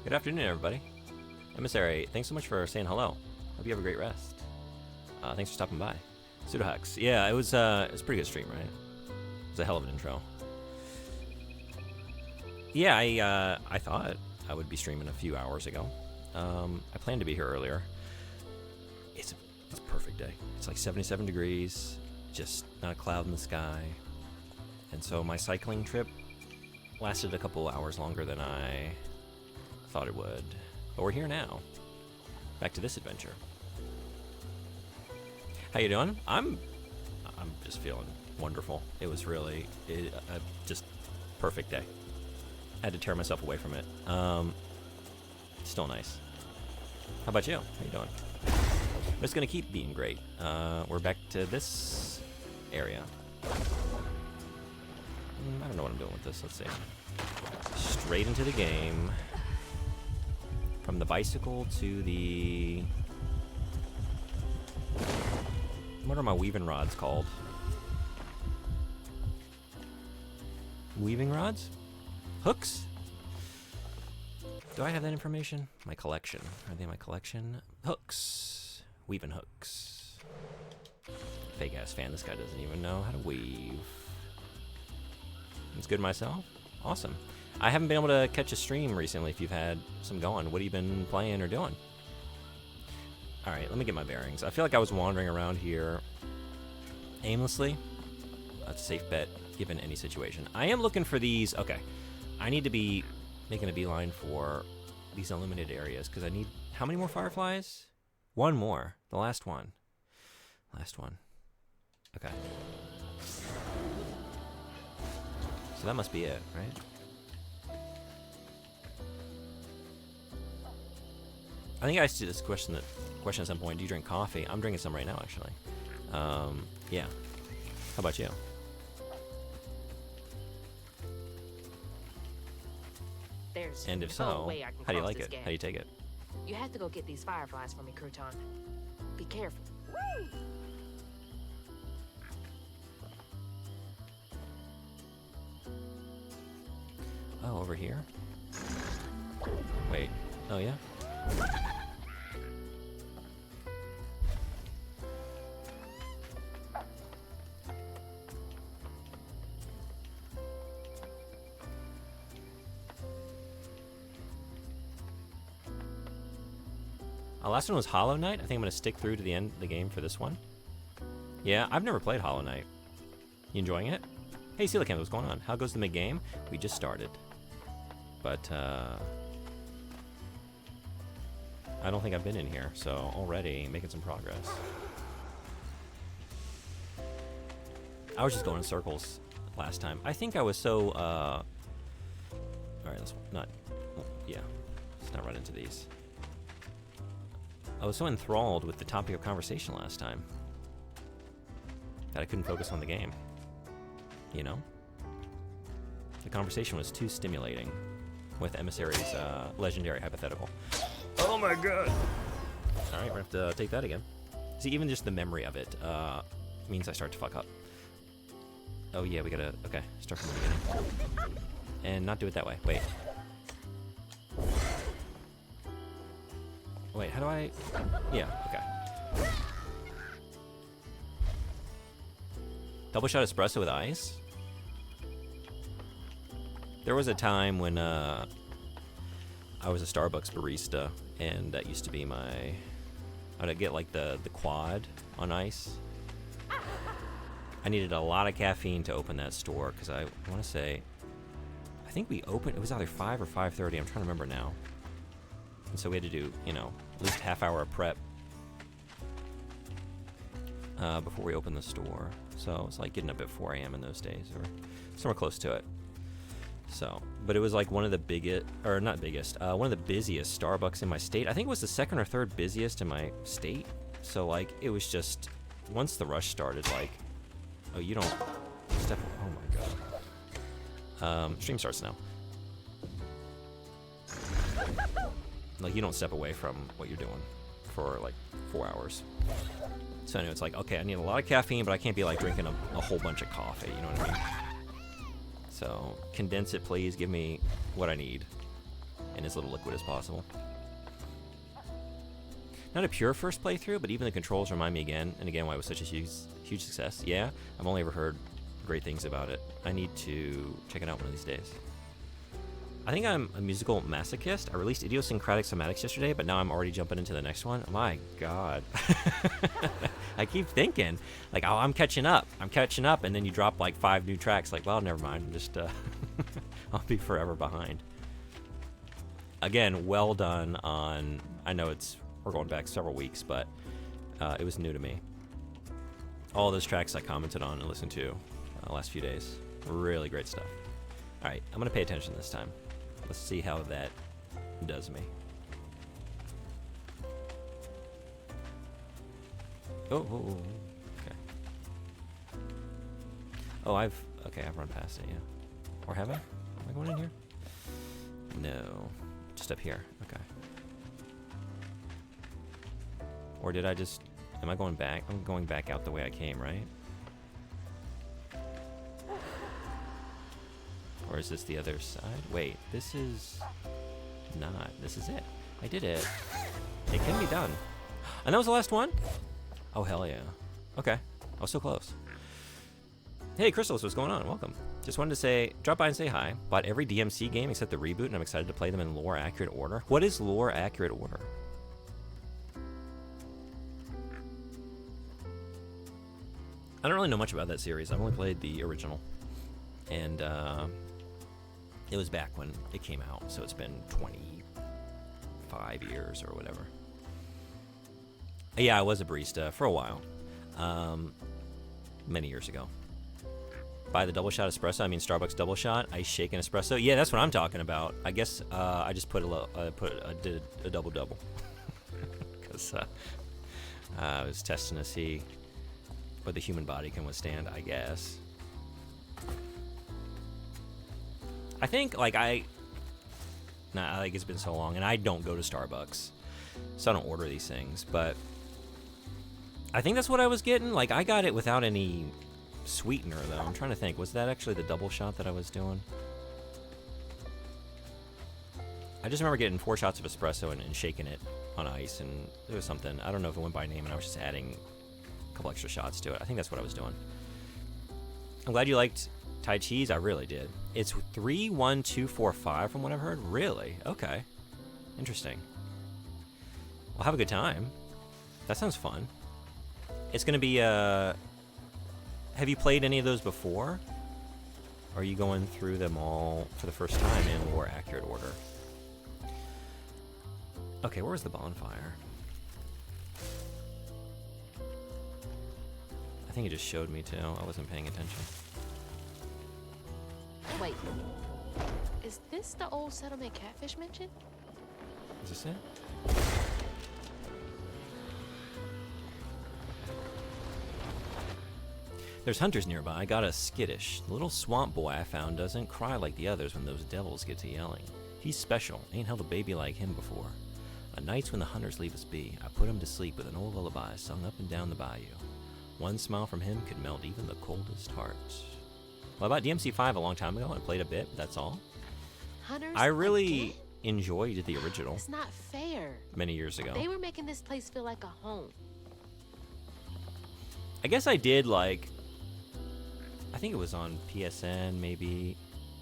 Good afternoon, everybody. Emissary, thanks so much for saying hello. Hope you have a great rest. Thanks for stopping by. Pseudohux. Yeah, it was a pretty good stream, right? It was a hell of an intro. Yeah, I thought I would be streaming a few hours ago. I planned to be here earlier. It's a perfect day. It's like 77 degrees, just not a cloud in the sky. And so my cycling trip lasted a couple hours longer than I thought it would. But we're here now. Back to this adventure. How you doing? I'm just feeling wonderful. It was really just perfect day. I had to tear myself away from it. Still nice. How about you? How you doing? It's gonna keep being great. We're back to this area. I don't know what I'm doing with this. Let's see. Straight into the game. From the bicycle to the... What are my weaving rods called? Weaving rods? Hooks? Do I have that information? My collection. Are they in my collection? Hooks. Weaving hooks. Fake ass fan. This guy doesn't even know how to weave. It's good myself. Awesome. I haven't been able to catch a stream recently if you've had some going. What have you been playing or doing? Alright, let me get my bearings. I feel like I was wandering around here aimlessly. That's a safe bet given any situation. I am looking for these. Okay. I need to be making a beeline for these illuminated areas because I need... How many more fireflies? One more. The last one. Last one. Okay. So that must be it, right? I think I asked you this question at some point. Do you drink coffee? I'm drinking some right now, actually. Yeah. How about you? And if so, how do you like it? How do you take it? You have to go get these fireflies for me, Crouton. Be careful. Oh, over here? Wait. Oh, yeah? Last one was Hollow Knight. I think I'm going to stick through to the end of the game for this one. Yeah, I've never played Hollow Knight. You enjoying it? Hey, Coelacanth, what's going on? How goes the mid-game? We just started. But, I don't think I've been in here, so already making some progress. I was just going in circles last time. I think I was so, Alright, let's not... Yeah, let's not run into these. I was so enthralled with the topic of conversation last time that I couldn't focus on the game. You know? The conversation was too stimulating with Emissary's legendary hypothetical. Oh my god! Alright, we're gonna have to take that again. See, even just the memory of it means I start to fuck up. Oh yeah, we gotta... Okay, start from the beginning. And not do it that way. Wait. Wait, how do I... Yeah, okay. Double shot espresso with ice? There was a time when I was a Starbucks barista, and that used to be my... I'd get like the quad on ice. I needed a lot of caffeine to open that store, because I want to say... I think we opened... It was either 5 or 5:30, I'm trying to remember now. And so we had to do, you know, at least half hour of prep before we opened the store. So it's like getting up at 4 a.m. in those days, or somewhere close to it. So, but it was like one of the biggest, or not biggest, one of the busiest Starbucks in my state. I think it was the second or third busiest in my state. So like, it was just, once the rush started, like, oh, you don't step, oh my god. Stream starts now. Like, you don't step away from what you're doing for, like, 4 hours. So anyway, it's like, okay, I need a lot of caffeine, but I can't be, like, drinking a whole bunch of coffee, you know what I mean? So, condense it, please. Give me what I need. and as little liquid as possible. Not a pure first playthrough, but even the controls remind me again and again why it was such a huge success. Yeah, I've only ever heard great things about it. I need to check it out one of these days. I think I'm a musical masochist. I released Idiosyncratic Somatics yesterday, but now I'm already jumping into the next one. My God. I keep thinking, like, oh, I'm catching up, and then you drop like 5 new tracks. Like, well, never mind. Just, I'll be forever behind. Again, well done on. I know we're going back several weeks, but it was new to me. All those tracks I commented on and listened to the last few days. Really great stuff. All right, I'm gonna pay attention this time. Let's see how that does me. Oh, okay. Oh, I've run past it, yeah. Or have I? Am I going in here? No, just up here. Okay. Or did I just? Am I going back? I'm going back out the way I came, right? Or is this the other side? Wait, this is not. This is it. I did it. It can be done. And that was the last one? Oh, hell yeah. Okay. I was so close. Hey, Crystals, what's going on? Welcome. Just wanted to say, drop by and say hi. Bought every DMC game except the reboot, and I'm excited to play them in lore-accurate order. What is lore-accurate order? I don't really know much about that series. I've only played the original. And, it was back when it came out, so it's been 25 years or whatever. Yeah, I was a barista for a while, many years ago. By the double shot espresso, I mean Starbucks double shot, ice shaken espresso. Yeah, that's what I'm talking about. I guess I just did a double double because I was testing to see what the human body can withstand, I guess. I think, like, it's been so long, and I don't go to Starbucks, so I don't order these things, but I think that's what I was getting. Like, I got it without any sweetener, though. I'm trying to think. Was that actually the double shot that I was doing? I just remember getting 4 shots of espresso and shaking it on ice, and there was something. I don't know if it went by name, and I was just adding a couple extra shots to it. I think that's what I was doing. I'm glad you liked Tai Chi's. I really did. It's 31245 from what I've heard. Really? Okay. Interesting. Well, have a good time. That sounds fun. It's going to be, have you played any of those before? Or are you going through them all for the first time in more accurate order? Okay, where was the bonfire? I think it just showed me too. I wasn't paying attention. Wait, is this the old settlement catfish mentioned? Is this it? There's hunters nearby. Got a skittish. The little swamp boy I found doesn't cry like the others when those devils get to yelling. He's special. Ain't held a baby like him before. On nights when the hunters leave us be, I put him to sleep with an old lullaby sung up and down the bayou. One smile from him could melt even the coldest heart. Well, I bought DMC5 a long time ago and played a bit, that's all. Hunters I really again? enjoyed the original It's not fair. many years ago. They were making this place feel like a home. I guess I did, like, I think it was on PSN, maybe.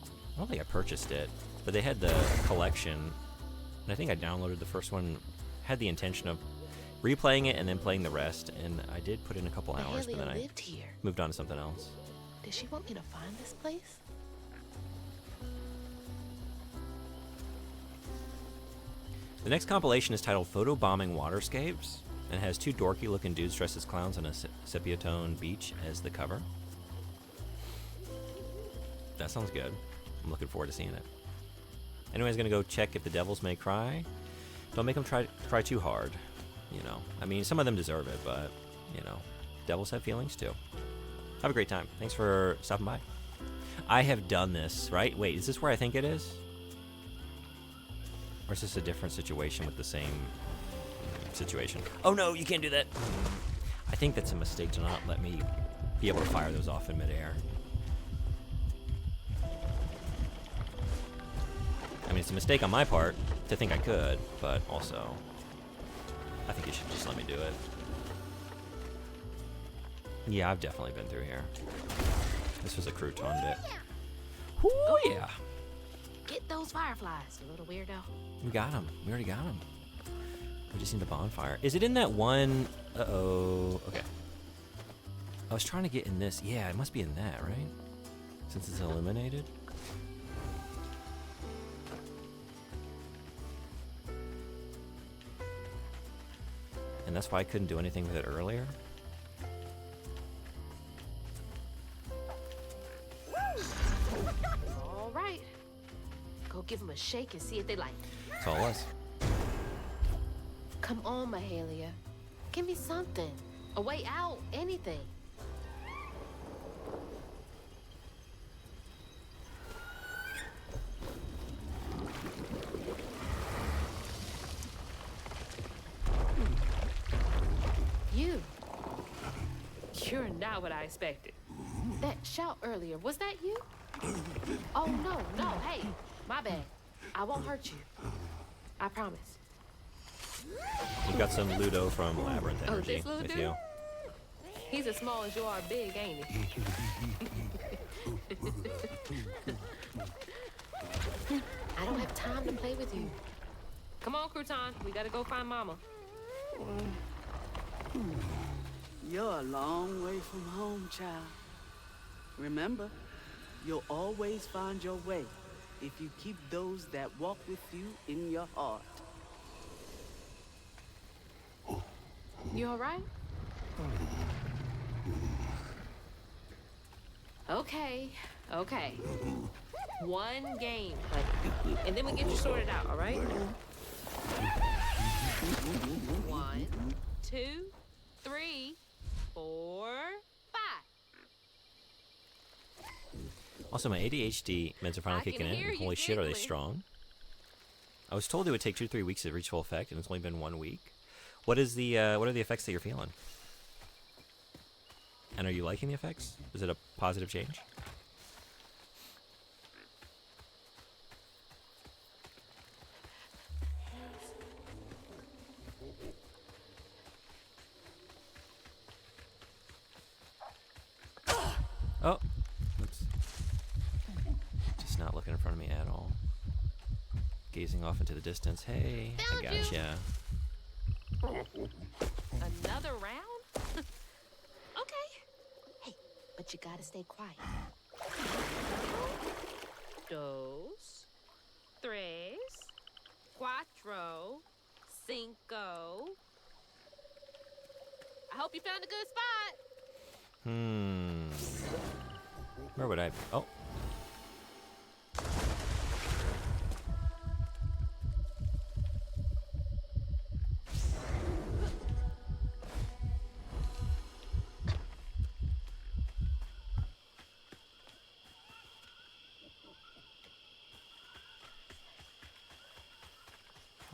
I don't think I purchased it, but they had the collection, and I think I downloaded the first one, had the intention of replaying it and then playing the rest, and I did put in a couple hours, but then I lived here. moved on to something else. Did she want me to find this place? The next compilation is titled Photobombing Waterscapes and has 2 dorky looking dudes dressed as clowns on a sepia tone beach as the cover. That sounds good. I'm looking forward to seeing it. Anyways, gonna go check if the devils may cry. Don't make them try too hard. You know, I mean, some of them deserve it, but, you know, devils have feelings too. Have a great time. Thanks for stopping by. I have done this, right? Wait, is this where I think it is? Or is this a different situation with the same situation? Oh no, you can't do that. I think that's a mistake to not let me be able to fire those off in midair. I mean, it's a mistake on my part. to think I could, but also, I think you should just let me do it. Yeah, I've definitely been through here. This was a crouton bit. Oh yeah. Get those fireflies, you little weirdo. We got him. We already got him. We just need the bonfire. Is it in that one? Uh-oh. Okay. I was trying to get in this. Yeah, it must be in that, right? Since it's illuminated. And that's why I couldn't do anything with it earlier. All right. Go give them a shake and see if they like it. That's all it was. Come on, Mahalia. Give me something. A way out. Anything. You. You're not what I expected. That shout earlier. Was that you? Oh, no, no. Hey, my bad. I won't hurt you. I promise. You've got some Ludo from Labyrinth Oh, energy this little with dude? you. He's as small as you are big, ain't he? I don't have time to play with you. Come on, Crouton. We gotta go find Mama. You're a long way from home, child. Remember, you'll always find your way if you keep those that walk with you in your heart. You all right? Okay, okay. One game, honey. And then we get you sorted out, all right? 1, 2, 3, 4, 5. Also, my ADHD meds are finally I can kicking in. hear you Holy shit, are they giggling. strong? I was told it would take 2 to 3 weeks to reach full effect, and it's only been 1 week. What are the effects that you're feeling? And are you liking the effects? Is it a positive change? Oh, oops. Just not looking in front of me at all. Gazing off into the distance. Hey, Found I you. gotcha. Another round? Okay. Hey, but you gotta stay quiet. Dos, tres, cuatro, cinco. I hope you found a good spot. Where would I? Oh.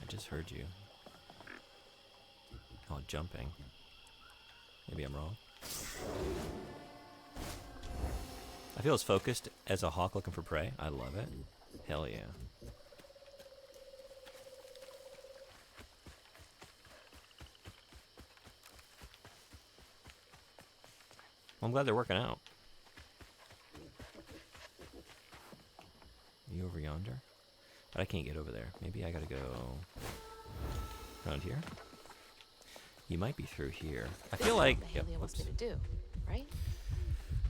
I just heard you. Oh, jumping. Maybe I'm wrong. I feel as focused as a hawk looking for prey. I love it. Hell yeah. Well, I'm glad they're working out. You over yonder? But I can't get over there. Maybe I gotta go around here? You might be through here. I feel like... That's Yep, what Mahalia wants whoops. me to do, right?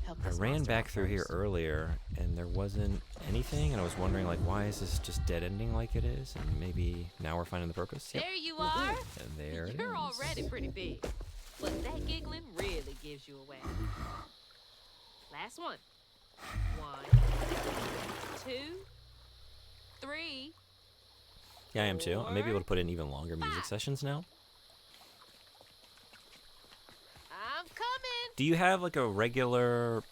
Help I this ran monster back out through here first. earlier, and there wasn't anything, and I was wondering, like, why is this just dead ending like it is? And maybe now we're finding the purpose? Yep. There you are. And there it You're is. already pretty big. But that giggling really gives you away. Last one. 1, 2, 3. Yeah, I am too. I may be able to put in even longer music 5. sessions now. I'm coming. Do you have, like, a regular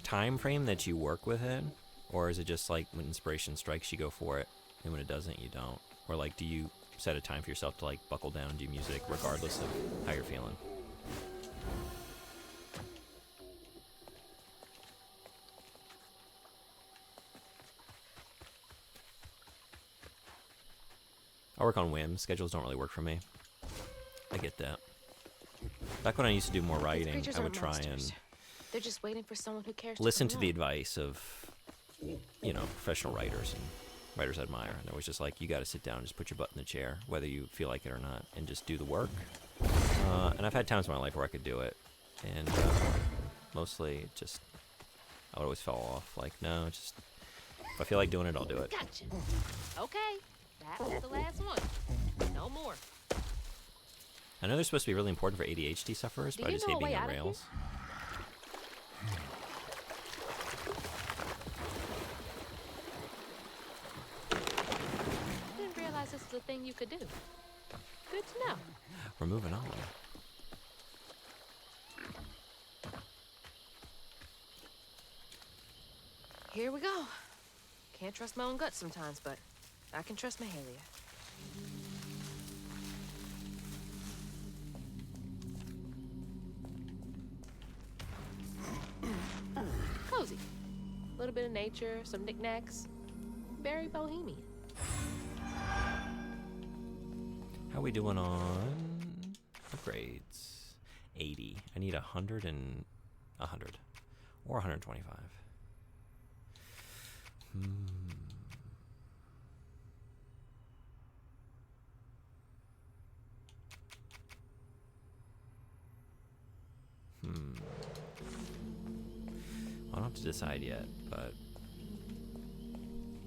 time frame that you work within? Or is it just, like, when inspiration strikes, you go for it, and when it doesn't, you don't? Or, like, do you set a time for yourself to, like, buckle down and do music regardless of how you're feeling? I work on whims. Schedules don't really work for me. I get that. Back when I used to do more These writing, creatures I would aren't try monsters. and They're just waiting for someone who cares listen to to come the along. advice of, you know, professional writers and writers I admire. And they're always just like, you got to sit down and just put your butt in the chair, whether you feel like it or not, and just do the work. And I've had times in my life where I could do it, and mostly it just, I would always fall off. Like, no, just, if I feel like doing it, I'll do it. Gotcha. Okay, that was the last one. No more. I know they're supposed to be really important for ADHD sufferers, Do but I you just know hate a being way on out of here? rails. Didn't realize this was a thing you could do. Good to know. We're moving on. Here we go. Can't trust my own gut sometimes, but I can trust Mahalia. Cozy. A little bit of nature, some knickknacks. Very bohemian. How we doing on upgrades? 80. I need 100 and 100. Or 125. I don't have to decide yet, but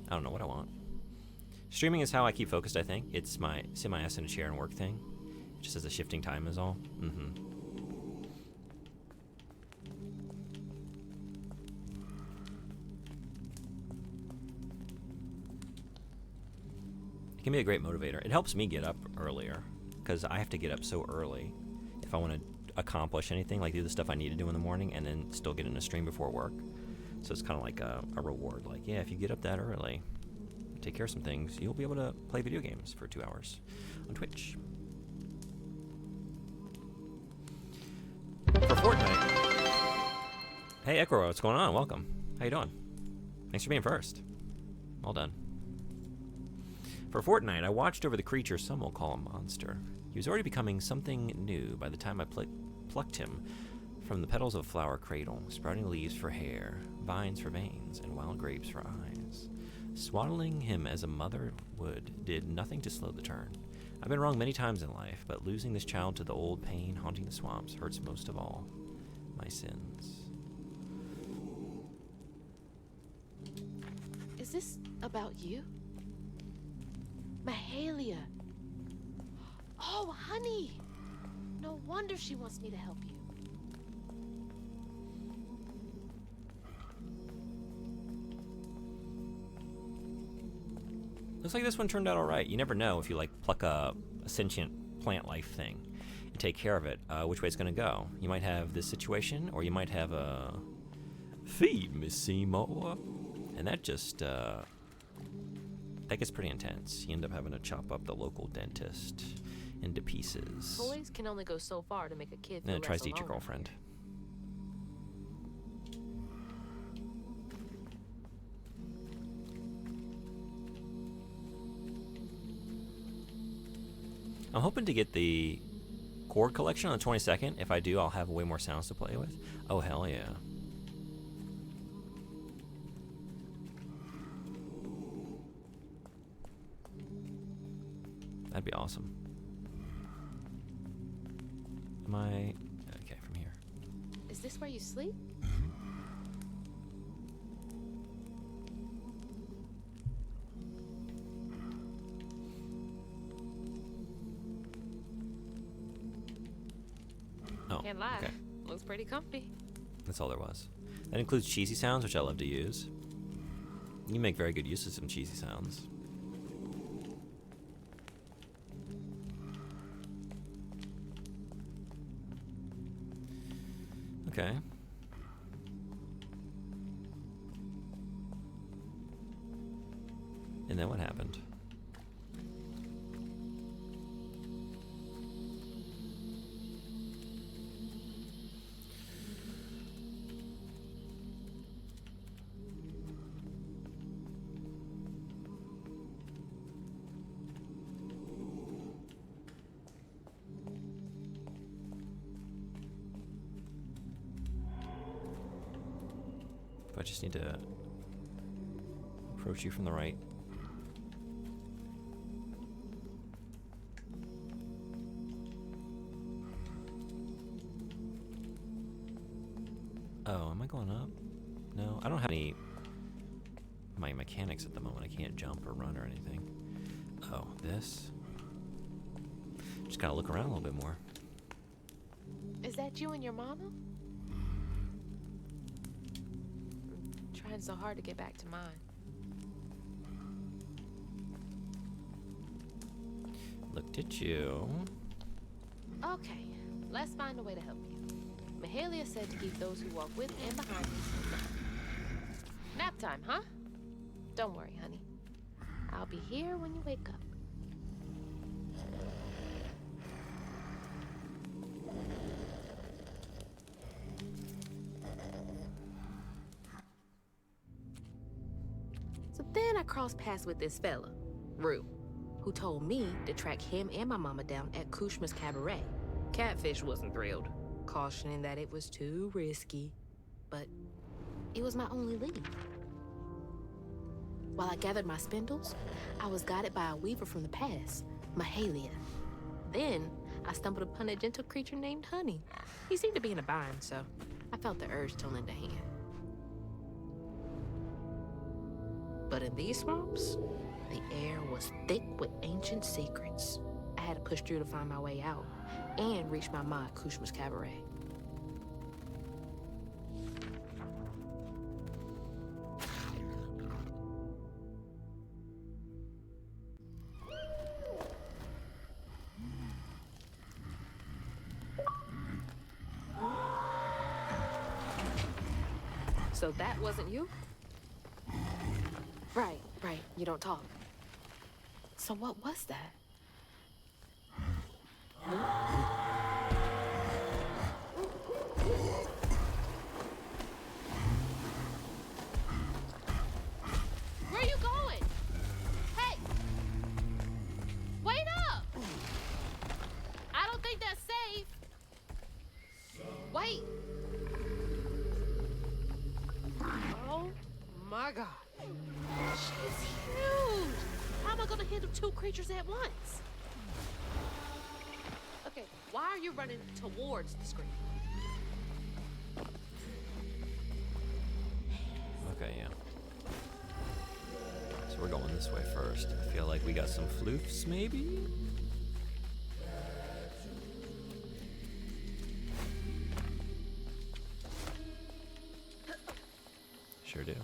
I don't know what I want. Streaming is how I keep focused, I think. It's my sit my ass in a chair and work thing. Just as a shifting time is all. It can be a great motivator. It helps me get up earlier, because I have to get up so early if I want to accomplish anything, like do the stuff I need to do in the morning and then still get in a stream before work. So it's kind of like a reward. Like, yeah, if you get up that early, take care of some things, you'll be able to play video games for 2 hours on Twitch. For Fortnite. Hey, Echo, what's going on? Welcome. How you doing? Thanks for being first. Well done. For Fortnite, I watched over the creature some will call a monster. He was already becoming something new by the time I plucked him from the petals of a flower cradle, sprouting leaves for hair, vines for veins, and wild grapes for eyes. Swaddling him as a mother would did nothing to slow the turn. I've been wrong many times in life, but losing this child to the old pain haunting the swamps hurts most of all. My sins. Is this about you? Mahalia. Oh, honey. No wonder she wants me to help you. Looks like this one turned out alright. You never know if you like pluck a sentient plant life thing and take care of it, which way it's gonna go. You might have this situation, or you might have a feed Miss Seymour, and that just that gets pretty intense. You end up having to chop up the local dentist into pieces. Toys can only go so far to make a kid And feel then it tries less to eat your alone. girlfriend. I'm hoping to get the chord collection on the 22nd. If I do, I'll have way more sounds to play with. Oh, hell yeah. That'd be awesome. Am I... Okay, from here. Is this where you sleep? Oh, Can't lie. okay. Looks pretty comfy. That's all there was. That includes cheesy sounds, which I love to use. You make very good use of some cheesy sounds. Okay. And then what happened? I just need to approach you from the right. Oh, am I going up? No, I don't have any my mechanics at the moment. I can't jump or run or anything. Oh, this? Just gotta look around a little bit more. Is that you and your mama? Trying so hard to get back to mine. Looked at you. Okay, let's find a way to help you. Mahalia said to keep those who walk with and behind us. Nap time, huh? Don't worry, honey. I'll be here when you wake up. So then I crossed paths with this fella, Rue, who told me to track him and my mama down at Kushma's Cabaret. Catfish wasn't thrilled, cautioning that it was too risky, but it was my only lead. While I gathered my spindles, I was guided by a weaver from the past, Mahalia. Then I stumbled upon a gentle creature named Honey. He seemed to be in a bind, so I felt the urge to lend a hand. But in these swamps, the air was thick with ancient secrets. I had to push through to find my way out and reach my ma at Kushma's Cabaret. So that wasn't you? Right. You don't talk. So what was that? Where are you going? Hey! Wait up! I don't think that's safe. Wait! Oh my God. She's huge! How am I gonna handle two creatures at once? Okay, why are you running towards the screen? Okay, yeah. So we're going this way first. I feel like we got some floofs, maybe? Sure do.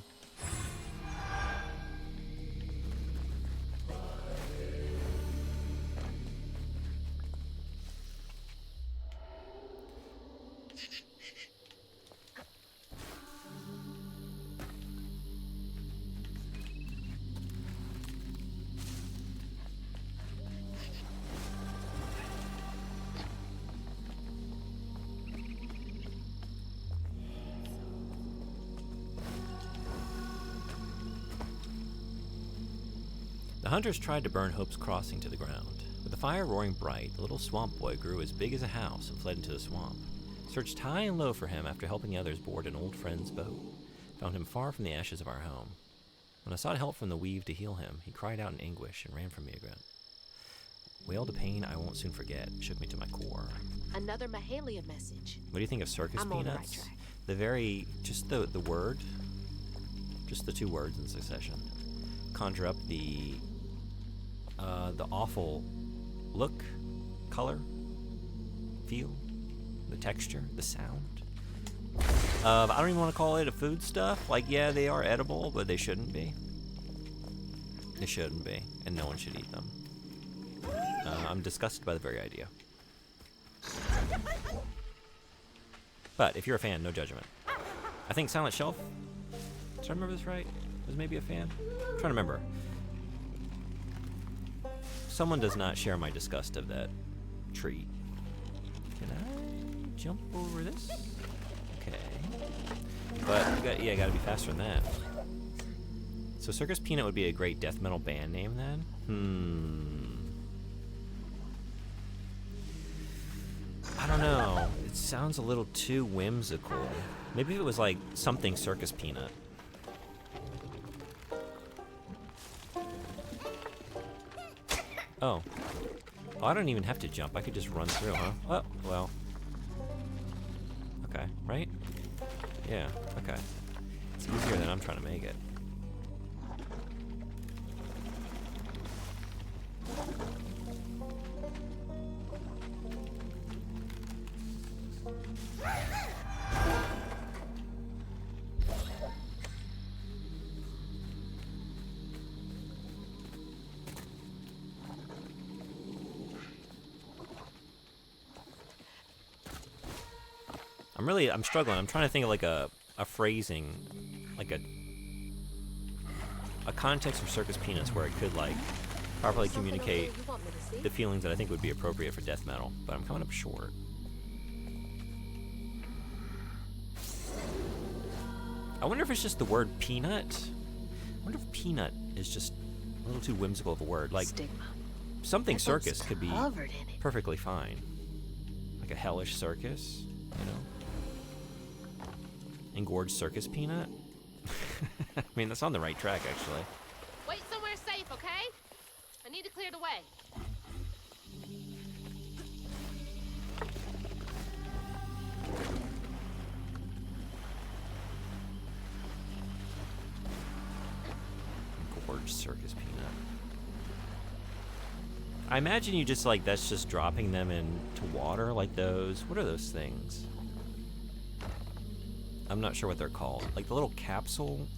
The hunters tried to burn Hope's Crossing to the ground. With the fire roaring bright, the little swamp boy grew as big as a house and fled into the swamp. Searched high and low for him after helping others board an old friend's boat. Found him far from the ashes of our home. When I sought help from the weave to heal him, he cried out in anguish and ran from me again. Wailed a pain I won't soon forget, shook me to my core. Another Mahalia message. What do you think of circus I'm on the right peanuts? track. Just the word, just the two words in succession, conjure up the awful look, color, feel, the texture, the sound. I don't even want to call it a food stuff. Like, yeah, they are edible, but they shouldn't be. They shouldn't be, and no one should eat them. I'm disgusted by the very idea. But if you're a fan, no judgment. I think Silent Shelf, did I remember this right? Was maybe a fan? I'm trying to remember. Someone does not share my disgust of that treat. Can I jump over this? Okay. But you gotta be faster than that. So Circus Peanut would be a great death metal band name then? I don't know. It sounds a little too whimsical. Maybe if it was like something Circus Peanut. Oh. Oh, I don't even have to jump. I could just run through, huh? Oh, well. Okay, right? Yeah, okay. It's easier than I'm trying to make it. I'm struggling. I'm trying to think of like a phrasing, like a context for Circus Peanuts where it could like properly communicate You want me to see? the feelings that I think would be appropriate for death metal, but I'm coming up short. I wonder if it's just the word peanut. I wonder if peanut is just a little too whimsical of a word. Like Stigma. something That book's circus could be covered in it. perfectly fine. Like a hellish circus, you know? Engorged circus peanut? I mean, that's on the right track, actually. Wait somewhere safe, okay? I need to clear the way. Engorged circus peanut. I imagine you just like, that's just dropping them into water, like those. What are those things? I'm not sure what they're called. Like the little capsule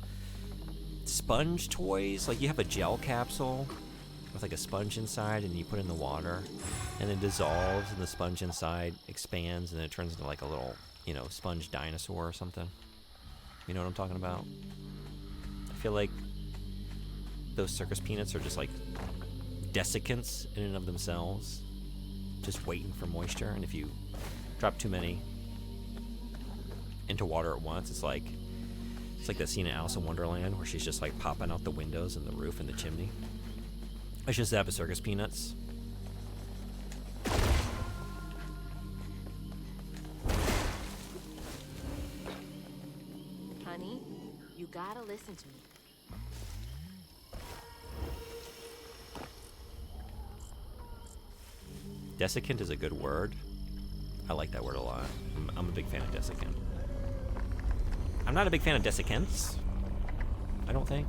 sponge toys. Like you have a gel capsule with like a sponge inside, and you put it in the water, and it dissolves, and the sponge inside expands, and it turns into like a little, you know, sponge dinosaur or something. You know what I'm talking about? I feel like those circus peanuts are just like desiccants in and of themselves, just waiting for moisture. And if you drop too many into water at once, it's like that scene in Alice in Wonderland where she's just like popping out the windows and the roof and the chimney. It's just that, but circus peanuts. Honey, you gotta listen to me. Desiccant is a good word. I like that word a lot. I'm a big fan of desiccant. I'm not a big fan of desiccants, I don't think.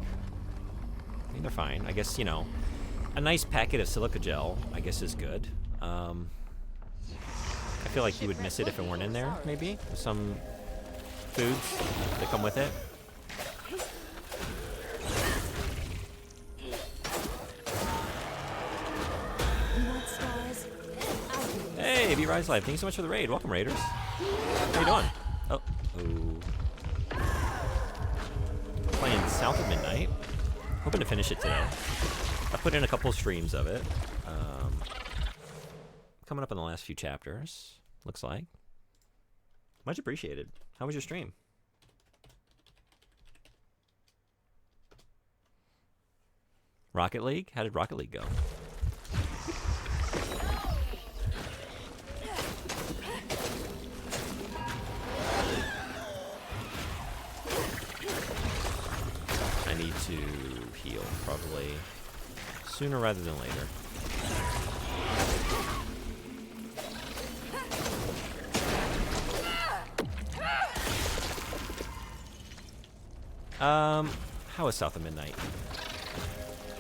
I think they're fine. I guess, you know, a nice packet of silica gel, I guess, is good. I feel like you would miss it if it weren't in there, maybe. Some foods that come with it. Hey, V Rise Live, thank you so much for the raid. Welcome, Raiders. How you doing? Oh. Playing South of Midnight. Hoping to finish it today. I put in a couple streams of it. Coming up on the last few chapters, looks like. Much appreciated. How was your stream? Rocket League? How did Rocket League go? I need to heal, probably sooner rather than later. How is South of Midnight?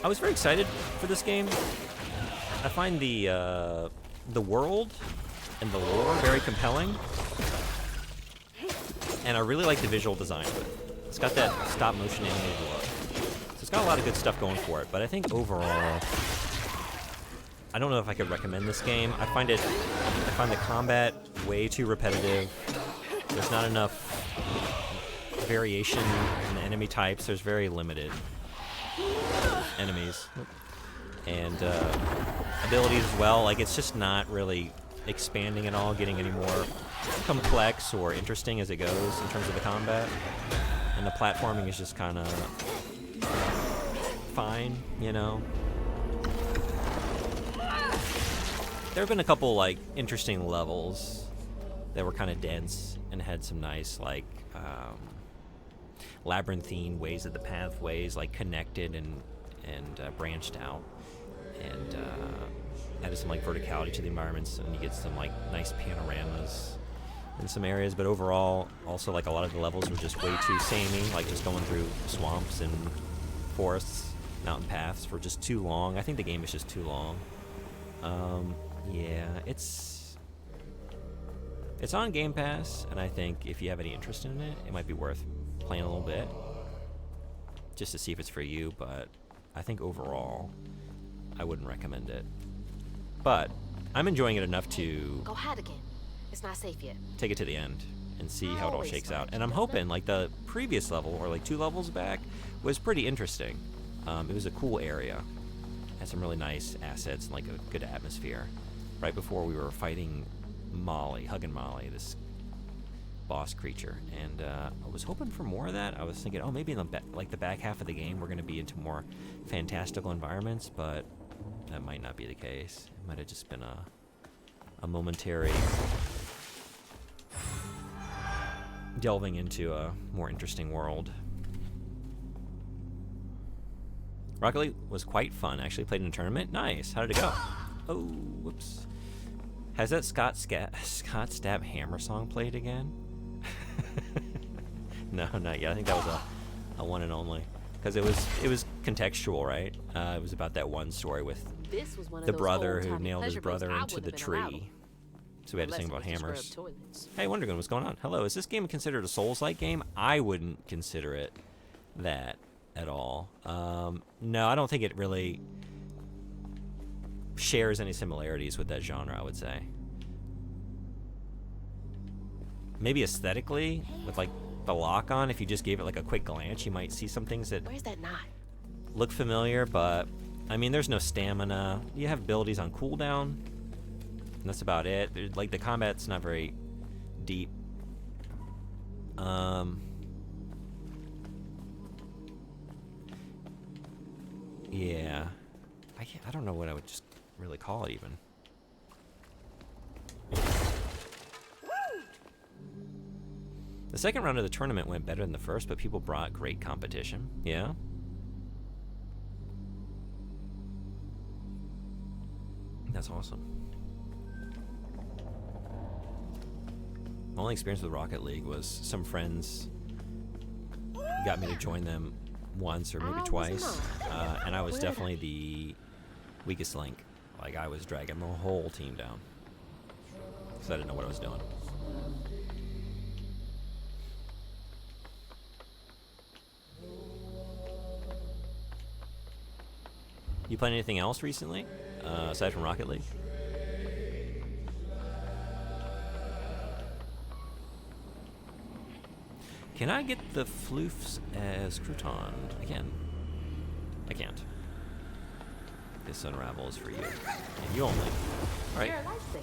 I was very excited for this game. I find the world and the lore very compelling, and I really like the visual design of it. It's got that stop motion animated look, so it's got a lot of good stuff going for it. But I think overall, I don't know if I could recommend this game. I find the combat way too repetitive. There's not enough variation in the enemy types. There's very limited enemies and abilities as well. Like, it's just not really expanding at all, getting any more complex or interesting as it goes in terms of the combat. And the platforming is just kind of fine, you know. There have been a couple like interesting levels that were kind of dense and had some nice like labyrinthine ways of the pathways, like connected and branched out. and added some like verticality to the environments, and you get some like nice panoramas in some areas. But overall, also like a lot of the levels were just way too samey, like just going through swamps and forests, mountain paths for just too long. I think the game is just too long. Yeah, it's on Game Pass, and I think if you have any interest in it, it might be worth playing a little bit just to see if it's for you. But I think overall, I wouldn't recommend it. But I'm enjoying it enough to Go hide again. It's not safe yet. take it to the end and see how it all Always shakes fun. out. And I'm hoping, like, the previous level, or like 2 levels back, was pretty interesting. It was a cool area. Had some really nice assets and like a good atmosphere. Right before we were fighting Molly, hugging Molly, this boss creature, and I was hoping for more of that. I was thinking, oh, maybe in the back half of the game we're going to be into more fantastical environments, but that might not be the case. It might have just been a momentary delving into a more interesting world. Rocket League was quite fun. Actually played in a tournament. Nice. How did it go? Oh, whoops. Has that Scott Stapp Hammer song played again? No, not yet. I think that was a one and only, because it was contextual, right? It was about that one story with This was one of the those brother who old-timey nailed his pleasure boats brother I into the wouldn't have been allowed. tree. So we had to sing Unless about it was to hammers. scrub toilets. Hey, Wondergun, what's going on? Hello, is this game considered a Souls-like game? I wouldn't consider it that at all. No, I don't think it really shares any similarities with that genre, I would say. Maybe aesthetically, with like the lock on, if you just gave it like a quick glance, you might see some things that Where's that knot? look familiar, but I mean, there's no stamina. You have abilities on cooldown, and that's about it. Like, the combat's not very deep. Yeah, I don't know what I would just really call it even. The second round of the tournament went better than the first, but people brought great competition. Yeah. That's awesome. My only experience with Rocket League was some friends got me to join them once or maybe twice, and I was definitely the weakest link. Like, I was dragging the whole team down because I didn't know what I was doing. You played anything else recently, aside from Rocket League? Can I get the floofs as crouton again? I can't. This unravel is for you. And you only. Alright. You're a lifesaver.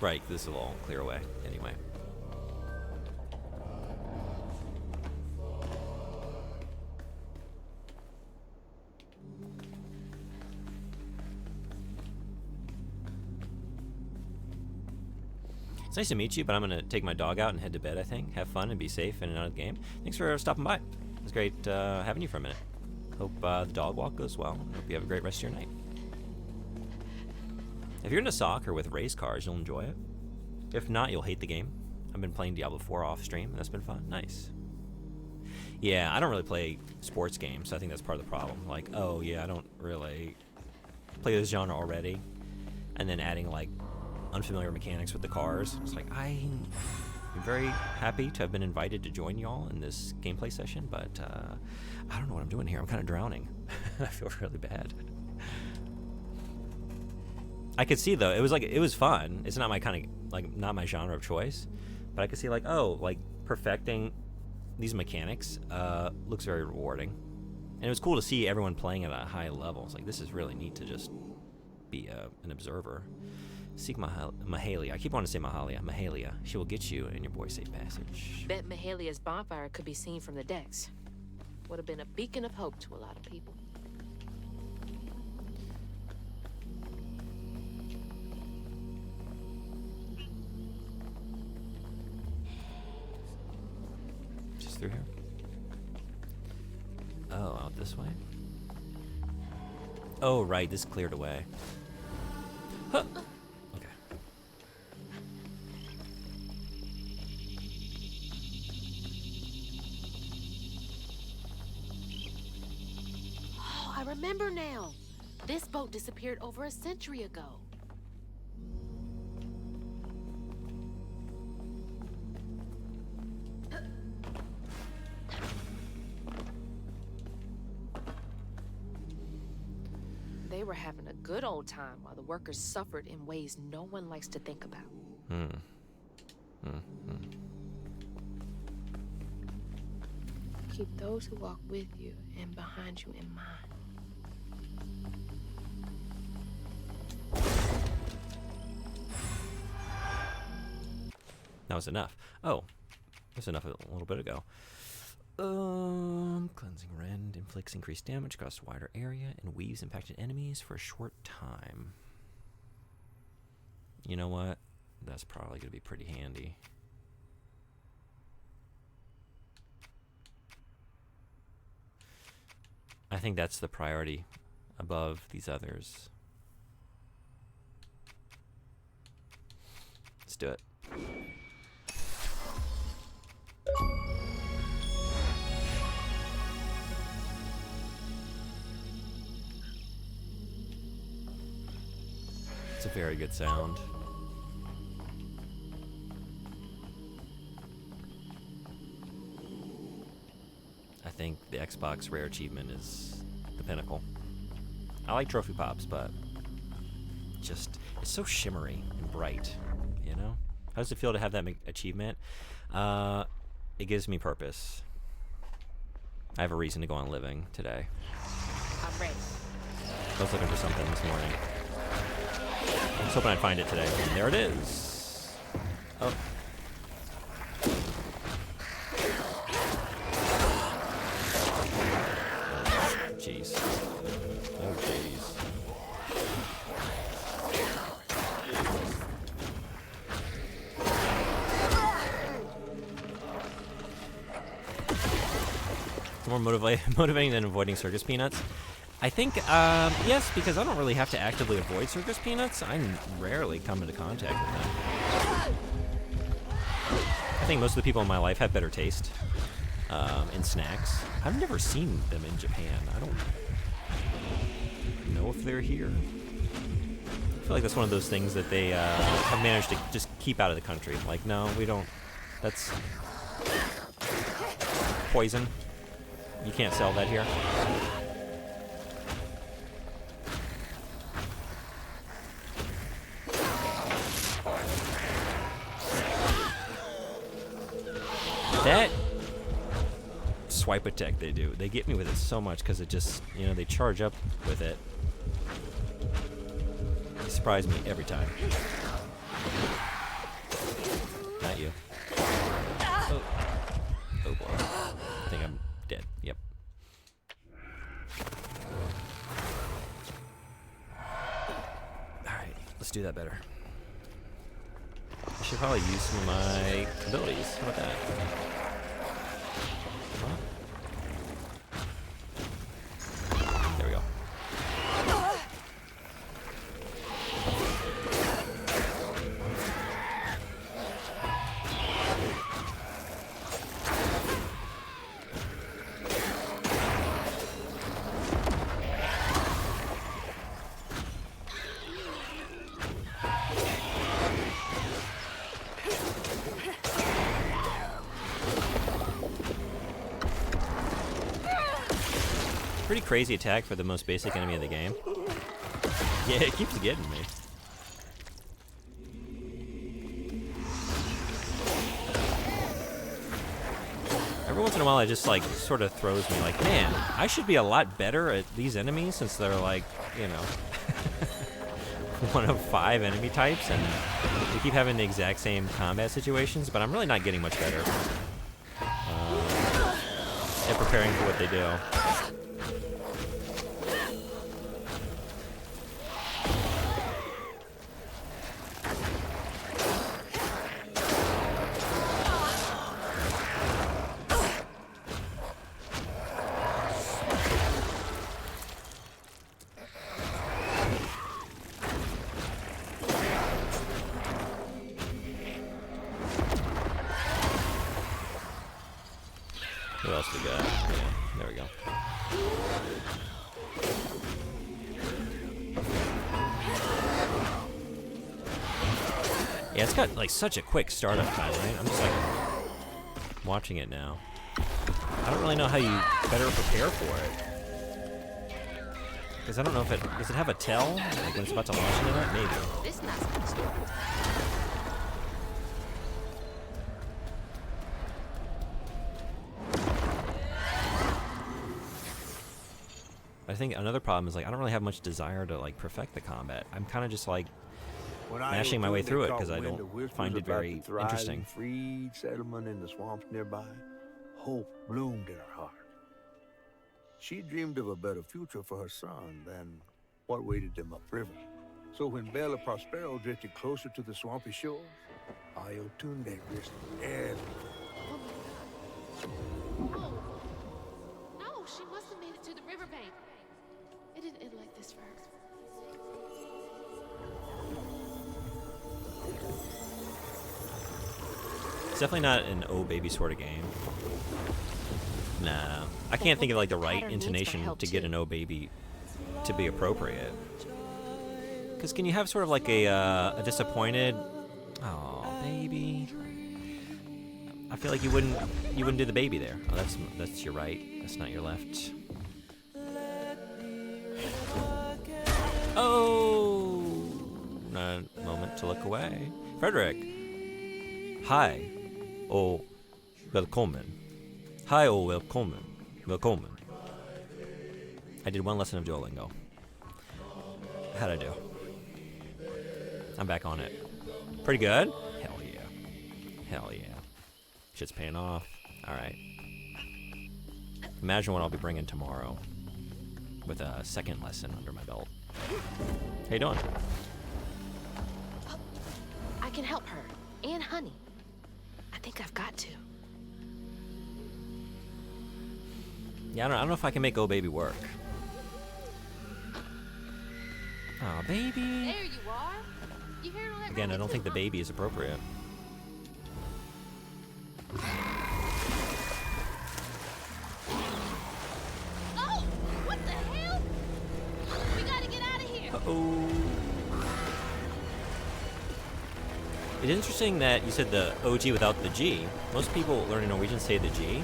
Right, this will all clear away anyway. It's nice to meet you, but I'm going to take my dog out and head to bed, I think. Have fun and be safe in and out of the game. Thanks for stopping by. It was great having you for a minute. Hope the dog walk goes well. Hope you have a great rest of your night. If you're into soccer with race cars, you'll enjoy it. If not, you'll hate the game. I've been playing Diablo 4 off stream, and that's been fun. Nice. Yeah, I don't really play sports games, so I think that's part of the problem. Like, oh yeah, I don't really play this genre already. And then adding, like, unfamiliar mechanics with the cars. It's like, I'm very happy to have been invited to join y'all in this gameplay session, but I don't know what I'm doing here. I'm kind of drowning. I feel really bad. I could see, though, it was fun. It's not my kind of, like, not my genre of choice, but I could see, like, oh, like, perfecting these mechanics looks very rewarding. And it was cool to see everyone playing at a high level. It's like, this is really neat to just be an observer. Seek Mahalia. I keep wanting to say Mahalia. Mahalia. She will get you and your boy safe passage. Bet Mahalia's bonfire could be seen from the decks. Would have been a beacon of hope to a lot of people. Just through here. Oh, up this way. Oh, right, this cleared away. Huh. Okay. Oh, I remember now. This boat disappeared over a century ago. They were having a good old time while the workers suffered in ways no one likes to think about. Keep those who walk with you and behind you in mind. That was enough. Oh, that's enough a little bit ago. Cleansing Rend inflicts increased damage across a wider area and weaves impacted enemies for a short time. You know what? That's probably going to be pretty handy. I think that's the priority above these others. Let's do it. It's a very good sound. I think the Xbox Rare achievement is the pinnacle. I like trophy pops, but just, it's so shimmery and bright, you know? How does it feel to have that achievement? It gives me purpose. I have a reason to go on living today. I'm ready. I was looking for something this morning. I was hoping I'd find it today. And there it is. Oh. Jeez. Oh, jeez. More motivating than avoiding circus peanuts. I think, yes, because I don't really have to actively avoid circus peanuts. I rarely come into contact with them. I think most of the people in my life have better taste in snacks. I've never seen them in Japan. I don't know if they're here. I feel like that's one of those things that they have managed to just keep out of the country. Like, no, we don't. That's poison. You can't sell that here. That swipe attack they do, they get me with it so much because it just, you know, they charge up with it. They surprise me every time. Not you. Oh, oh boy. I think I'm dead. Yep. Alright, let's do that better. I should probably use some of my abilities. How about that? There we go. Pretty crazy attack for the most basic enemy of the game. Yeah, it keeps getting me. Every once in a while it just like sort of throws me like, man, I should be a lot better at these enemies since they're like, you know, one of 5 enemy types and they keep having the exact same combat situations, but I'm really not getting much better at preparing for what they do. Who else we got? Yeah, there we go. Yeah, it's got like such a quick startup time, right? I'm just like watching it now. I don't really know how you better prepare for it. Because I don't know if it... Does it have a tell? Like when it's about to launch into that? Maybe. This not supposed to. I think another problem is like I don't really have much desire to like perfect the combat. I'm kind of just like mashing my way through it because I don't find it very interesting. Freed settlement in the swamps nearby. Hope bloomed in her heart. She dreamed of a better future for her son than what waited them upriver. So when Bella Prospero drifted closer to the swampy shores, Ayotunde risked everything. Oh. No, she must have made it to the riverbank. It didn't end like this for her. It's definitely not an oh baby sort of game. Nah, I can't think of like the right Pattern needs my intonation help, to get too. an oh baby to be appropriate. Because can you have sort of like a disappointed, oh baby? I feel like you wouldn't do the baby there. Oh, that's your right. That's not your left. Oh, moment to look away. Frederick. Hi. Oh, välkommen. Hi, oh, välkommen. Välkommen. I did one lesson of Duolingo. How'd I do? I'm back on it. Pretty good? Hell yeah. Hell yeah. Shit's paying off. Alright. Imagine what I'll be bringing tomorrow with a second lesson under my belt. How you doing? I can help her. And Honey. I think I've got to. Yeah, I don't know if I can make Oh Baby work. Oh, baby. There you are. You hear all that? Again, I don't think the baby is appropriate. Oh! What the hell? We gotta get out of here. Uh-oh. It's interesting that you said the OG without the G. Most people learning Norwegian say the G.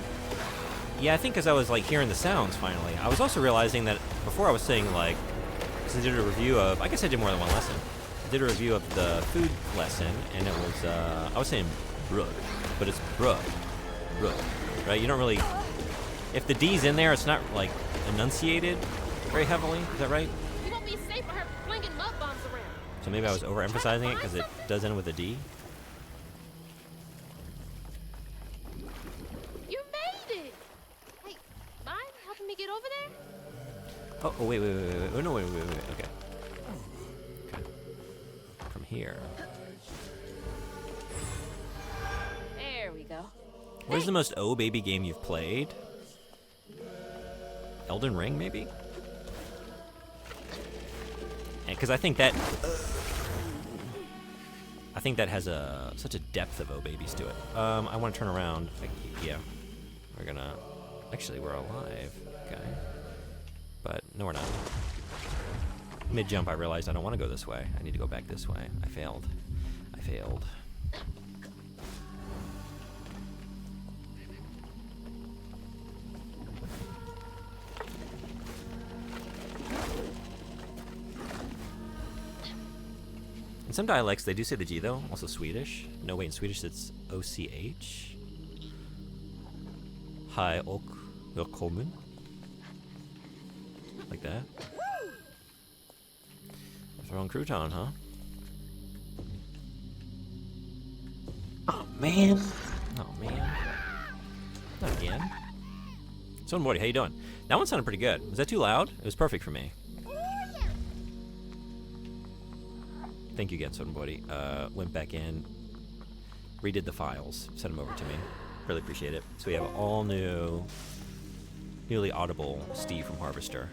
Yeah, I think as I was like hearing the sounds finally, I was also realizing that before I was saying like, because I did a review of, I guess I did more than one lesson. I did a review of the food lesson, and it was, I was saying bruh, but it's bruh, right? You don't really, if the D's in there, it's not like enunciated very heavily. Is that right? You won't be safe for her flinging mud bombs around. So maybe I was overemphasizing it because it does end with a D. You made it. Hey, mind helping me get over there? Oh, wait. Oh, no, wait. Okay. From here. There we go. What is the most oh baby game you've played? Elden Ring, maybe? Because I think that has such a depth of oh babies to it. I want to turn around. Yeah, we're gonna. Actually, we're alive. Okay, but no, we're not. Mid jump, I realized I don't want to go this way. I need to go back this way. I failed. In some dialects, they do say the G, though. Also Swedish. No, wait, in Swedish, it's OCH. Hi och välkommen. Like that. Throwing crouton, huh? Oh, man. Not again. Sonbori, how you doing? That one sounded pretty good. Was that too loud? It was perfect for me. Thank you again, Sonbori. Went back in, redid the files, sent them over to me. Really appreciate it. So we have all newly audible Steve from Harvester.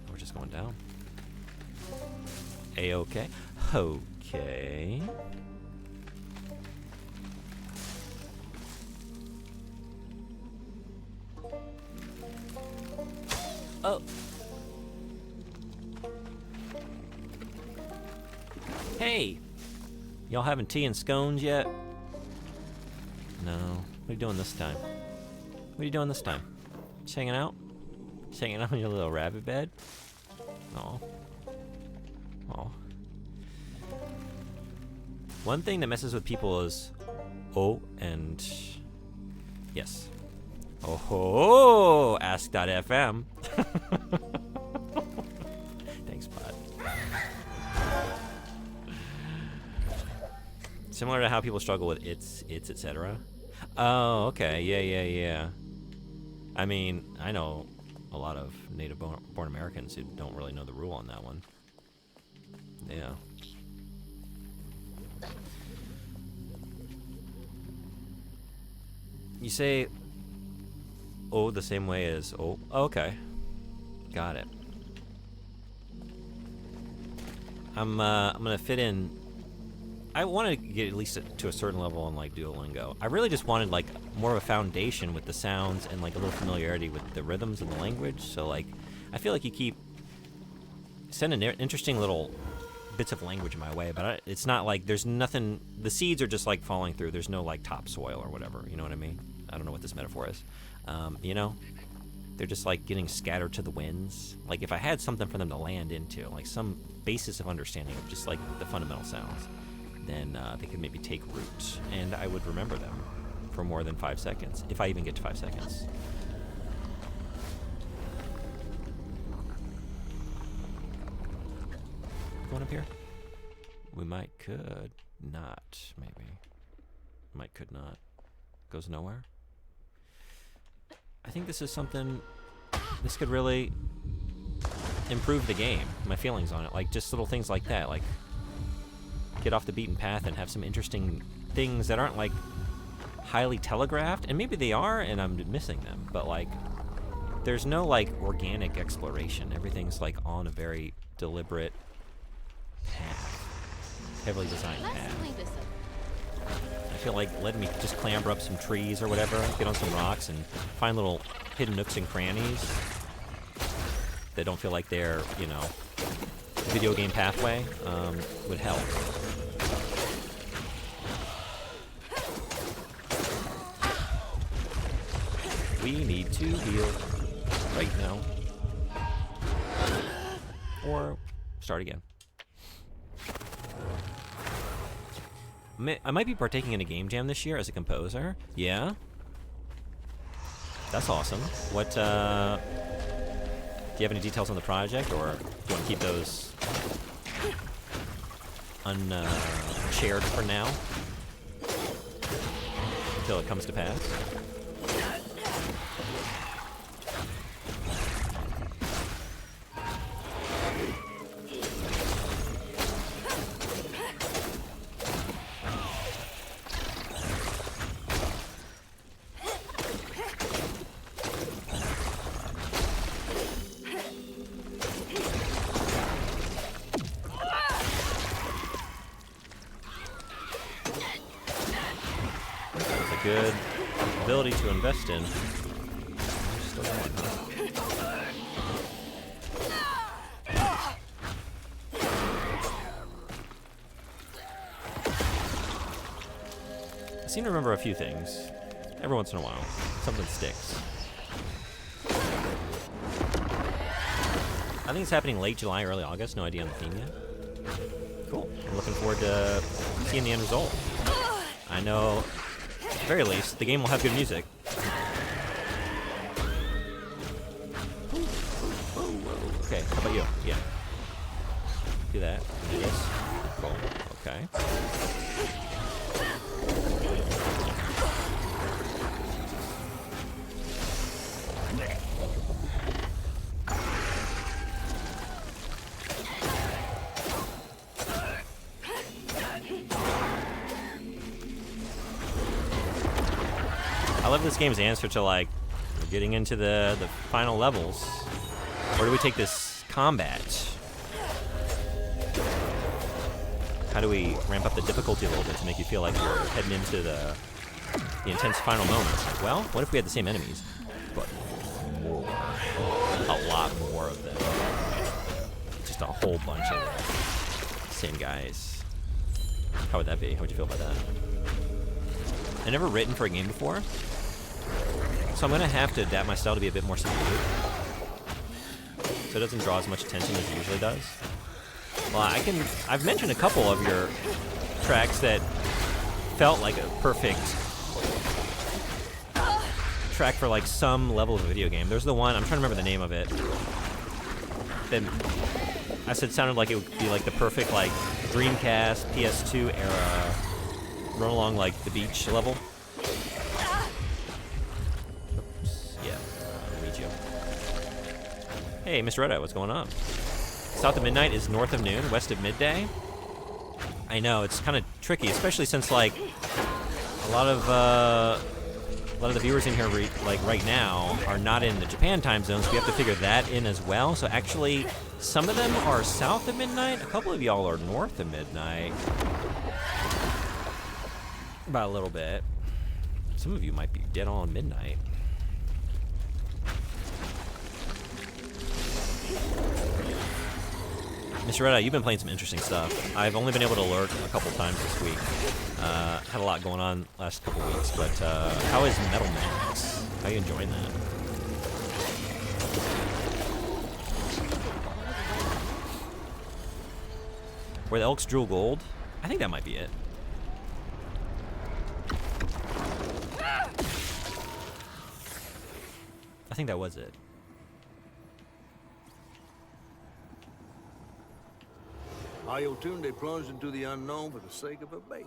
We're just going down. A-okay. Okay. Oh. Hey! Y'all having tea and scones yet? No. What are you doing this time? What are you doing this time? Just hanging out? Just hanging out in your little rabbit bed? Aw. Aw. One thing that messes with people is oh and yes. Oh ho! Ask.fm. Thanks, bud. Similar to how people struggle with it's, etc. Oh, okay. Yeah. I mean, I know a lot of native born Americans who don't really know the rule on that one. Yeah. You say oh the same way as oh. Okay. Got it. I'm gonna fit in. I want to get at least to a certain level on like Duolingo. I really just wanted like more of a foundation with the sounds and like a little familiarity with the rhythms of the language. So like, I feel like you keep sending interesting little bits of language my way, but it's not like there's nothing. The seeds are just like falling through. There's no like topsoil or whatever. You know what I mean? I don't know what this metaphor is. You know, they're just like getting scattered to the winds. Like if I had something for them to land into, like some basis of understanding of just like the fundamental sounds, then they could maybe take root, and I would remember them for more than 5 seconds, if I even get to 5 seconds. Going up here? We could not, maybe. Could not. Goes nowhere. I think this is something, this could really improve the game, my feelings on it, like just little things like that, like get off the beaten path and have some interesting things that aren't like highly telegraphed, and maybe they are and I'm missing them, but like there's no like organic exploration. Everything's like on a very deliberate path, heavily designed path. I feel like letting me just clamber up some trees or whatever, get on some rocks and find little hidden nooks and crannies that don't feel like they're, you know, video game pathway would help. We need to heal right now. Or start again. I might be partaking in a game jam this year as a composer. Yeah? That's awesome. What, do you have any details on the project, or do you want to keep those unshared for now? Until it comes to pass? Good ability to invest in. Still going, huh? I seem to remember a few things. Every once in a while, something sticks. I think it's happening late July, early August. No idea on the theme yet. Cool. I'm looking forward to seeing the end result. I know, at the very least, the game will have good music. Okay, how about you? Yeah. Do that. Do this. Cool. Okay. I love this game's answer to, like, we're getting into the final levels. Where do we take this combat? How do we ramp up the difficulty a little bit to make you feel like you're heading into the intense final moments? Well, what if we had the same enemies, but more, a lot more? a whole bunch of the same guys. How would that be? How would you feel about that? I've never written for a game before, so I'm gonna have to adapt my style to be a bit more subdued, so it doesn't draw as much attention as it usually does. Well, I've mentioned a couple of your tracks that felt like a perfect track for like some level of a video game. There's the one, I'm trying to remember the name of it, that I said sounded like it would be like the perfect like Dreamcast, PS2 era run along like the beach level. Oops. Yeah, Luigi. Hey, Mr. Red Eye, what's going on? South of midnight is north of noon, west of midday. I know, it's kind of tricky, especially since like a lot of the viewers in here right now are not in the Japan time zone, so we have to figure that in as well. So actually, some of them are south of midnight, a couple of y'all are north of midnight. About a little bit. Some of you might be dead on midnight. Mr. Red Eye, you've been playing some interesting stuff. I've only been able to lurk a couple times this week. Had a lot going on last couple weeks, but how is Metal Max? How are you enjoying that? Where the Elks Jewel Gold? I think that might be it. I think that was it. Ayotunde plunged into the unknown for the sake of her baby.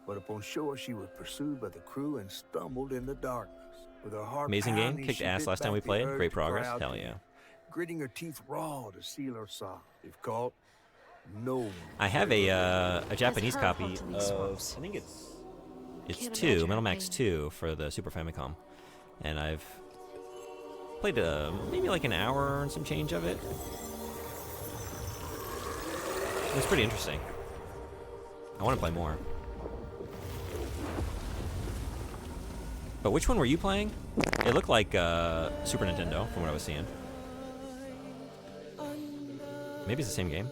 But upon shore, she was pursued by the crew and stumbled in the darkness. With her heart Amazing game. pounding, Kicked she ass bit last time back we the played. urge Great to cry progress. out Hell to yeah. him, gritting her teeth raw to seal her sob. If caught, no one I have a Japanese her copy haunting these of, swamps. I think it's Can't 2, imagine Metal her Max pain. 2 for the Super Famicom. And I've played maybe like an hour and some change of it. It was pretty interesting. I want to play more. But which one were you playing? It looked like Super Nintendo from what I was seeing. Maybe it's the same game.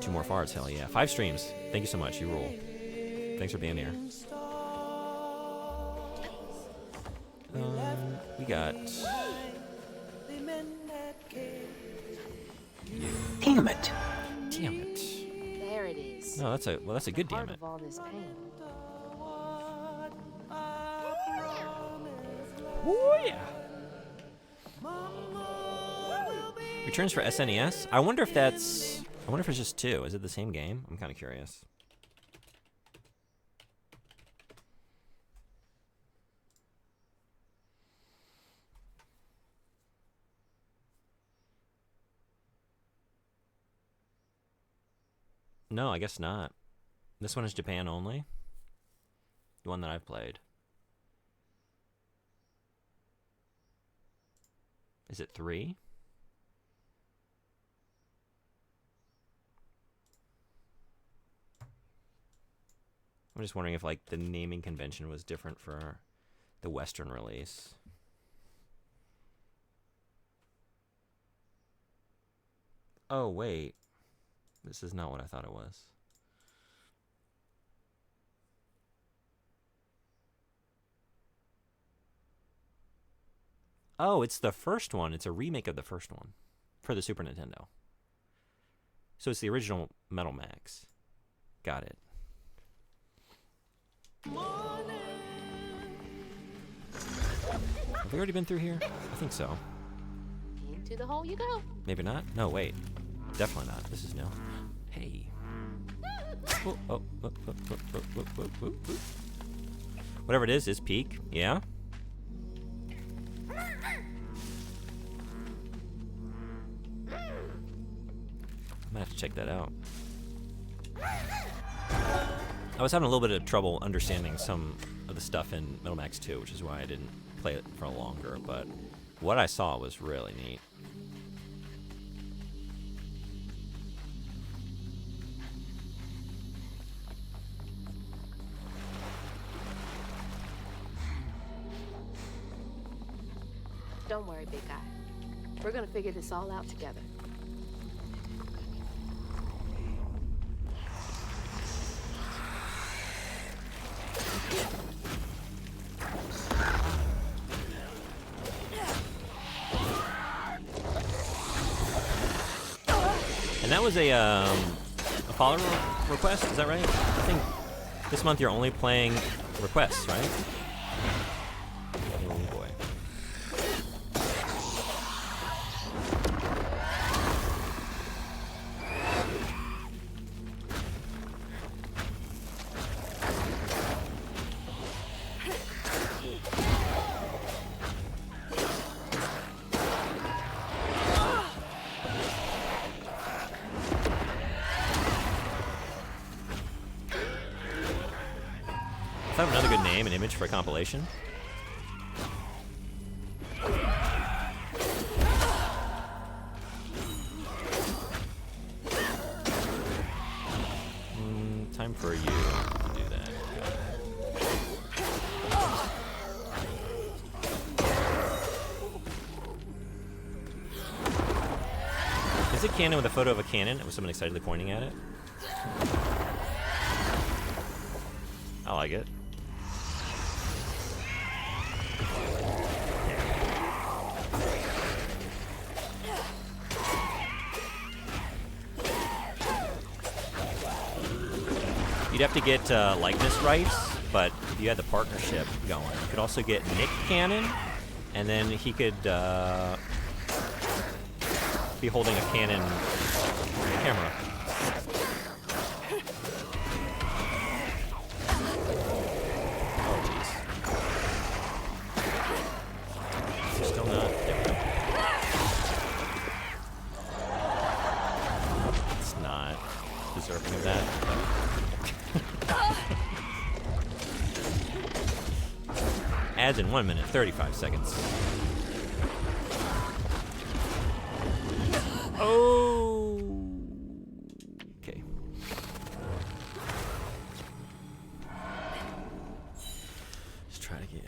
2 more farts, hell yeah. 5 streams. Thank you so much, you rule. Thanks for being here. We got... Damn it. Damn it. There it is. No, that's a good damn Part it. of all this pain. Oh yeah. Returns for SNES? I wonder if it's just 2. Is it the same game? I'm kind of curious. No, I guess not. This one is Japan only. The one that I've played. Is it 3? I'm just wondering if like the naming convention was different for the Western release. Oh wait. This is not what I thought it was. Oh, it's the first one. It's a remake of the first one for the Super Nintendo. So it's the original Metal Max. Got it. Have we already been through here? I think so. Into the hole you go. Maybe not? No, wait. Definitely not. This is new. Hey. Whatever it is peak. Yeah? I might have to check that out. I was having a little bit of trouble understanding some of the stuff in Metal Max 2, which is why I didn't play it for longer, but what I saw was really neat. Don't worry, big guy. We're gonna figure this all out together. And that was a follower request, is that right? I think this month you're only playing requests, right? Oh boy. If I have another good name and image for a compilation. Time for you to do that. Is it canon with a photo of a cannon? Was someone excitedly pointing at it? I like it. You'd have to get likeness rights, but if you had the partnership going, you could also get Nick Cannon, and then he could be holding a Canon camera. Oh, jeez. You're still not. There we go. It's not deserving of that. Ads in 1 minute, 35 seconds. Oh. Okay. Let's try it again.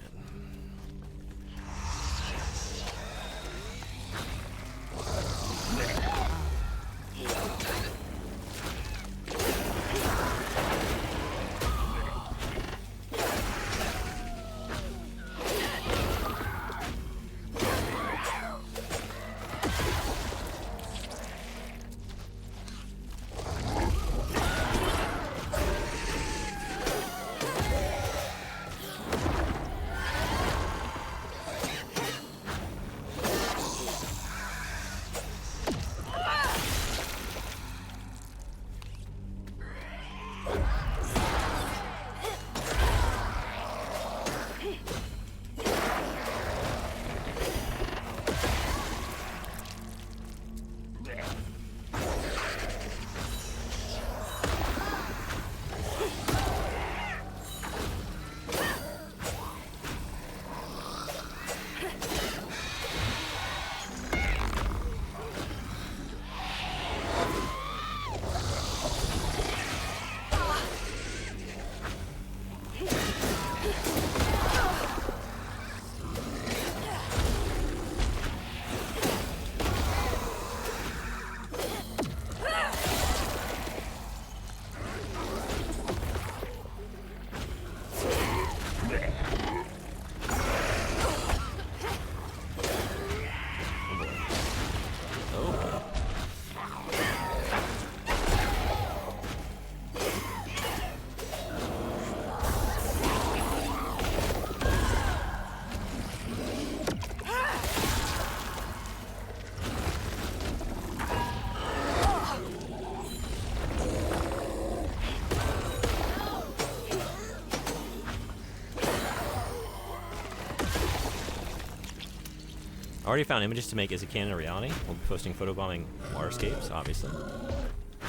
I already found images to make Is It Canon a reality? We'll be posting photobombing waterscapes, obviously.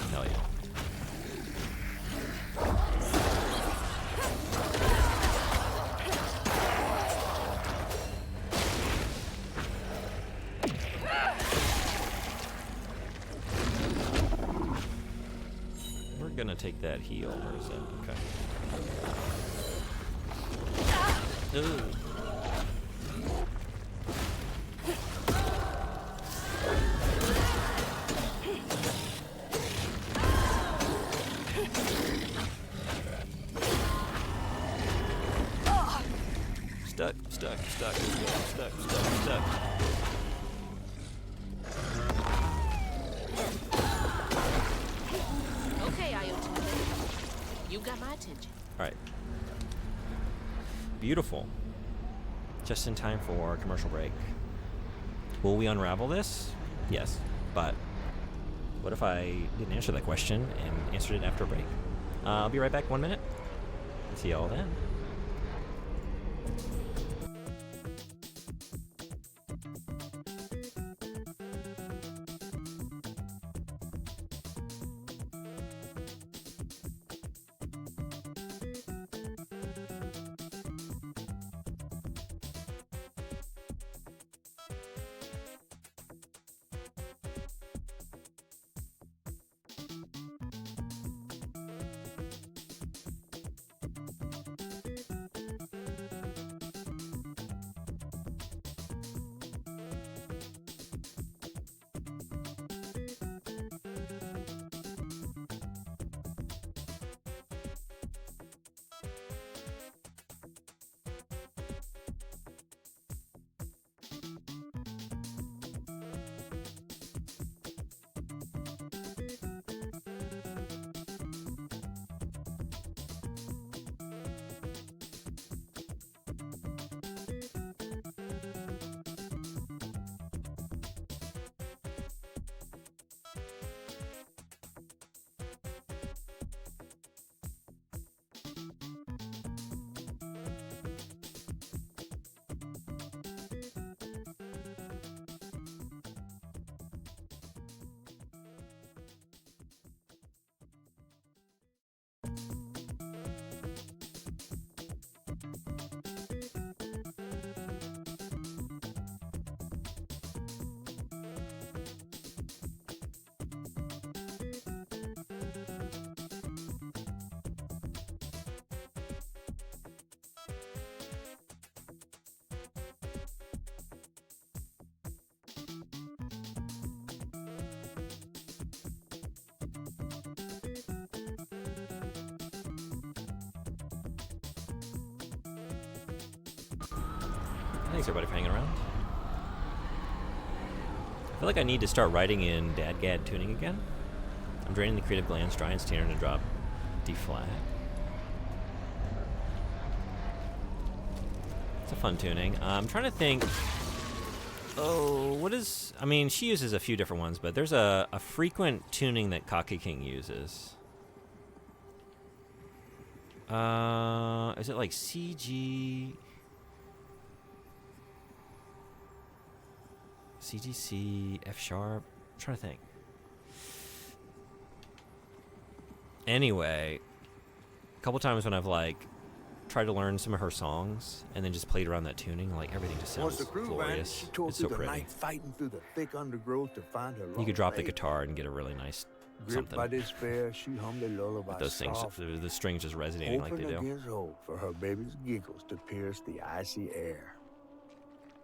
Hell yeah. We're gonna take that heal. Where is that? Okay. Ooh. got my attention. All right. Beautiful. Just in time for commercial break. Will we unravel this? Yes, but what if I didn't answer that question and answered it after a break? I'll be right back, 1 minute. See y'all then. Thanks everybody for hanging around. I feel like I need to start writing in DADGAD tuning again. I'm draining the creative glands, dry and standard, and drop D flat. It's a fun tuning. I'm trying to think. Oh, what is? I mean, she uses a few different ones, but there's a frequent tuning that Kaki King uses. Is it like CG? CGC, F sharp? I'm trying to think. Anyway, a couple times when I've like tried to learn some of her songs and then just played around that tuning, like everything just sounds Once the crew glorious. vanished, she tore It's through so the pretty. night fighting through the thick undergrowth to find her You lost could drop the babe. guitar and get a really nice Gripped something. by despair, she hummed a lullaby With those things, soft, the strings just resonating like hoping they do. against hope for her baby's giggles to pierce the icy air.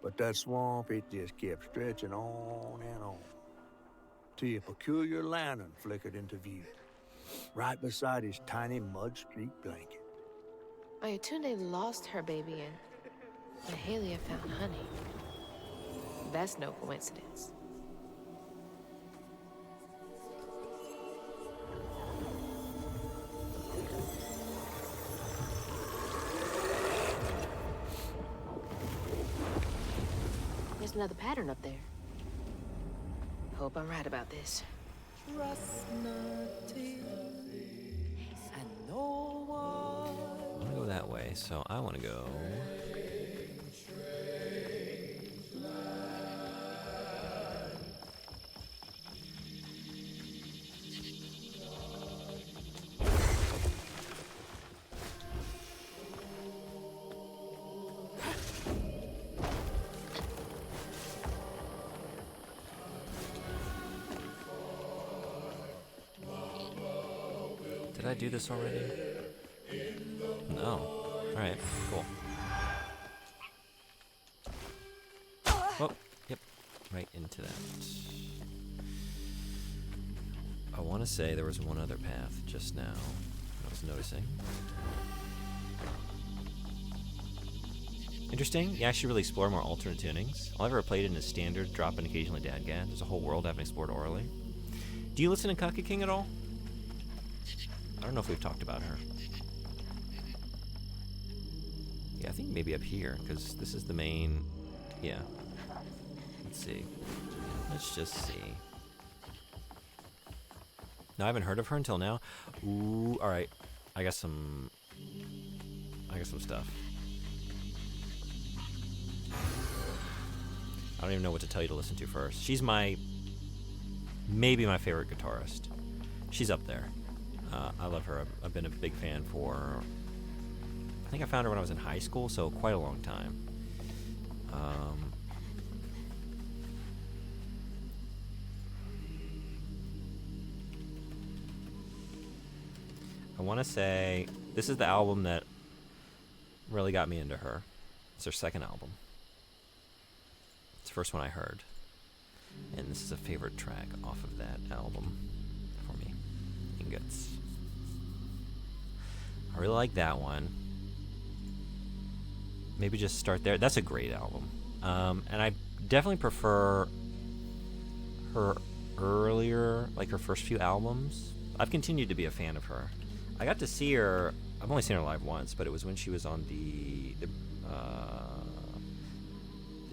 But that swamp, it just kept stretching on and on, till a peculiar lantern flickered into view, right beside his tiny mud-streaked blanket. Ayatunde lost her baby and Mahalia found honey. That's no coincidence. There's another pattern up there. Hope I'm right about this. I want to go that way, so I want to go. Did I do this already? No. Alright, cool. Oh, yep. Right into that. I want to say there was one other path just now I was noticing. Interesting. You actually really explore more alternate tunings. All I've ever played in is standard, drop, and occasionally DADGAD. There's a whole world I haven't explored orally. Do you listen to Kaki King at all? I don't know if we've talked about her. Yeah, I think maybe up here, because this is the main... Yeah. Let's see. Let's just see. No, I haven't heard of her until now. Ooh, alright. I got some stuff. I don't even know what to tell you to listen to first. She's maybe my favorite guitarist. She's up there. I love her. I've been a big fan for... I think I found her when I was in high school, so quite a long time. I want to say this is the album that really got me into her. It's her second album. It's the first one I heard. And this is a favorite track off of that album for me. Ingots. I really like that one. Maybe just start there. That's a great album. And I definitely prefer her earlier, like her first few albums. I've continued to be a fan of her. I got to see her, I've only seen her live once, but it was when she was on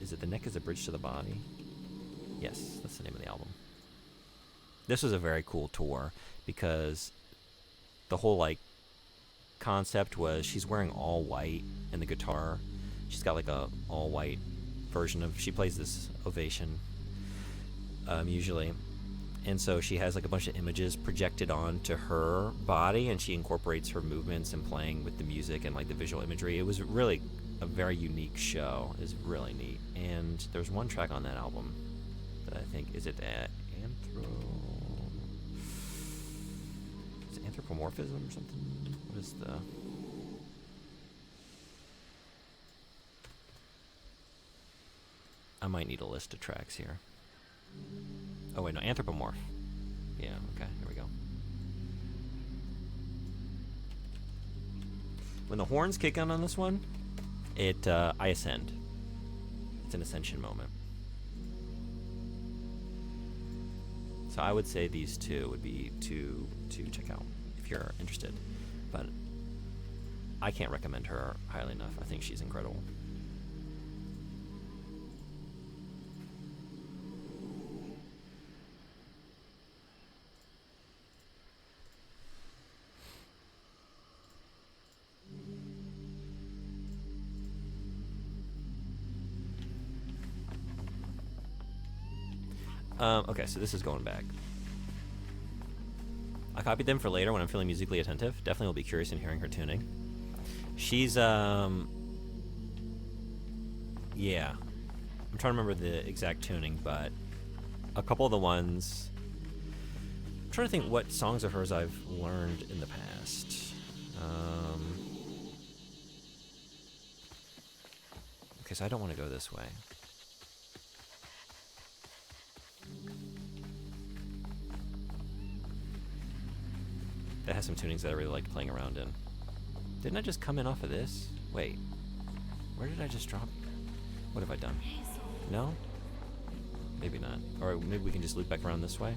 is it The Neck is a Bridge to the Body? Yes, that's the name of the album. This was a very cool tour because the whole like concept was she's wearing all white and the guitar. She's got like a all white version of, she plays this Ovation usually. And so she has like a bunch of images projected onto her body, and she incorporates her movements and playing with the music and like the visual imagery. It was really a very unique show. It's really neat. And there's one track on that album that I think, is it Anthropomorphism or something? What is the... I might need a list of tracks here. Oh wait, no, Anthropomorph. Yeah, okay, here we go. When the horns kick on this one, I ascend. It's an ascension moment. So I would say these two would be two to check out if you're interested. But I can't recommend her highly enough. I think she's incredible. Okay, so this is going back. I copied them for later when I'm feeling musically attentive. Definitely will be curious in hearing her tuning. She's, yeah. I'm trying to remember the exact tuning, but a couple of the ones... I'm trying to think what songs of hers I've learned in the past. Okay, so I don't want to go this way. That has some tunings that I really liked playing around in. Didn't I just come in off of this? Wait. Where did I just drop? What have I done? No? Maybe not. Or maybe we can just loop back around this way?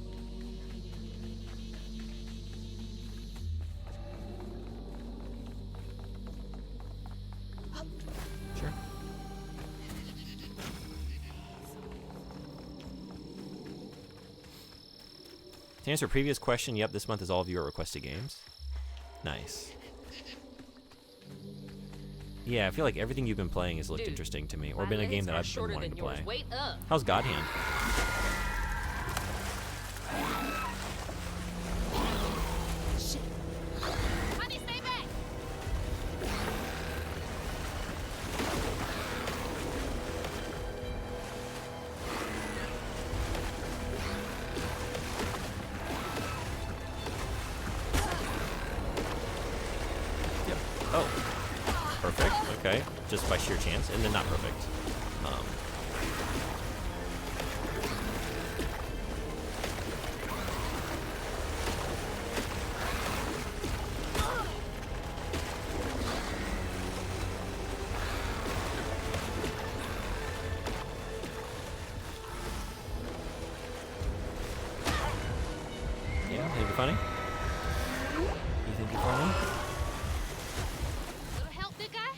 Sure. To answer a previous question, yep, this month is all viewer requested games. Nice. Yeah, I feel like everything you've been playing has looked interesting to me, or been a game that I've been wanting to play. Wait up. How's God Hand? Honey, stay back. Yep. Oh. Perfect. Okay. Just by sheer chance, and then not perfect. Yeah, anything funny? You think you're funny? Little help, big guy?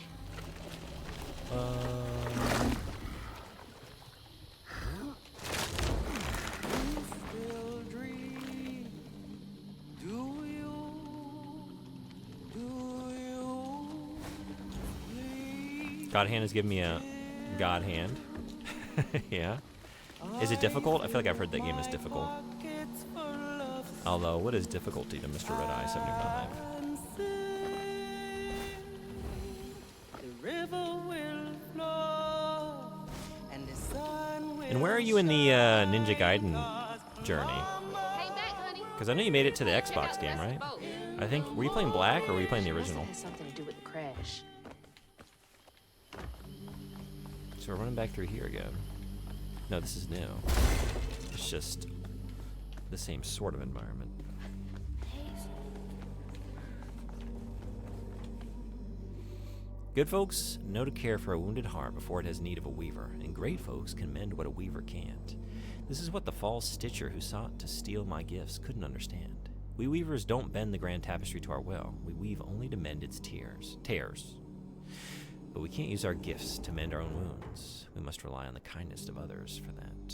Still dream. Do you? Please? God hand has given me a God hand. Yeah. Is it difficult? I feel like I've heard that game is difficult. Pockets full of Although, what is difficulty to Mr. Red Eye 75? the river will flow, and the sun will And where are you in the Ninja Gaiden journey? Hey, back, honey. Because I know you made it to the Check Xbox out game, the right? boat. I think, were you playing Black or were you playing the original? It has something to do with the crash. So we're running back through here again. No, this is new. It's just the same sort of environment. Good folks know to care for a wounded heart before it has need of a weaver, and great folks can mend what a weaver can't. This is what the false stitcher who sought to steal my gifts couldn't understand. We weavers don't bend the grand tapestry to our will. We weave only to mend its tears. But we can't use our gifts to mend our own wounds. We must rely on the kindness of others for that.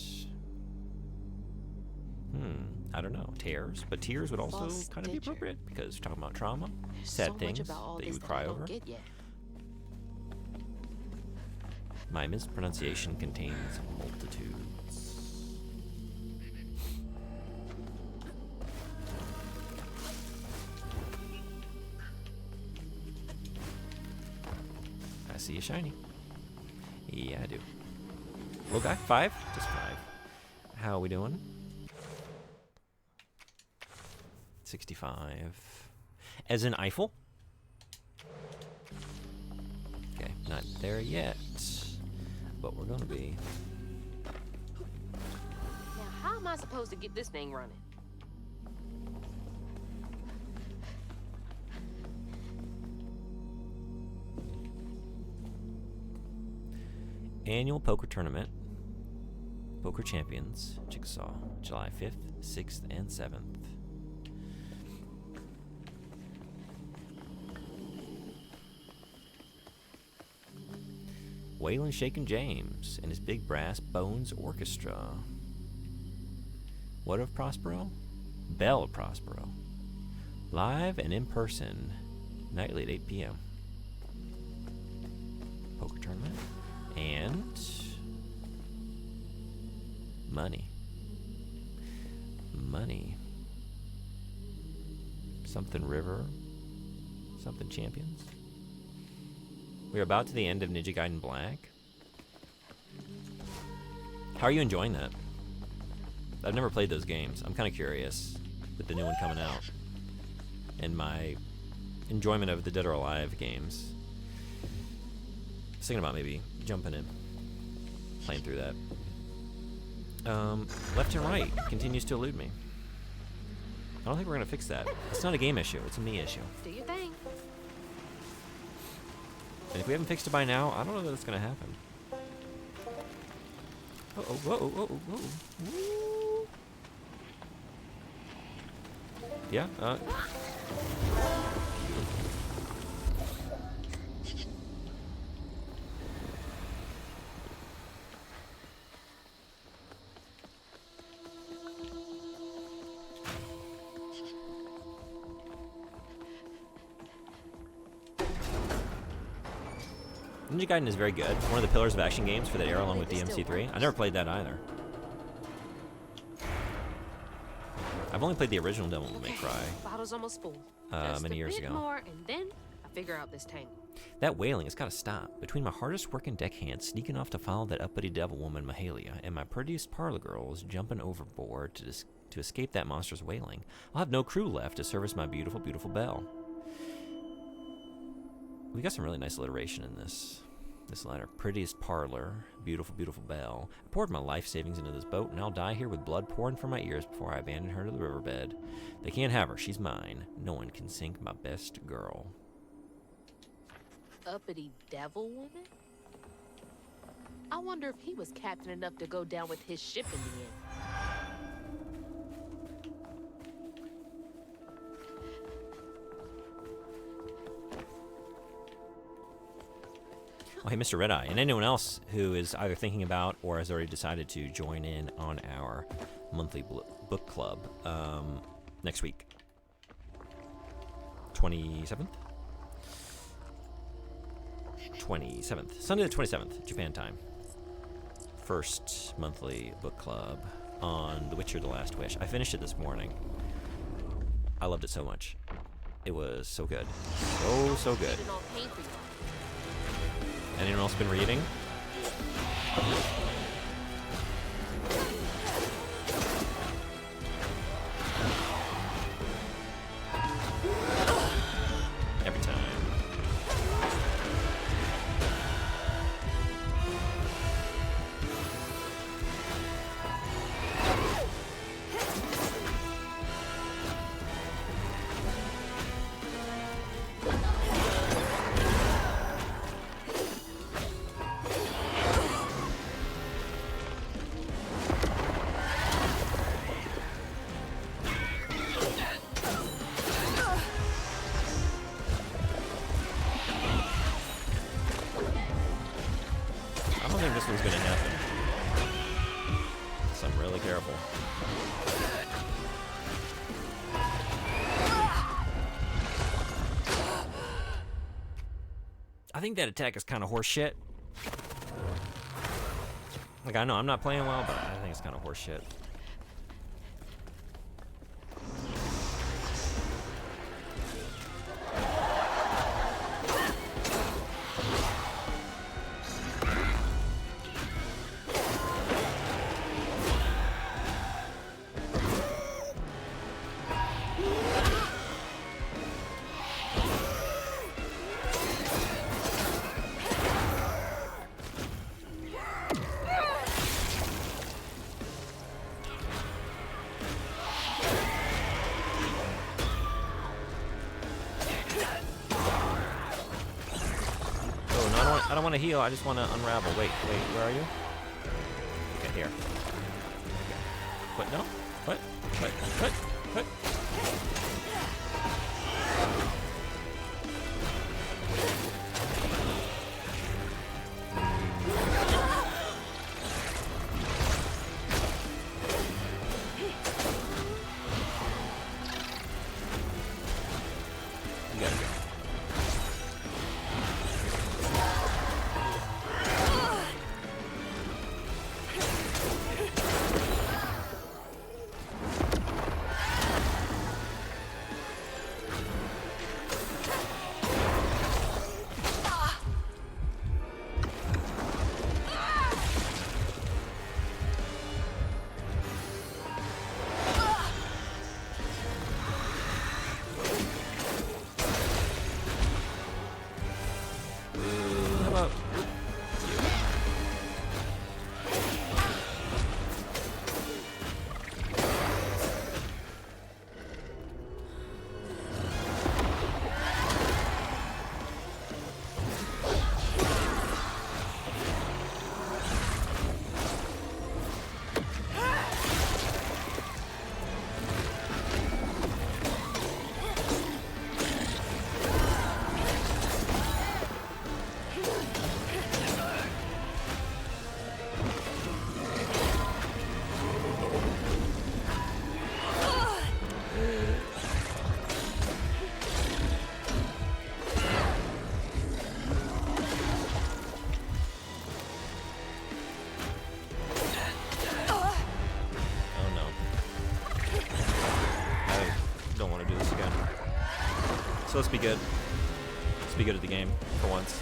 I don't know. Tears, but tears would also False kind of be stitcher. appropriate because we're talking about trauma, There's sad so things much about all that you this would cry I don't over. get yet. My mispronunciation contains multitudes. I see a shiny. Yeah, I do. Little guy, 5? Just 5. How are we doing? 65. As in Eiffel? Okay, not there yet. But we're gonna be. Now, how am I supposed to get this thing running? Annual poker tournament. Poker Champions, Chickasaw, July 5th, 6th, and 7th. Waylon Shakin' James and his Big Brass Bones Orchestra. What of Prospero? Belle of Prospero. Live and in person, nightly at 8 p.m. Poker tournament. And money. Money. Something River. Something Champions. We're about to the end of Ninja Gaiden Black. How are you enjoying that? I've never played those games. I'm kind of curious with the new one coming out. And my enjoyment of the Dead or Alive games. I was thinking about maybe jumping in, playing through that. Left and right continues to elude me. I don't think we're gonna fix that. It's not a game issue, it's a me issue. Do your thing. And if we haven't fixed it by now, I don't know that it's gonna happen. Uh-oh, whoa, whoa, whoa, whoa. Yeah, Ninja Gaiden is very good. One of the pillars of action games for that era, along with DMC3. I never played that either. I've only played the original Devil May Cry Bottle's almost full. Just many a years bit ago. more, and then I figure out this tangle. That wailing has got to stop. Between my hardest working deckhand sneaking off to follow that uppity devil woman Mahalia and my prettiest parlor girls jumping overboard to escape that monster's wailing, I'll have no crew left to service my beautiful, beautiful Belle. We got some really nice alliteration in this letter. Prettiest parlor, beautiful, beautiful Belle. I poured my life savings into this boat, and I'll die here with blood pouring from my ears before I abandon her to the riverbed. They can't have her. She's mine. No one can sink my best girl. Uppity devil woman? I wonder if he was captain enough to go down with his ship in the end. Oh, hey, Mr. Red Eye, and anyone else who is either thinking about or has already decided to join in on our monthly book club next week. 27th? 27th. Sunday the 27th, Japan time. First monthly book club on The Witcher: The Last Wish. I finished it this morning. I loved it so much. It was so good. So good. It all paid for you. Anyone else been reading? Every time. I don't think this one's gonna happen. So I'm really careful. I think that attack is kind of horseshit. Like, I know I'm not playing well, but I think it's kind of horseshit. I don't want to heal. I just want to unravel. Wait, where are you? Okay, here. What? No? What? What? You gotta go. How about you? Oh no. I don't want to do this again. So let's be good. Let's be good at the game for once.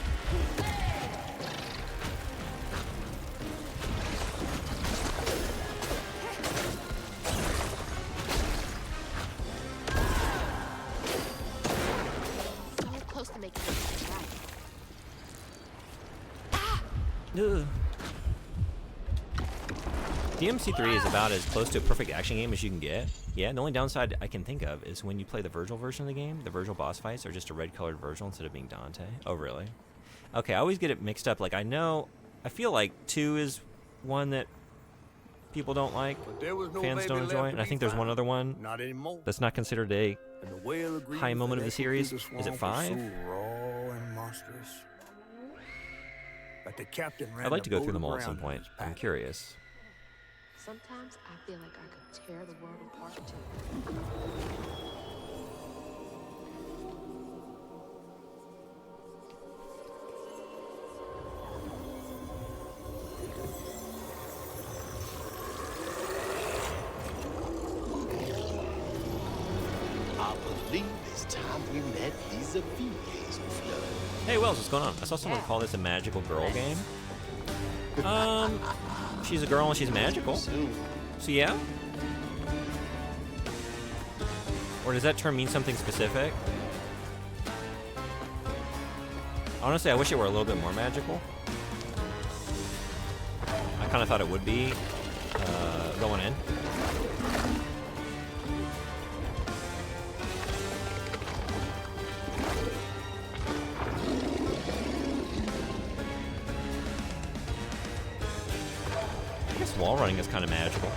So close to making it right. Ugh. DMC3 is about as close to a perfect action game as you can get. Yeah, the only downside I can think of is when you play the Virgil version of the game, the Virgil boss fights are just a red-colored Virgil instead of being Dante. Oh, really? Okay, I always get it mixed up. Like, I feel like 2 is one that people don't like, But there was no fans baby don't left enjoy, to and I be think there's one found. other one Not anymore. that's not considered a And the whale agreed high that moment of the echoed through series. the Is it swamp was 5? So raw and monstrous. But the captain ran I'd like to the go through boat them all at aground some in point. his I'm paddle. curious. Sometimes I feel like I could tear the world apart too. I believe it's time we met vis-a-vis Hazelflood. Hey, Wells, what's going on? I saw someone call this a magical girl game. She's a girl and she's magical. Soon. So yeah? Or does that term mean something specific? Honestly, I wish it were a little bit more magical. I kind of thought it would be going in. I guess wall running is kind of magical.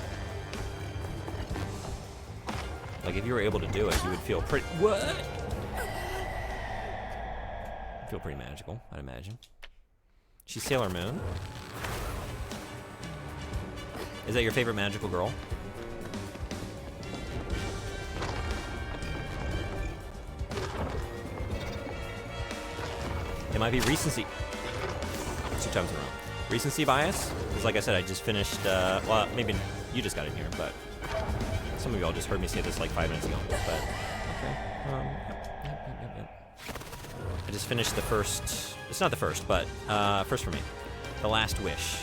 Like if you were able to do it, you would feel pretty. What? Feel pretty magical, I'd imagine. She's Sailor Moon. Is that your favorite magical girl? It might be recency. 2 times in a row. Recency bias? Because like I said, I just finished, well, maybe you just got in here, but some of y'all just heard me say this like 5 minutes ago. But, okay. Yep. I just finished the first, it's not the first, but first for me. The Last Wish,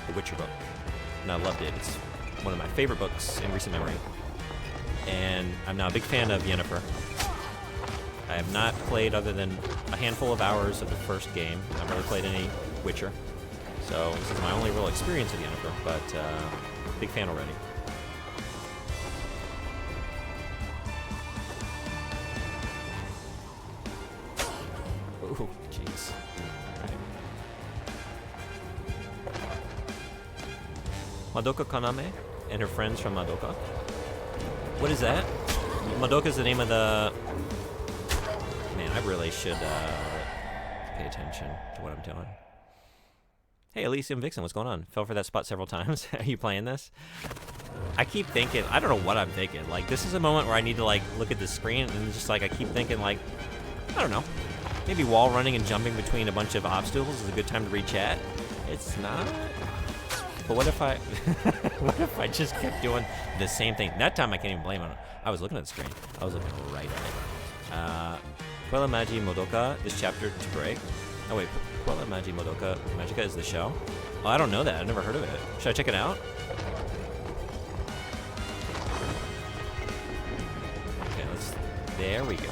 the Witcher book. And I loved it. It's one of my favorite books in recent memory. And I'm now a big fan of Yennefer. I have not played other than a handful of hours of the first game. I've never played any Witcher. So this is my only real experience with Yennefer, but big fan already. Ooh, jeez. Madoka Kaname and her friends from Madoka. What is that? Madoka is the name of the... Man, I really should pay attention to what I'm doing. Hey, Elysium Vixen, what's going on? Fell for that spot several times. Are you playing this? I keep thinking, I don't know what I'm thinking. Like, this is a moment where I need to, like, look at the screen and just, like, I keep thinking, like, I don't know. Maybe wall running and jumping between a bunch of obstacles is a good time to read chat. It's not. But what if I, what if I just kept doing the same thing? That time I can't even blame it. I was looking at the screen. I was looking right at it. Puella Magi Madoka, this chapter to break. Oh wait, Puella Magi Madoka Magica is the show? Oh, I don't know that. I've never heard of it. Should I check it out? Okay, let's. There we go.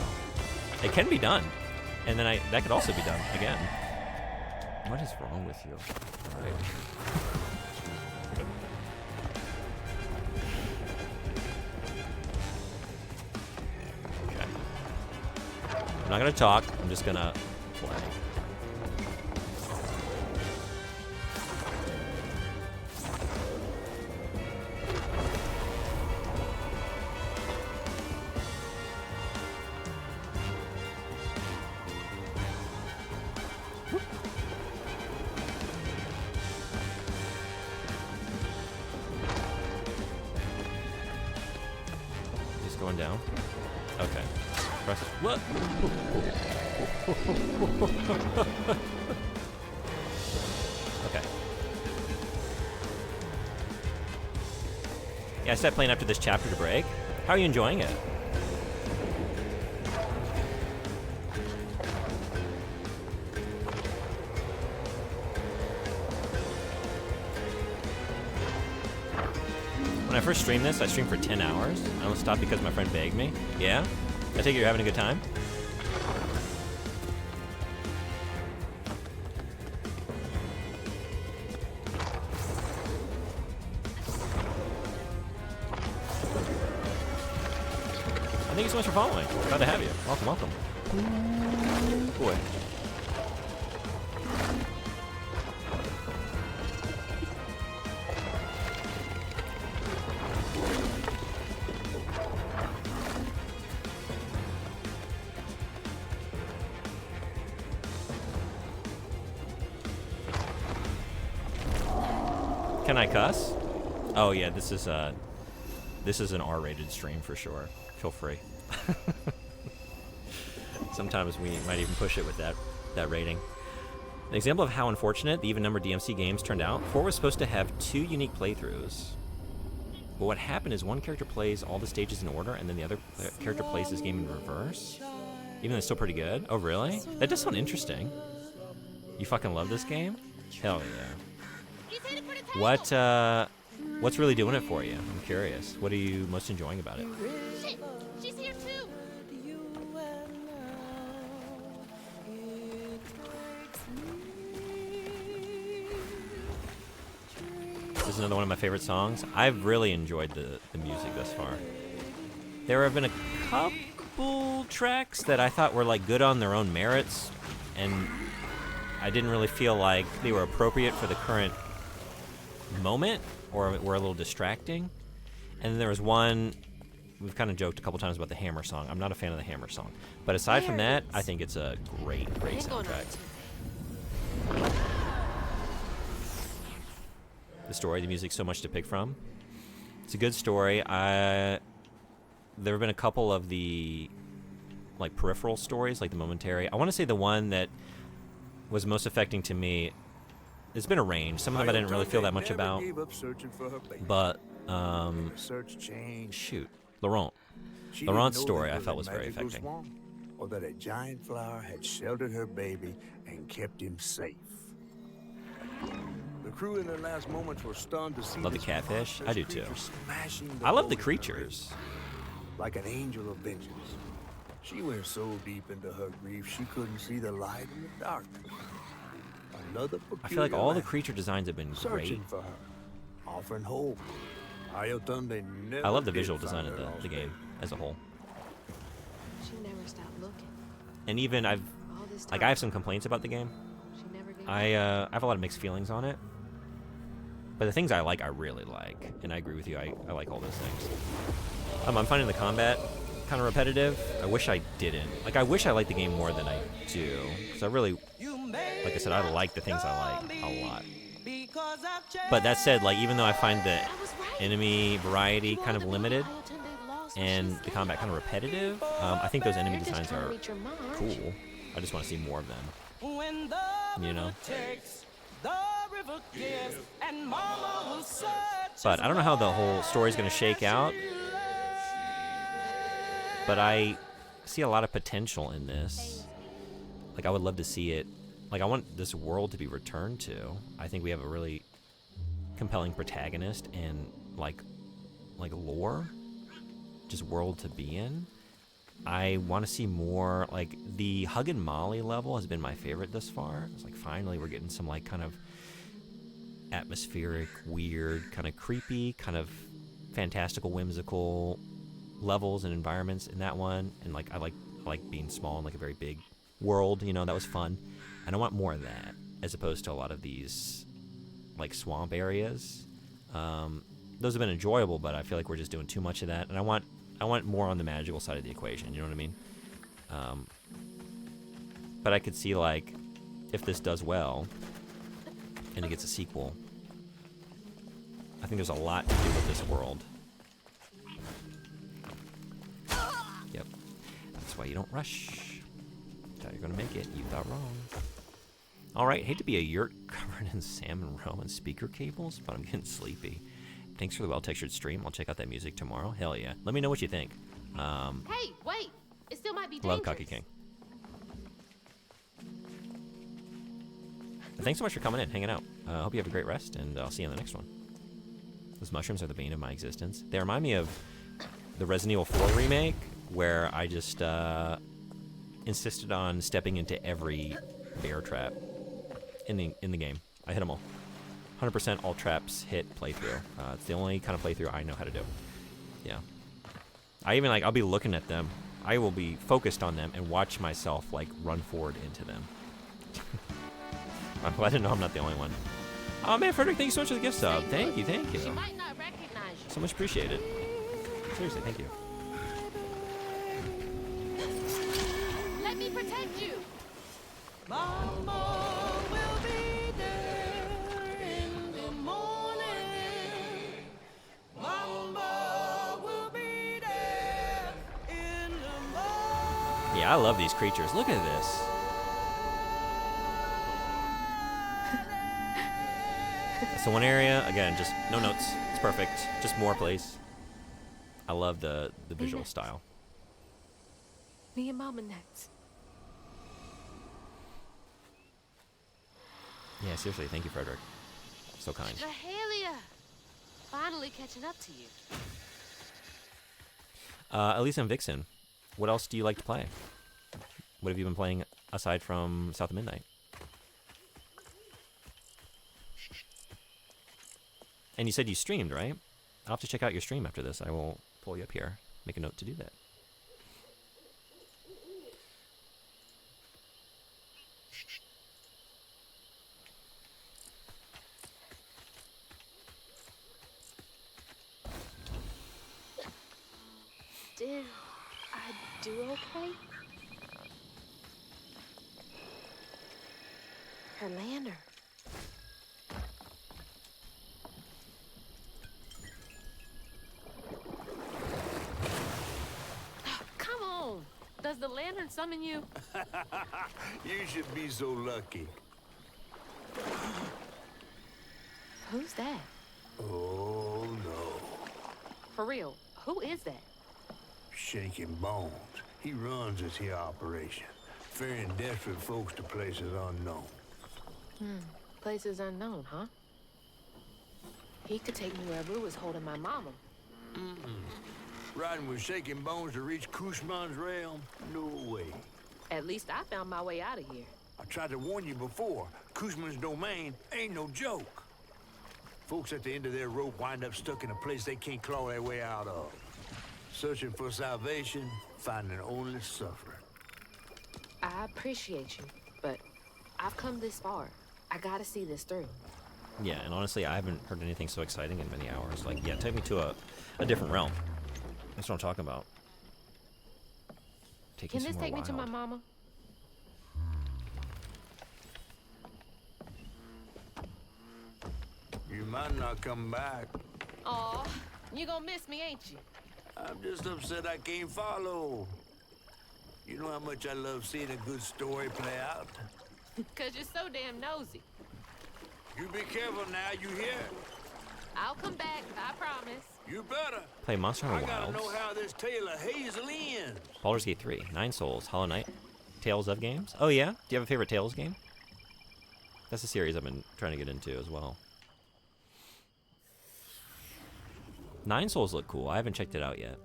It can be done, and then that could also be done again. What is wrong with you? All right. I'm not gonna talk, I'm just gonna play. Just going down. Okay. Press what? Okay. Yeah, I started playing after this chapter to break. How are you enjoying it? When I first streamed this, I streamed for 10 hours. I almost stopped because my friend begged me. Yeah? I take it you're having a good time? Thank you so much for following. Glad to have you. Welcome, welcome. Boy. Can I cuss? Oh yeah, this is an R-rated stream for sure. Feel free. Sometimes we might even push it with that rating. An example of how unfortunate the even-numbered DMC games turned out, 4 was supposed to have 2 unique playthroughs. But what happened is one character plays all the stages in order, and then the other character plays this game in reverse. Even though it's still pretty good. Oh, really? That does sound interesting. You fucking love this game? Hell yeah. What's really doing it for you? I'm curious. What are you most enjoying about it? Shit, she's here too. This is another one of my favorite songs. I've really enjoyed the music thus far. There have been a couple tracks that I thought were like good on their own merits, and I didn't really feel like they were appropriate for the current moment, or were a little distracting. And then there was one, we've kind of joked a couple times about the Hammer song. I'm not a fan of the Hammer song. But aside from that, I think it's a great soundtrack. The story, the music, so much to pick from. It's a good story. There have been a couple of the like peripheral stories, like the momentary. I want to say the one that was most affecting to me, it's been arranged. Some of them I didn't really feel that much about. But shoot, Laurent's story I felt was very affecting. Or that a giant flower had sheltered her baby and kept him safe. The crew in their last moments were stunned to see Love the this catfish. monstrous I do too. creature smashing I love the holy creatures. ground like an angel of vengeance. She went so deep into her grief she couldn't see the light in the darkness. Another I feel like all the peculiar creature designs have been great. searching for her, offering hope. Ayotunde never I love the did visual find design of her lost the game baby. as a whole. She never stopped looking. And even All this time. like I have some complaints about the game. She never gave I have a lot of mixed feelings on it. But the things I like, I really like. And I agree with you, I like all those things. I'm finding the combat kind of repetitive. I wish I didn't. Like, I wish I liked the game more than I do. Because I really, like I said, I like the things I like a lot. But that said, like, even though I find the enemy variety kind of limited and the combat kind of repetitive, I think those enemy designs are cool. I just want to see more of them. You know? But I don't know how the whole story's going to shake out. But I see a lot of potential in this. Like, I would love to see it. Like, I want this world to be returned to. I think we have a really compelling protagonist and, like lore. Just world to be in. I want to see more. Like, the Hug and Molly level has been my favorite thus far. It's like, finally, we're getting some, like, kind of atmospheric, weird, kind of creepy, kind of fantastical, whimsical levels and environments in that one. And like I like being small in like a very big world, you know, that was fun. And I want more of that as opposed to a lot of these like swamp areas. Those have been enjoyable, but I feel like we're just doing too much of that. And I want more on the magical side of the equation, you know what I mean? But I could see, like, if this does well and it gets a sequel, I think there's a lot to do with this world. Yep. That's why you don't rush. Thought you're gonna make it. You thought wrong. Alright, hate to be a yurt covered in salmon roe and speaker cables, but I'm getting sleepy. Thanks for the well-textured stream. I'll check out that music tomorrow. Hell yeah. Let me know what you think. Hey, wait. It still might be dangerous. Love Cocky King. Thanks so much for coming in, hanging out. I hope you have a great rest, and I'll see you in the next one. Those mushrooms are the bane of my existence. They remind me of the Resident Evil 4 remake, where I just insisted on stepping into every bear trap in the game. I hit them all. 100% all traps hit playthrough. It's the only kind of playthrough I know how to do. Yeah. I even, like, I'll be looking at them. I will be focused on them and watch myself, like, run forward into them. I'm glad to know I'm not the only one. Oh, man, Frederick, thank you so much for the gift sub. Thank you, thank you. She might not recognize you. So much appreciated. Seriously, thank you. Let me protect you. Mama will be there in the morning. Yeah, I love these creatures. Look at this. That's the one area. Again, just no notes. It's perfect. Just more, please. I love the visual next. style. Me and Mama next. Yeah, seriously, thank you, Frederick. So kind. Mahalia! Finally catching up to you. Elisa and Vixen, what else do you like to play? What have you been playing aside from South of Midnight? And you said you streamed, right? I'll have to check out your stream after this. I will pull you up here. Make a note to do that. Did I do okay? Her lantern. Come on! Does the lantern summon you? You should be so lucky. Who's that? Oh, no. For real, who is that? Shaking Bones. He runs this here operation, ferrying desperate folks to places unknown. Places unknown, huh? He could take me where Rue was holding my mama. Riding with Shaking Bones to reach Kushman's realm? No way. At least I found my way out of here. I tried to warn you before. Kushman's domain ain't no joke. Folks at the end of their rope wind up stuck in a place they can't claw their way out of. Searching for salvation, finding only suffering. I appreciate you, but I've come this far. I gotta see this through. Yeah, and honestly, I haven't heard anything so exciting in many hours. Like, yeah, take me to a different realm. That's what I'm talking about. Can this take me to my mama? You might not come back. Aw, you gonna miss me, ain't you? I'm just upset I can't follow. You know how much I love seeing a good story play out? Cause you're so damn nosy. You be careful now, you hear? I'll come back, I promise. You better. Play Monster I Hunter gotta Wilds, know how this tale of Hazel ends. Baldur's Gate 3, Nine Souls, Hollow Knight, Tales of games. Oh yeah? Do you have a favorite Tales game? That's a series I've been trying to get into as well. Nine Souls look cool. I haven't checked it out yet.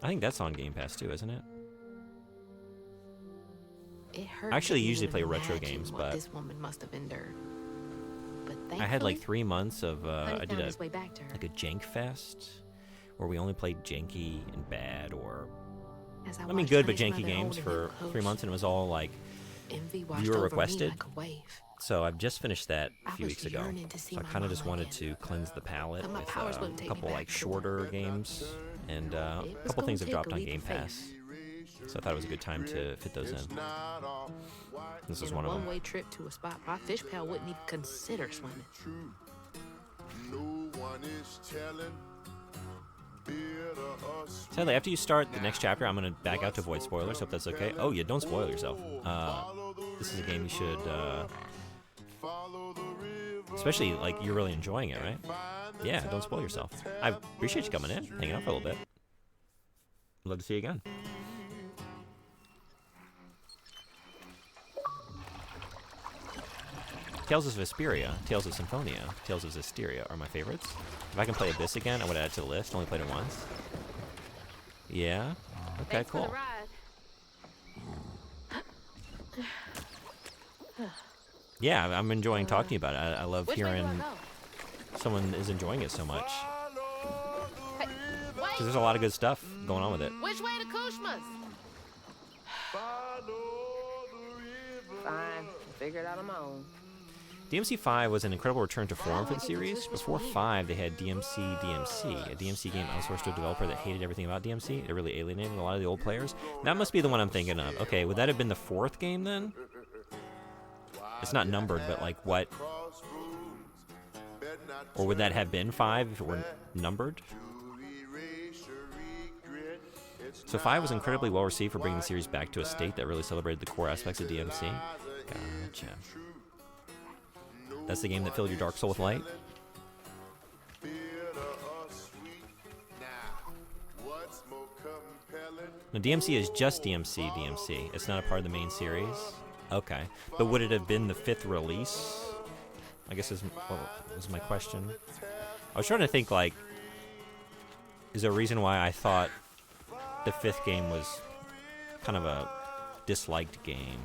I think that's on Game Pass too, isn't it? It hurt. I actually to usually even play retro imagine games, what but this woman must have endured. But I had like thankfully, 3 months of Honey I did found a his way back to her. like a jank fest where we only played janky and bad, or As I mean watched good but Honey's janky mother games holding him for close, 3 months, and it was all like envy washed viewer over me requested. like a wave. So I've just finished that a I few was weeks ago. yearning to see So I my kind of just mama wanted again. to cleanse the palate But my with powers a wouldn't take me couple back like to the shorter world. games, and a It was couple gonna things have take dropped a on leap Game of faith. Pass. So I thought it was a good time to fit those in. This is In one a of them. one-way trip to a spot my fish pal wouldn't even consider swimming. Sadly, after you start the next chapter, I'm going to back out to avoid spoilers. Hope that's okay. Oh, yeah, don't spoil yourself. This is a game you should, especially, like, you're really enjoying it, right? Yeah, don't spoil yourself. I appreciate you coming in, hanging out for a little bit. Love to see you again. Tales of Vesperia, Tales of Symphonia, Tales of Zestiria are my favorites. If I can play Abyss again, I would add it to the list. Only played it once. Yeah? Okay, Thanks for cool. the ride. Yeah, I'm enjoying talking to you about it. I love Which way do I hearing go? someone is enjoying it so much. Hey, Because wait! there's a lot of good stuff going on with it. Which way to Kushma's? Fine, figure it out on my own. DMC 5 was an incredible return to form for the series. Before 5, they had DMC, a DMC game outsourced to a developer that hated everything about DMC. It really alienated a lot of the old players. That must be the one I'm thinking of. Okay, would that have been the 4th game then? It's not numbered, but like what? Or would that have been 5 if it were numbered? So 5 was incredibly well received for bringing the series back to a state that really celebrated the core aspects of DMC. Gotcha. That's the game that filled your dark soul with light? No, DMC is just DMC. It's not a part of the main series. Okay. But would it have been the 5th release? I guess is my question. I was trying to think, like, is there a reason why I thought the 5th game was kind of a disliked game?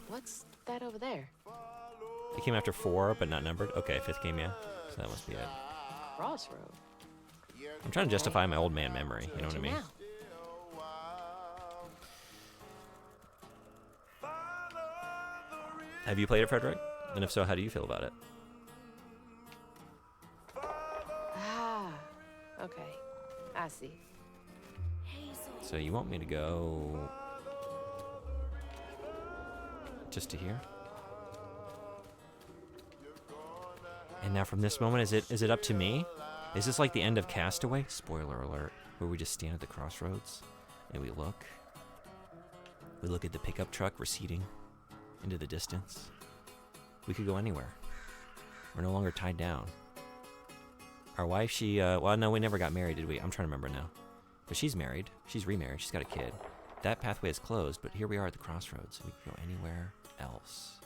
What's that over there? It came after 4, but not numbered. Okay, 5th game, yeah. So that must be it. Crossroad. I'm trying to justify my old man memory. You know what I mean? Now. Have you played it, Frederick? And if so, how do you feel about it? Ah, okay. I see. So you want me to go just to here? And now from this moment, is it up to me? Is this like the end of Castaway? Spoiler alert. Where we just stand at the crossroads and we look. We look at the pickup truck receding into the distance. We could go anywhere. We're no longer tied down. Our wife, she, well, no, we never got married, did we? I'm trying to remember now. But she's married. She's remarried. She's got a kid. That pathway is closed, but here we are at the crossroads. We can go anywhere else.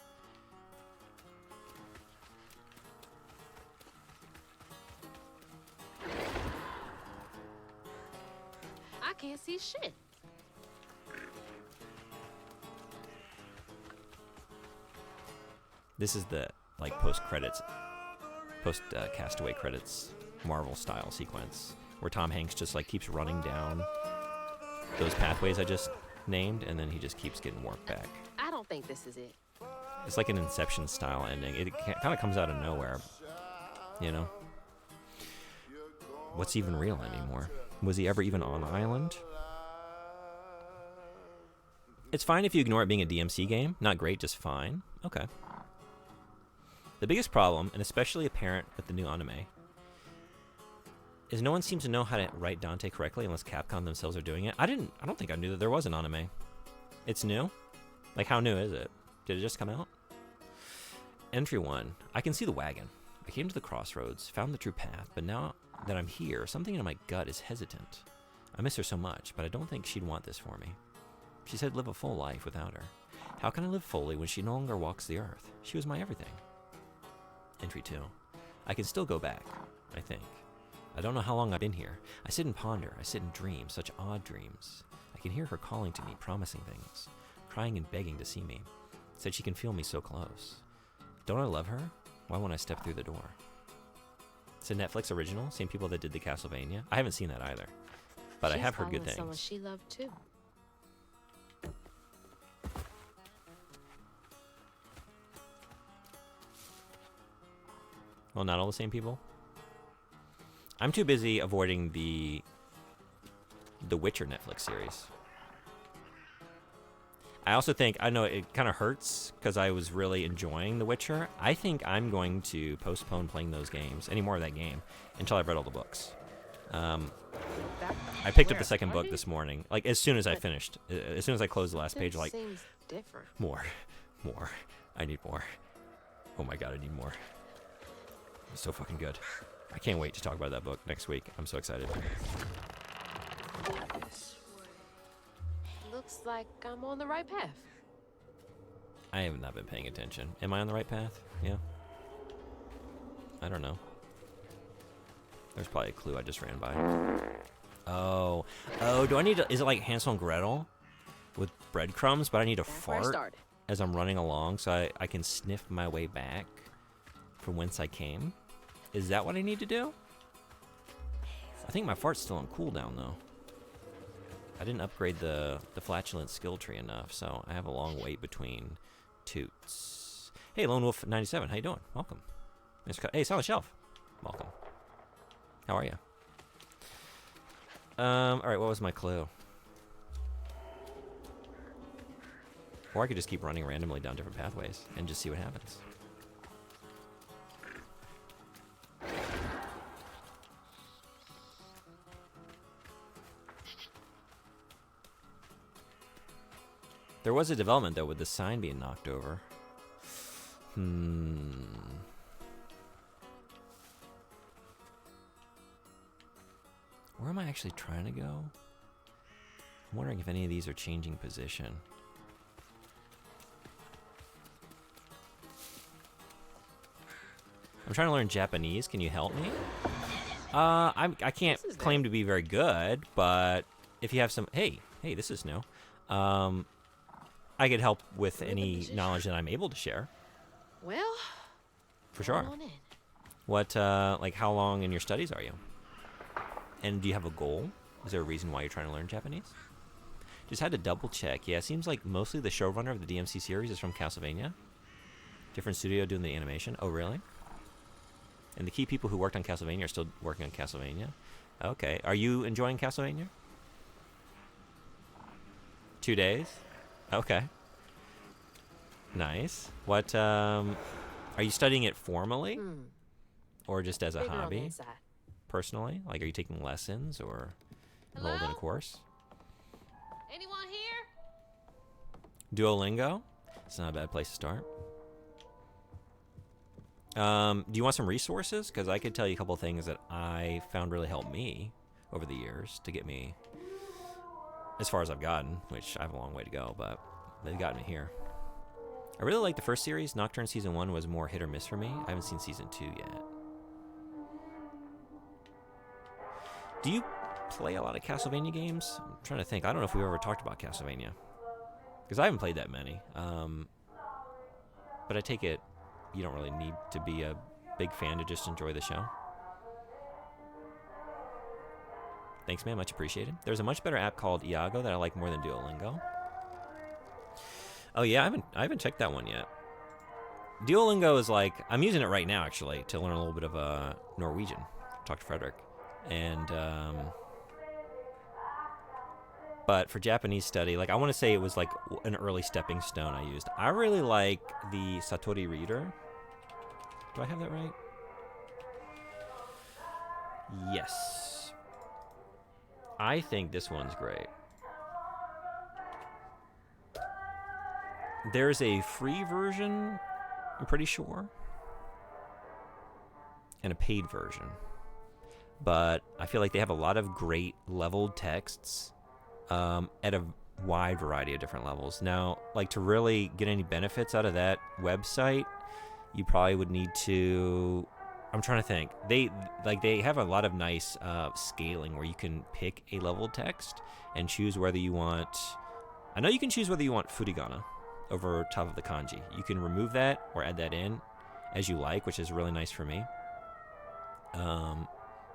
I can't see shit. This is the, like, post-credits, post-Castaway credits Marvel style sequence where Tom Hanks just, like, keeps running down those pathways I just named, and then he just keeps getting warped back. I don't think this is it. It's like an Inception style ending. It kind of comes out of nowhere, you know? What's even real anymore? Was he ever even on the island? It's fine if you ignore it being a DMC game. Not great, just fine. Okay. The biggest problem, and especially apparent with the new anime, is no one seems to know how to write Dante correctly unless Capcom themselves are doing it. I don't think I knew that there was an anime. It's new? Like, how new is it? Did it just come out? Entry 1. I can see the wagon. I came to the crossroads, found the true path, but now that I'm here, something in my gut is hesitant. I miss her so much, but I don't think she'd want this for me. She said live a full life without her. How can I live fully when she no longer walks the earth? She was my everything. Entry 2. I can still go back, I think. I don't know how long I've been here. I sit and ponder. I sit and dream, such odd dreams. I can hear her calling to me, promising things, crying and begging to see me. Said she can feel me so close. Don't I love her? Why won't I step through the door? It's a Netflix original, same people that did the Castlevania. I haven't seen that either, but I have heard good She's following someone things. she loved too. Well, not all the same people. I'm too busy avoiding the Witcher Netflix series. I also think, I know it kind of hurts because I was really enjoying The Witcher. I think I'm going to postpone playing those games, any more of that game, until I've read all the books. I picked up the second book this morning, like as soon as I finished. As soon as I closed the last page, like, Seems different. more. I need more. Oh my god, I need more. It's so fucking good. I can't wait to talk about that book next week. I'm so excited. Looks like I'm on the right path. I have not been paying attention. Am I on the right path? Yeah. I don't know. There's probably a clue I just ran by. Oh, do I need to, is it like Hansel and Gretel with breadcrumbs, but I need to That's where I fart started. as I'm running along so I can sniff my way back from whence I came? Is that what I need to do? I think my fart's still on cooldown though. I didn't upgrade the flatulence skill tree enough, so I have a long wait between toots. Hey, Lone Wolf 97, how you doing? Welcome. Hey, Silent Shelf. Welcome. How are you? All right, what was my clue? Or I could just keep running randomly down different pathways and just see what happens. There was a development, though, with the sign being knocked over. Where am I actually trying to go? I'm wondering if any of these are changing position. I'm trying to learn Japanese. Can you help me? I can't claim to be very good, but if you have some... Hey, this is new. I could help with any knowledge that I'm able to share. Well, For sure. come on in. What, like, how long in your studies are you? And do you have a goal? Is there a reason why you're trying to learn Japanese? Just had to double check. Yeah, it seems like mostly the showrunner of the DMC series is from Castlevania. Different studio doing the animation. Oh, really? And the key people who worked on Castlevania are still working on Castlevania. Okay. Are you enjoying Castlevania? 2 days? Okay. Nice. What, are you studying it formally? Or just as a Bigger on the hobby? inside. Personally? Like, are you taking lessons or enrolled in a Hello? course? Anyone here? Duolingo? It's not a bad place to start. Do you want some resources? Because I could tell you a couple of things that I found really helped me over the years to get me as far as I've gotten, which I have a long way to go, but they've gotten me here. I really like the first series. Nocturne Season 1 was more hit or miss for me. I haven't seen Season 2 yet. Do you play a lot of Castlevania games? I'm trying to think. I don't know if we've ever talked about Castlevania. Because I haven't played that many. But I take it you don't really need to be a big fan to just enjoy the show. Thanks, man. Much appreciated. There's a much better app called Iago that I like more than Duolingo. Oh, yeah? I haven't checked that one yet. Duolingo is like... I'm using it right now, actually, to learn a little bit of Norwegian. Talk to Frederick. And... but for Japanese study, like, I want to say it was like an early stepping stone I used. I really like the Satori Reader. Do I have that right? Yes. I think this one's great. There's a free version, I'm pretty sure, and a paid version. But I feel like they have a lot of great leveled texts at a wide variety of different levels. Now, like, to really get any benefits out of that website, you probably would need to... I'm trying to think. They have a lot of nice scaling where you can pick a leveled text and choose whether you want... I know you can choose whether you want furigana over top of the kanji. You can remove that or add that in as you like, which is really nice for me.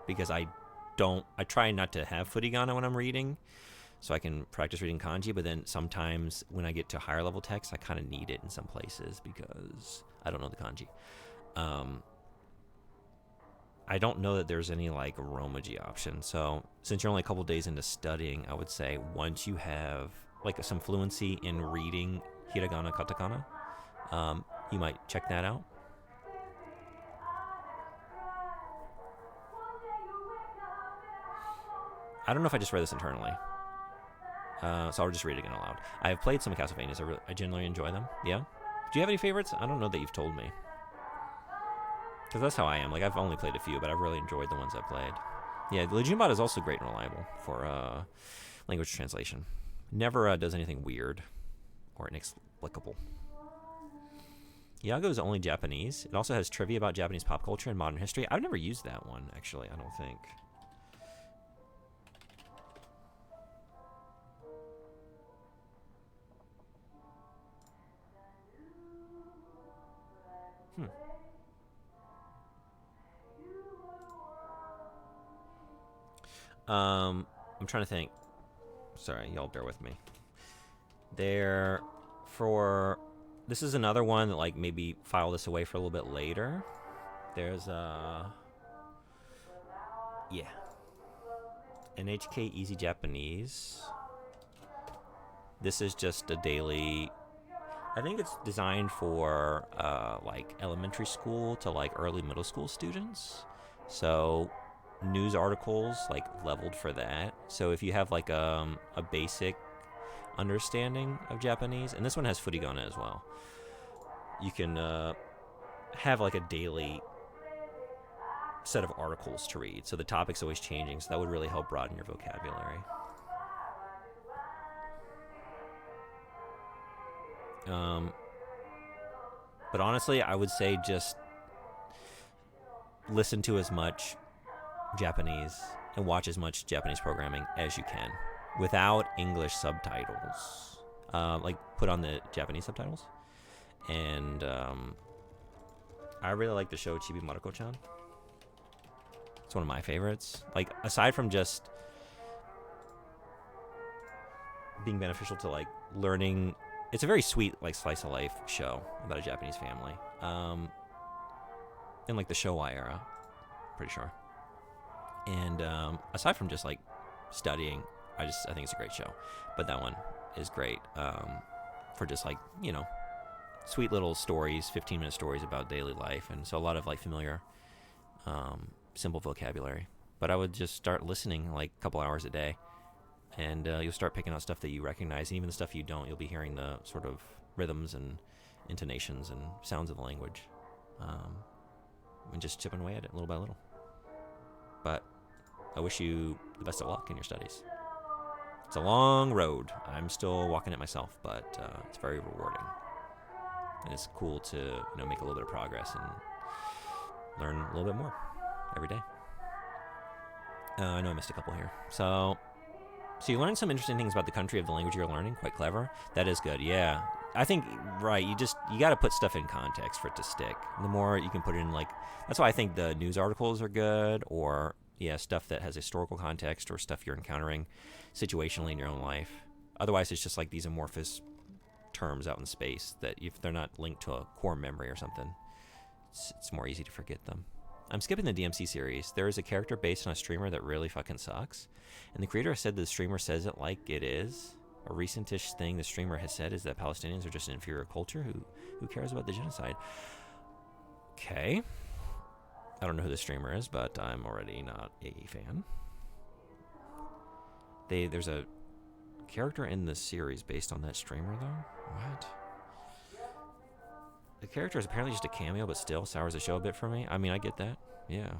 Because I try not to have furigana when I'm reading, so I can practice reading kanji, but then sometimes when I get to higher level text, I kind of need it in some places because I don't know the kanji. I don't know that there's any like Romaji option. So since you're only a couple days into studying, I would say once you have like some fluency in reading hiragana, katakana, you might check that out. I don't know if I just read this internally. So I'll just read it again aloud. I have played some Castlevanias. I generally enjoy them. Yeah? Do you have any favorites? I don't know that you've told me. Because that's how I am. Like, I've only played a few, but I've really enjoyed the ones I've played. Yeah, Legion-Bot is also great and reliable for language translation. Never does anything weird or inexplicable. Iago is only Japanese. It also has trivia about Japanese pop culture and modern history. I've never used that one, actually, I don't think. I'm trying to think. Sorry, y'all bear with me. This is another one that, like, maybe file this away for a little bit later. There's NHK Easy Japanese. This is just a daily... I think it's designed for, like, elementary school to, like, early middle school students. So... news articles like leveled for that. So if you have like a basic understanding of Japanese, and this one has furigana as well. You can have like a daily set of articles to read, so the topic's always changing, so that would really help broaden your vocabulary. But honestly, I would say just listen to as much Japanese and watch as much Japanese programming as you can without English subtitles. Like, put on the Japanese subtitles. And I really like the show Chibi Maruko-chan. It's one of my favorites. Like, aside from just being beneficial to, like, learning... It's a very sweet, like, slice of life show about a Japanese family. In, like, the Showa era, pretty sure. And aside from just, like, studying, I think it's a great show. But that one is great for just, like, you know, sweet little stories, 15-minute stories about daily life. And so a lot of, like, familiar, simple vocabulary. But I would just start listening, like, a couple hours a day. And you'll start picking out stuff that you recognize. And even the stuff you don't, you'll be hearing the sort of rhythms and intonations and sounds of the language. And just chipping away at it little by little. But I wish you the best of luck in your studies. It's a long road. I'm still walking it myself, but it's very rewarding. And it's cool to, you know, make a little bit of progress and learn a little bit more every day. I know I missed a couple here. So you learn some interesting things about the country of the language you're learning. Quite clever. That is good. Yeah. I think, right, you got to put stuff in context for it to stick. The more you can put it in, like, that's why I think the news articles are good, or, yeah, stuff that has historical context or stuff you're encountering situationally in your own life. Otherwise, it's just like these amorphous terms out in space that if they're not linked to a core memory or something, it's more easy to forget them. I'm skipping the DMC series. There is a character based on a streamer that really fucking sucks. And the creator said the streamer says it like it is. A recent-ish thing the streamer has said is that Palestinians are just an inferior culture. Who cares about the genocide? Okay. I don't know who the streamer is, but I'm already not a fan. There's a character in the series based on that streamer, though? What? The character is apparently just a cameo, but still sours the show a bit for me. I mean, I get that. Yeah.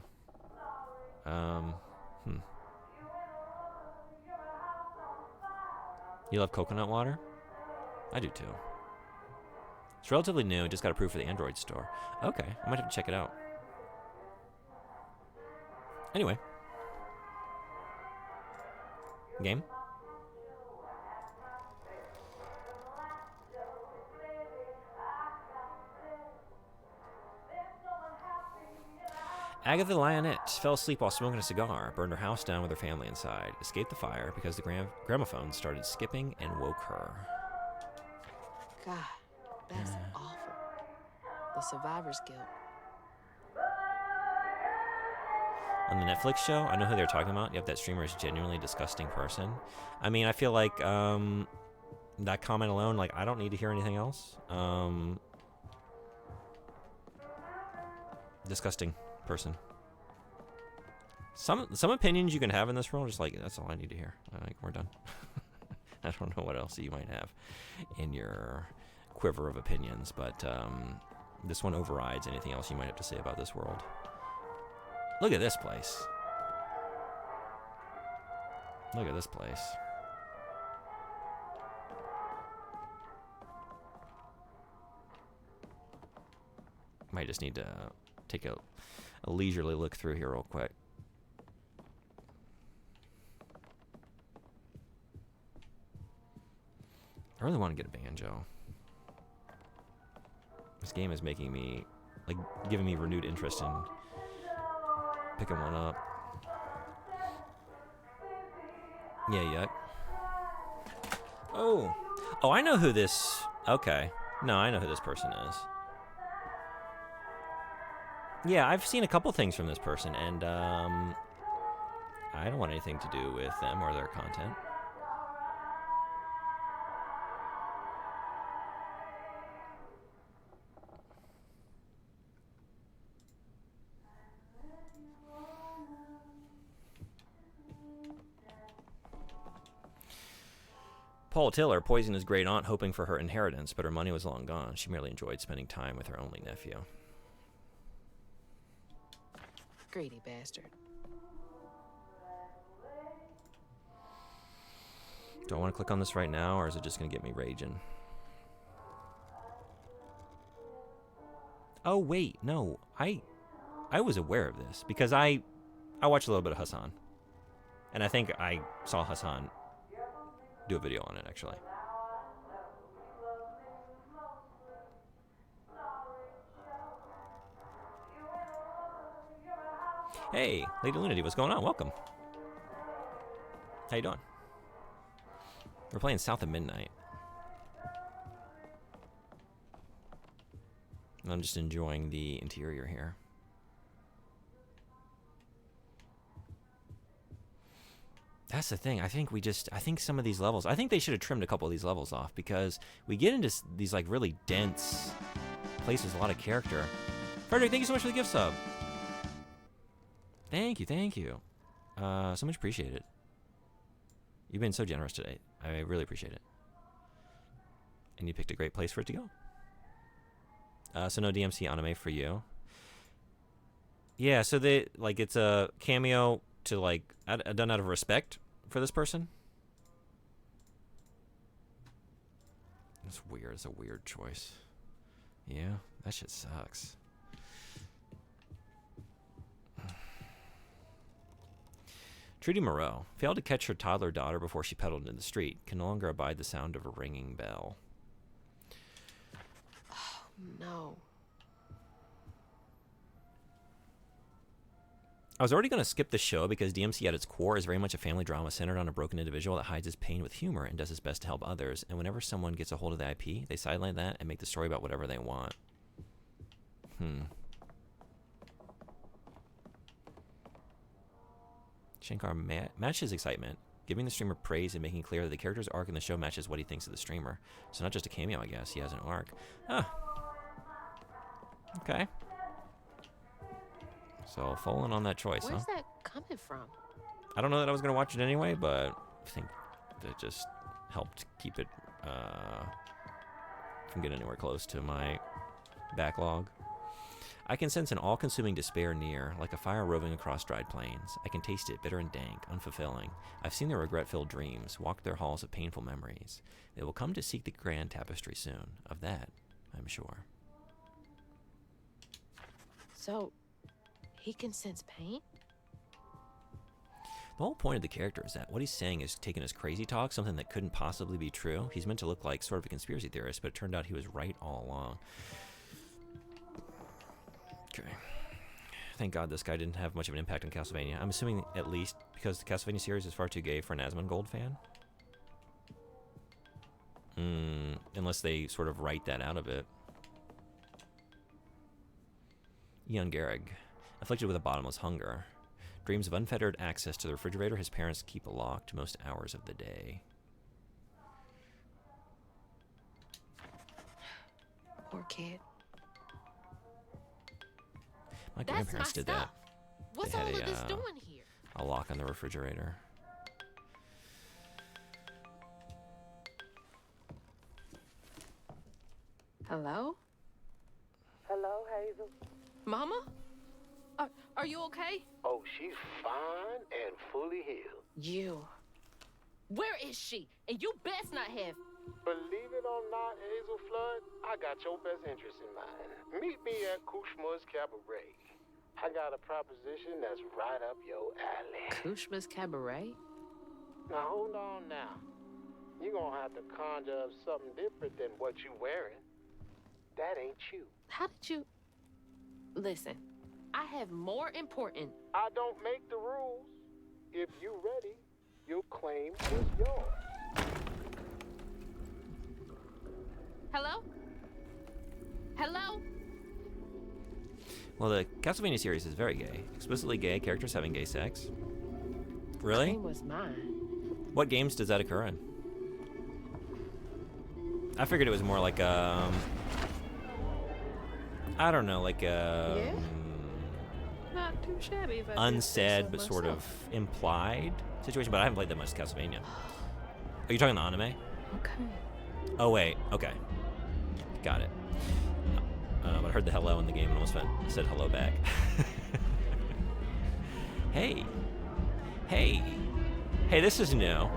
You love coconut water? I do too. It's relatively new. Just got approved for the Android store. Okay, I might have to check it out. Anyway. Game? Agatha the Lionette fell asleep while smoking a cigar, burned her house down with her family inside, escaped the fire because the gramophone started skipping and woke her. God, that's awful. The survivor's guilt. On the Netflix show, I know who they're talking about. Yep, that streamer is a genuinely disgusting person. I mean, I feel like that comment alone, like, I don't need to hear anything else. Disgusting person. Some opinions you can have in this world, just like, that's all I need to hear. Like, we're done. I don't know what else you might have in your quiver of opinions, but this one overrides anything else you might have to say about this world. Look at this place. Look at this place. Might just need to take a leisurely look through here real quick. I really want to get a banjo. This game is making me, like, giving me renewed interest in picking one up. Yeah, yuck. Oh, I know who this... Okay. No, I know who this person is. Yeah, I've seen a couple things from this person, and I don't want anything to do with them or their content. Paul Tiller poisoned his great aunt hoping for her inheritance, but her money was long gone. She merely enjoyed spending time with her only nephew. Greedy bastard. Do I want to click on this right now, or is it just going to get me raging? Oh, wait, no. I was aware of this because I watched a little bit of Hassan. And I think I saw Hassan do a video on it, actually. Hey, Lady Lunity, what's going on? Welcome. How you doing? We're playing South of Midnight. I'm just enjoying the interior here. That's the thing. I think some of these levels, I think they should have trimmed a couple of these levels off because we get into these like really dense places, a lot of character. Frederick, thank you so much for the gift sub. Thank you. So much appreciated. You've been so generous today. I really appreciate it. And you picked a great place for it to go. So no DMC anime for you. Yeah, so it's a cameo to done out of respect for this person. It's weird. It's a weird choice. Yeah, that shit sucks. Trudy Moreau failed to catch her toddler daughter before she pedaled into the street. Can no longer abide the sound of a ringing bell. Oh, no. I was already going to skip the show because DMC at its core is very much a family drama centered on a broken individual that hides his pain with humor and does his best to help others. And whenever someone gets a hold of the IP, they sideline that and make the story about whatever they want. Shankar matches excitement, giving the streamer praise and making clear that the character's arc in the show matches what he thinks of the streamer. So not just a cameo, I guess. He has an arc. Okay. So falling on that choice, Where's that coming from? I don't know that I was going to watch it anyway, but I think that just helped keep it from getting anywhere close to my backlog. I can sense an all-consuming despair near, like a fire roving across dried plains. I can taste it, bitter and dank, unfulfilling. I've seen their regret-filled dreams, walked their halls of painful memories. They will come to seek the grand tapestry soon. Of that, I'm sure. So, he can sense pain? The whole point of the character is that what he's saying is taken as crazy talk, something that couldn't possibly be true. He's meant to look like sort of a conspiracy theorist, but it turned out he was right all along. Okay. Thank God this guy didn't have much of an impact on Castlevania. I'm assuming at least because the Castlevania series is far too gay for an Asmongold fan. Unless they sort of write that out of it. Ian Garrig, afflicted with a bottomless hunger, dreams of unfettered access to the refrigerator his parents keep locked most hours of the day. Poor kid. My That's my grandparents did stuff. that. What's They all had of this doing here? A lock on the refrigerator. Hello? Hello, Hazel. Mama? Are you okay? Oh, she's fine and fully healed. You. Where is she? And you best not have. Believe it or not, Hazel Flood, I got your best interest in mind. Meet me at Kushma's Cabaret. I got a proposition that's right up your alley. Kushma's Cabaret? Now, hold on now. You're gonna have to conjure up something different than what you wearing. That ain't you. How did you... Listen, I have more important... I don't make the rules. If you ready, your claim is yours. Hello? Hello? Well, the Castlevania series is very gay. Explicitly gay, characters having gay sex. Really? Claim was mine. What games does that occur in? I figured it was more like I don't know, like Not too shabby if I do say unsaid so but sort myself. of implied situation, but I haven't played that much Castlevania. Are you talking the anime? Okay. Oh, wait. Okay. Got it. But I heard the hello in the game and almost said hello back. Hey. Hey. Hey, this is new.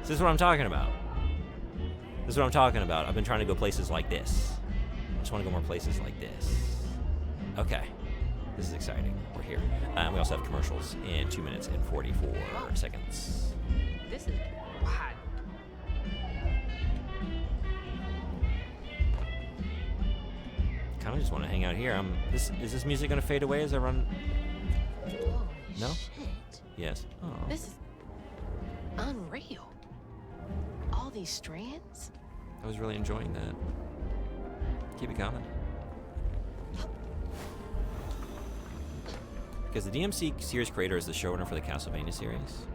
This is what I'm talking about. This is what I'm talking about. I've been trying to go places like this. I just want to go more places like this. Okay. This is exciting. We're here. We also have commercials in 2 minutes and 44 seconds. This is hot. Kind of just want to hang out here. Is this music going to fade away as I run? Holy No? shit. Yes. Oh. This is unreal. All these strands? I was really enjoying that. Keep it coming. Because the DMC series creator is the showrunner for the Castlevania series.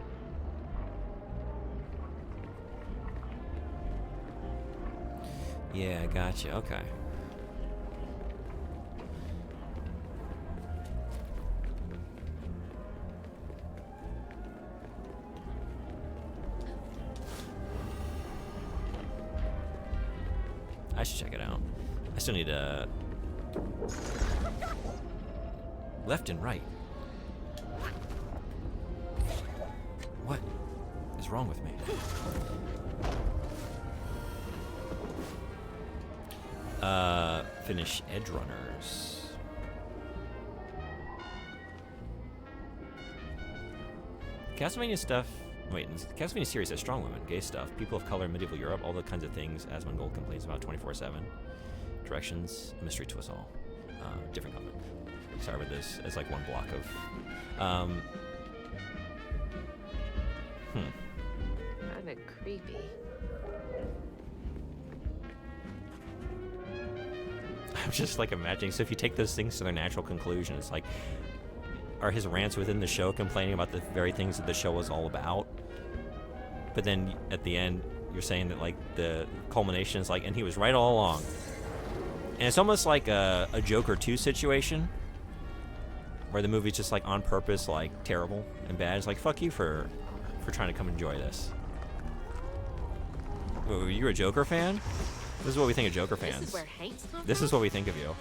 Yeah, gotcha. Okay. I should check it out. I still need to... Left and right. What is wrong with me? Finish Edge Runners. Castlevania stuff. Wait, the Castlevania series has strong women, gay stuff, people of color in medieval Europe, all the kinds of things Asmongold complains about 24/7. Directions, a mystery to us all. Different comment. Sorry about this. It's like one block of. Kinda creepy. I'm just like imagining. So if you take those things to their natural conclusion, it's like, are his rants within the show complaining about the very things that the show was all about? But then at the end, you're saying that like the culmination is like, and he was right all along. And it's almost like a Joker 2 situation, where the movie's just like on purpose, like terrible and bad. It's like, fuck you for trying to come enjoy this. Oh, you're a Joker fan? This is what we think of Joker fans. This is where Hanks come This from? is what we think of you.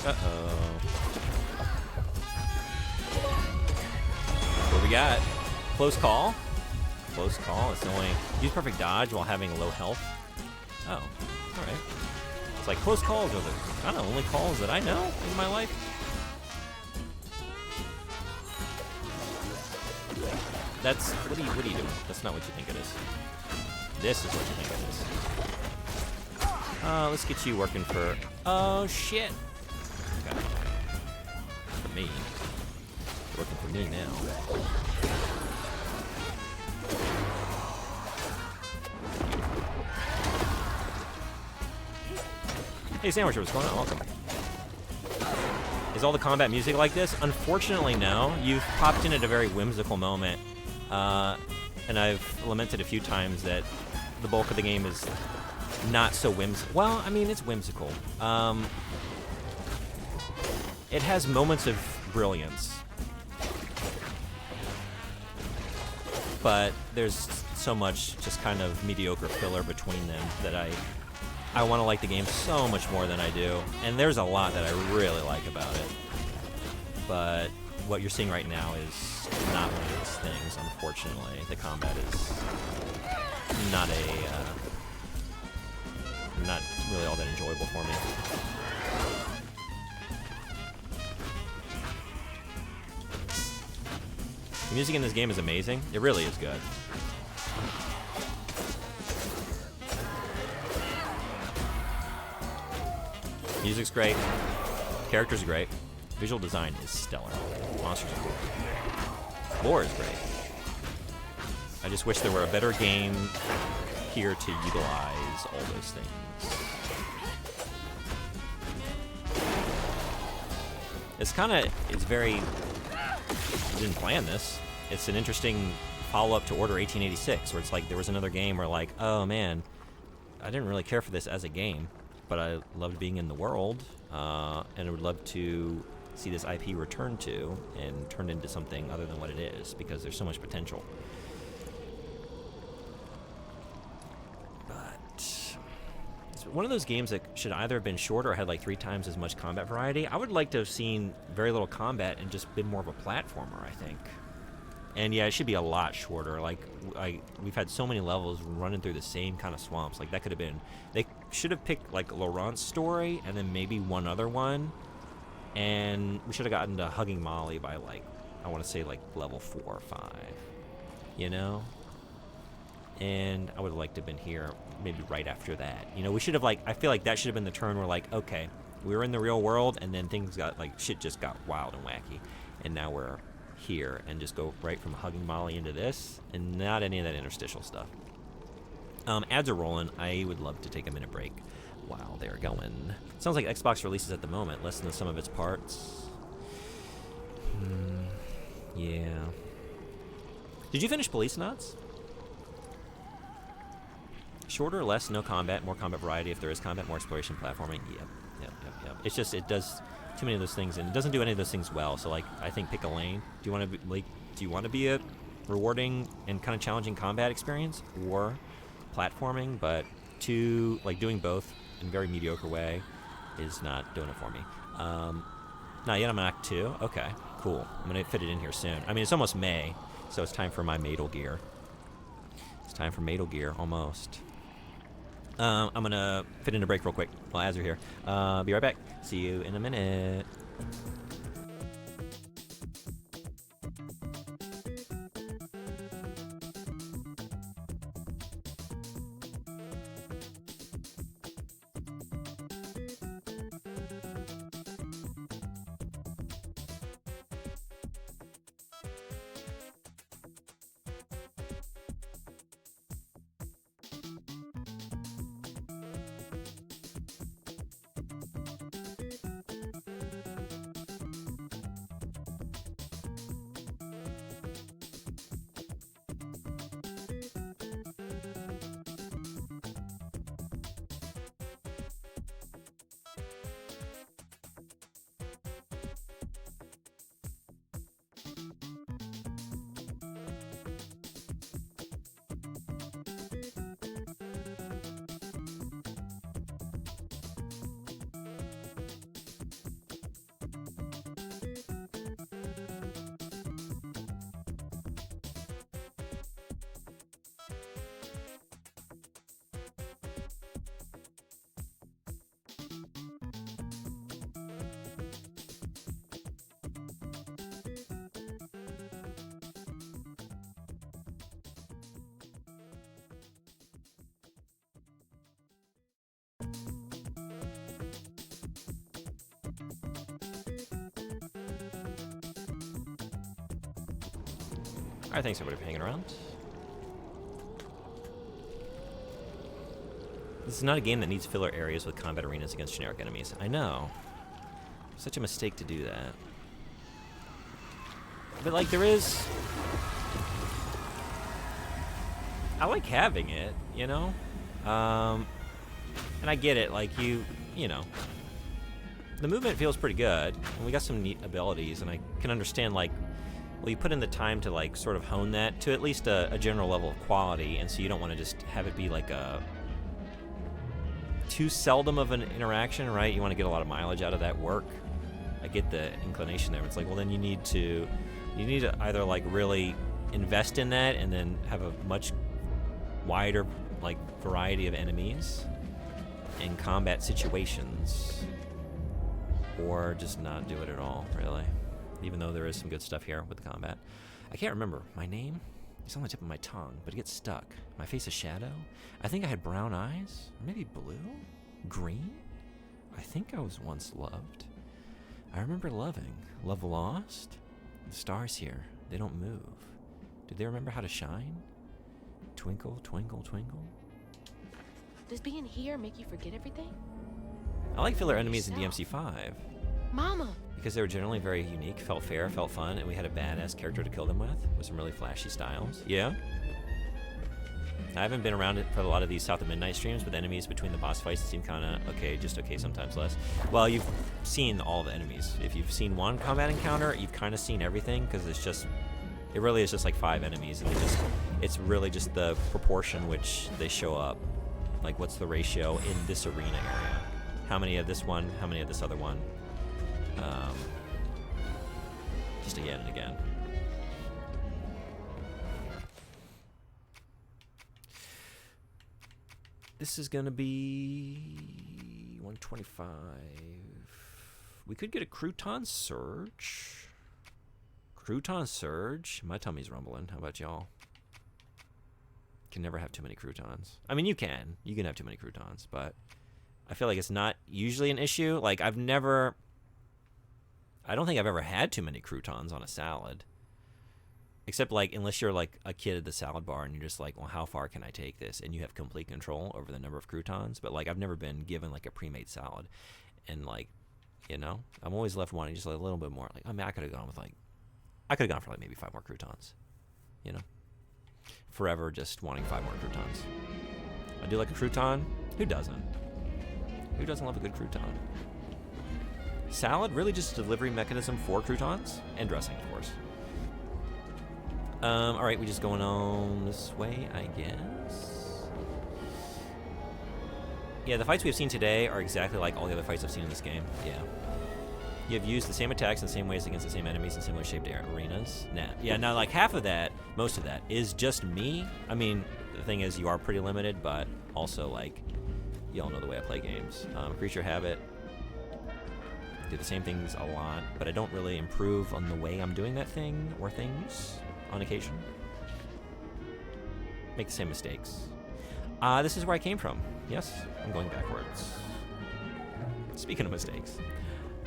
Uh-oh. What we got? Close call? Close call. It's the only... Use perfect dodge while having low health. Oh, alright. It's like close calls are the kind of only calls that I know in my life. That's... What are you doing? That's not what you think it is. This is what you think it is. Let's get you working for... Oh, shit. Okay. For me. You're working for me now. Hey, Sandwicher, what's going on? Welcome. Is all the combat music like this? Unfortunately, no. You've popped in at a very whimsical moment. And I've lamented a few times that the bulk of the game is not so whimsical. Well, I mean, it's whimsical. It has moments of brilliance. But there's so much just kind of mediocre filler between them that I want to like the game so much more than I do. And there's a lot that I really like about it. But what you're seeing right now is not one of those things, unfortunately. The combat is not not really all that enjoyable for me. The music in this game is amazing. It really is good. Music's great. Characters are great. Visual design is stellar. Monsters are cool. Lore is great. I just wish there were a better game here to utilize all those things. It's very... I didn't plan this. It's an interesting follow-up to Order 1886, where it's like there was another game where like, oh man, I didn't really care for this as a game. but I loved being in the world, and I would love to see this IP returned to and turned into something other than what it is, because there's so much potential. But it's one of those games that should either have been shorter or had like 3 times as much combat variety. I would like to have seen very little combat and just been more of a platformer, I think. And yeah, it should be a lot shorter. Like, we've had so many levels running through the same kind of swamps. Like, that could have been... They should have picked, like, Laurent's story and then maybe one other one. And we should have gotten to Hugging Molly by, like, I want to say, like, level 4 or 5. You know? And I would have liked to have been here maybe right after that. You know, we should have, like... I feel like that should have been the turn where, like, okay, we were in the real world, and then things got, like, shit just got wild and wacky. And now we're... here and just go right from Hugging Molly into this and not any of that interstitial stuff. Ads are rolling. I would love to take a minute break while they're going. Sounds like Xbox releases at the moment less than the sum of its parts. Yeah. Did you finish Policenauts? Shorter, less, no combat, more combat variety if there is combat, more exploration, platforming. Yep. It's just, it does too many of those things, and it doesn't do any of those things well. So, like, I think pick a lane. Do you want to be, like, be a rewarding and kind of challenging combat experience, or platforming? But doing both in a very mediocre way is not doing it for me. Not yet. I'm on Act 2. Okay, cool. I'm gonna fit it in here soon. I mean, it's almost May, so it's time for my Metal Gear. It's time for Metal Gear, almost. I'm gonna fit in a break real quick while ads are here. Be right back. See you in a minute. Alright, thanks everybody for hanging around. This is not a game that needs filler areas with combat arenas against generic enemies. I know. Such a mistake to do that. But, like, there is... I like having it, you know? And I get it, like, you know. The movement feels pretty good, and we got some neat abilities, and I can understand, like, well, you put in the time to, like, sort of hone that to at least a general level of quality, and so you don't want to just have it be, like, a too seldom of an interaction, right? You want to get a lot of mileage out of that work. I get the inclination there. It's like, well, then you need to either, like, really invest in that and then have a much wider, like, variety of enemies in combat situations, or just not do it at all, really. Even though there is some good stuff here with the combat. I can't remember. My name? It's on the tip of my tongue, but it gets stuck. My face a shadow? I think I had brown eyes? Or maybe blue? Green? I think I was once loved. I remember loving. Love lost? The stars here, they don't move. Do they remember how to shine? Twinkle, twinkle, twinkle? Does being here make you forget everything? I like filler enemies in DMC5. Mama! Because they were generally very unique, felt fair, felt fun, and we had a badass character to kill them with some really flashy styles. Yeah? I haven't been around it for a lot of these South of Midnight streams, but the enemies between the boss fights seem kind of okay, just okay, sometimes less. Well, you've seen all the enemies. If you've seen one combat encounter, you've kind of seen everything, because it really is just like 5 enemies, and it's really just the proportion which they show up. Like, what's the ratio in this arena area? How many of this one, how many of this other one? Just again and again. This is gonna be 125. We could get a crouton surge. Crouton surge. My tummy's rumbling. How about y'all? Can never have too many croutons. I mean, you can. You can have too many croutons, but I feel like it's not usually an issue. Like, I don't think I've ever had too many croutons on a salad. Except, like, unless you're, like, a kid at the salad bar and you're just like, well, how far can I take this? And you have complete control over the number of croutons. But, like, I've never been given, like, a pre-made salad. And, like, you know, I'm always left wanting just like, a little bit more. Like, I mean, I could have gone for, like, maybe 5 more croutons. You know? Forever just wanting 5 more croutons. I do like a crouton. Who doesn't? Who doesn't love a good crouton? Salad? Really just a delivery mechanism for croutons? And dressing, of course. Alright, we just going on this way, I guess. Yeah, the fights we've seen today are exactly like all the other fights I've seen in this game. Yeah. You have used the same attacks in the same ways against the same enemies in similar shaped arenas. Nah. Yeah, now, like, half of that, most of that, is just me. I mean, the thing is, you are pretty limited, but also, like, y'all know the way I play games. Creature Habit. Do the same things a lot, but I don't really improve on the way I'm doing that thing or things on occasion. Make the same mistakes. This is where I came from. Yes, I'm going backwards. Speaking of mistakes.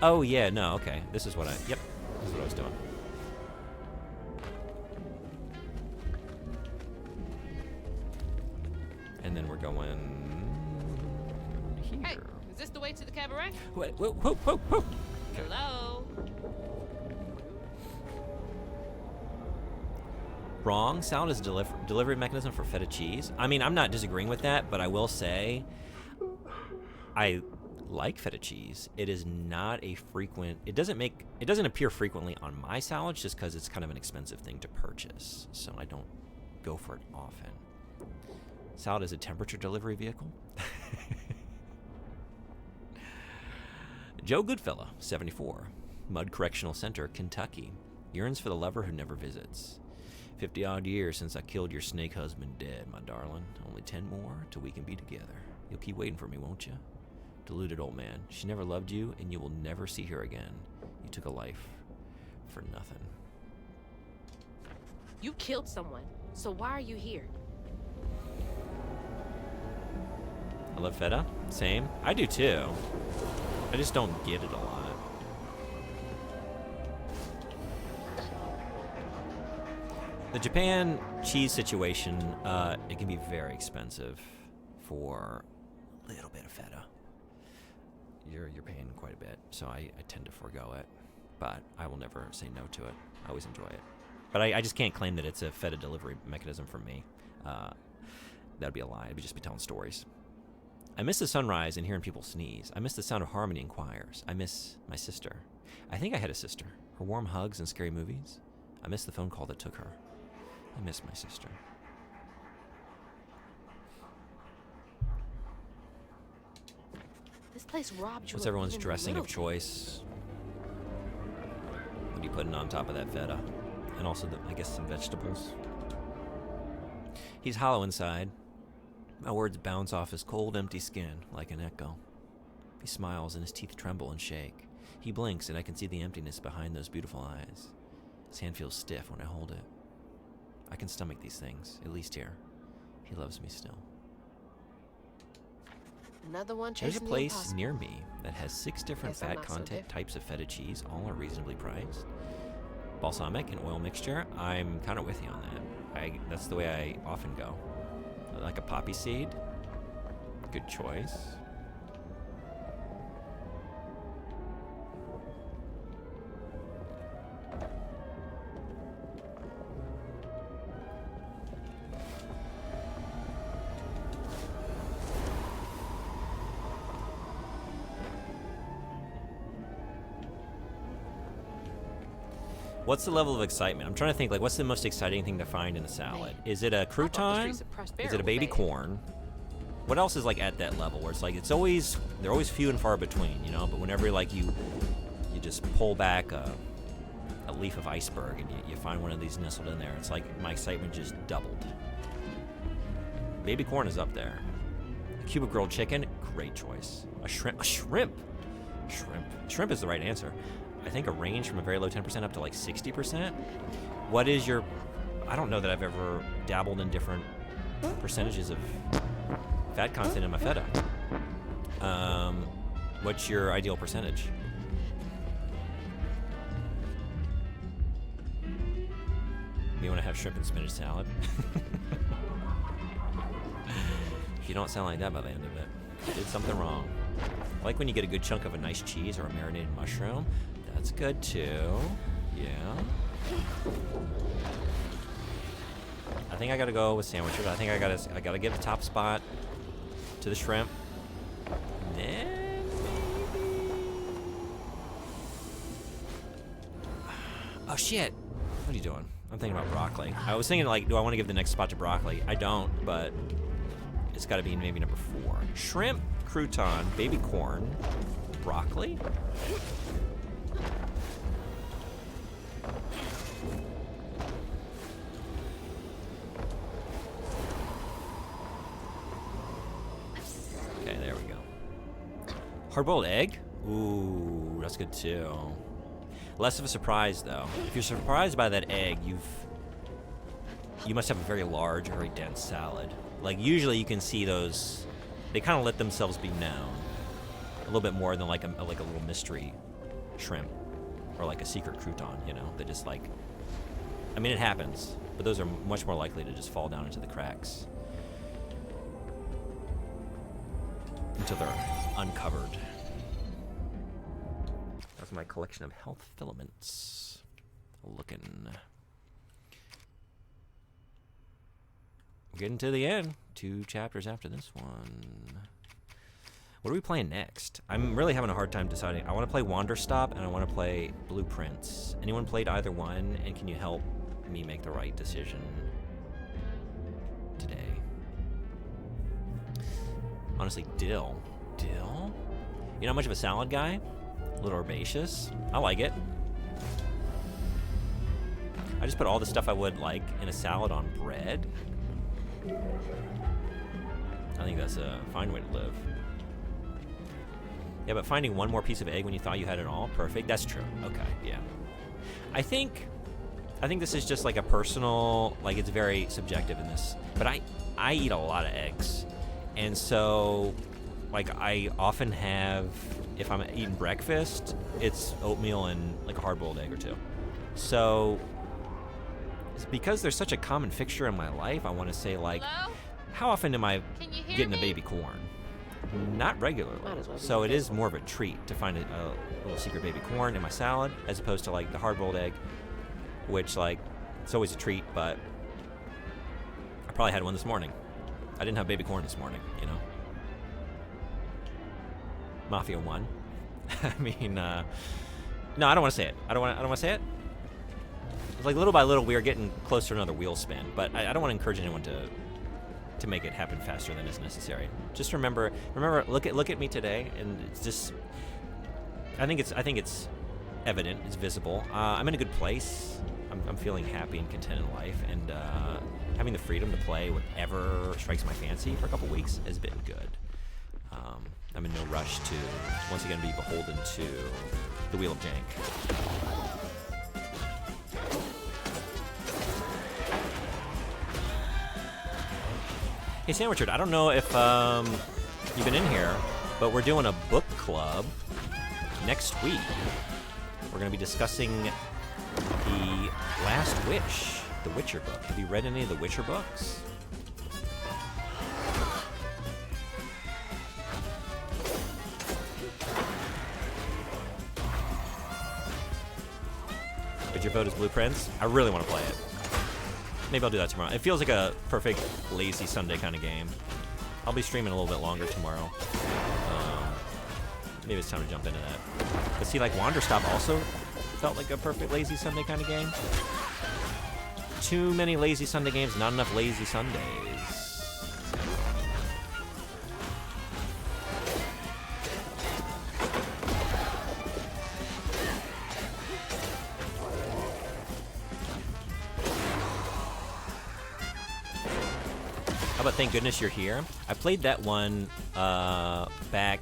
Oh, yeah, no, okay. This is what this is what I was doing. And then we're going here. Hey, is this the way to the cabaret? Wait, whoa, whoa, whoa, whoa. Okay. Hello? Wrong. Salad is a delivery mechanism for feta cheese. I mean, I'm not disagreeing with that, but I will say I like feta cheese. It is not a frequent... It doesn't appear frequently on my salads just because it's kind of an expensive thing to purchase, so I don't go for it often. Salad is a temperature delivery vehicle. Joe Goodfella, 74, Mud Correctional Center, Kentucky, yearns for the lover who never visits. 50-odd years since I killed your snake husband dead, my darling. Only 10 more till we can be together. You'll keep waiting for me, won't you? Deluded old man. She never loved you, and you will never see her again. You took a life for nothing. You killed someone, so why are you here? I love feta. Same. I do too. I just don't get it a lot. The Japan cheese situation, it can be very expensive for a little bit of feta. You're paying quite a bit, so I tend to forego it. But I will never say no to it. I always enjoy it. But I just can't claim that it's a feta delivery mechanism for me. That'd be a lie. I'd just be telling stories. I miss the sunrise and hearing people sneeze. I miss the sound of harmony in choirs. I miss my sister. I think I had a sister. Her warm hugs and scary movies. I miss the phone call that took her. I miss my sister. This place robbed you. What's of everyone's even dressing of little choice? What are you putting on top of that feta? And also, I guess, some vegetables. He's hollow inside. My words bounce off his cold, empty skin like an echo. He smiles and his teeth tremble and shake. He blinks and I can see the emptiness behind those beautiful eyes. His hand feels stiff when I hold it. I can stomach these things, at least here. He loves me still. Another one There's a chasing the place impossible. near me that has 6 different Guess I'm fat not so content different. types of feta cheese. All are reasonably priced. Balsamic and oil mixture. I'm kind of with you on that. That's the way I often go. Like a poppy seed. Good choice. What's the level of excitement? I'm trying to think, like, what's the most exciting thing to find in a salad? Is it a I thought the crouton? streets of Prospero Is it a were baby bad. corn? What else is like at that level where it's like they're always few and far between, you know? But whenever like you just pull back a leaf of iceberg and you find one of these nestled in there, it's like my excitement just doubled. Baby corn is up there. A cube of grilled chicken, great choice. A shrimp is the right answer. I think a range from a very low 10% up to like 60%. What is your? I don't know that I've ever dabbled in different percentages of fat content in my feta. What's your ideal percentage? You want to have shrimp and spinach salad? You don't sound like that by the end of it. You did something wrong. I like when you get a good chunk of a nice cheese or a marinated mushroom. That's good too. Yeah. I think I gotta go with sandwiches. I think I gotta give the top spot to the shrimp. Then maybe. Oh shit! What are you doing? I'm thinking about broccoli. I was thinking like, do I want to give the next spot to broccoli? I don't, but it's got to be maybe number 4. Shrimp, crouton, baby corn, broccoli. Okay, there we go. Hard-boiled egg? Ooh, that's good too. Less of a surprise though. If you're surprised by that egg, you must have a very large, very dense salad. Like usually you can see those, they kind of let themselves be known a little bit more than like a little mystery shrimp or like a secret crouton, you know, that just like, I mean it happens, but those are much more likely to just fall down into the cracks until they're uncovered. That's my collection of health filaments. Looking. We're getting to the end. 2 chapters after this one. What are we playing next? I'm really having a hard time deciding. I want to play Wanderstop and I want to play Blueprints. Anyone played either one? And can you help me make the right decision today? Honestly, dill. Dill? You're not much of a salad guy? A little herbaceous. I like it. I just put all the stuff I would like in a salad on bread. I think that's a fine way to live. Yeah, but finding one more piece of egg when you thought you had it all, perfect. That's true. Okay, yeah. I think this is just like a personal, like it's very subjective in this. But I eat a lot of eggs, and so like I often have, if I'm eating breakfast, it's oatmeal and like a hard-boiled egg or two. So it's because there's such a common fixture in my life, I want to say like, Hello? how often am I Can you hear getting me? a baby corn? Not regularly. Might as well be So it is more of a treat to find a little secret baby corn in my salad, as opposed to like the hard-boiled egg, which like it's always a treat, but I probably had one this morning. I didn't have baby corn this morning, you know. Mafia 1. I mean, no, I don't want to say it. I don't want to say it. It's like little by little we are getting close to another wheel spin, but I don't want to encourage anyone to make it happen faster than is necessary. Just remember, look at me today, and it's just, I think it's evident, it's visible. I'm in a good place. I'm feeling happy and content in life, and having the freedom to play whatever strikes my fancy for a couple weeks has been good. I'm in no rush to once again be beholden to the Wheel of Jank. Hey, Sandwichard, I don't know if you've been in here, but we're doing a book club next week. We're going to be discussing The Last Witch, the Witcher book. Have you read any of the Witcher books? But your vote is Blueprints? I really want to play it. Maybe I'll do that tomorrow. It feels like a perfect lazy Sunday kind of game. I'll be streaming a little bit longer tomorrow. Maybe it's time to jump into that. But see, like Wanderstop also felt like a perfect lazy Sunday kind of game. Too many lazy Sunday games, not enough lazy Sundays. How about Thank Goodness You're Here? I played that one back.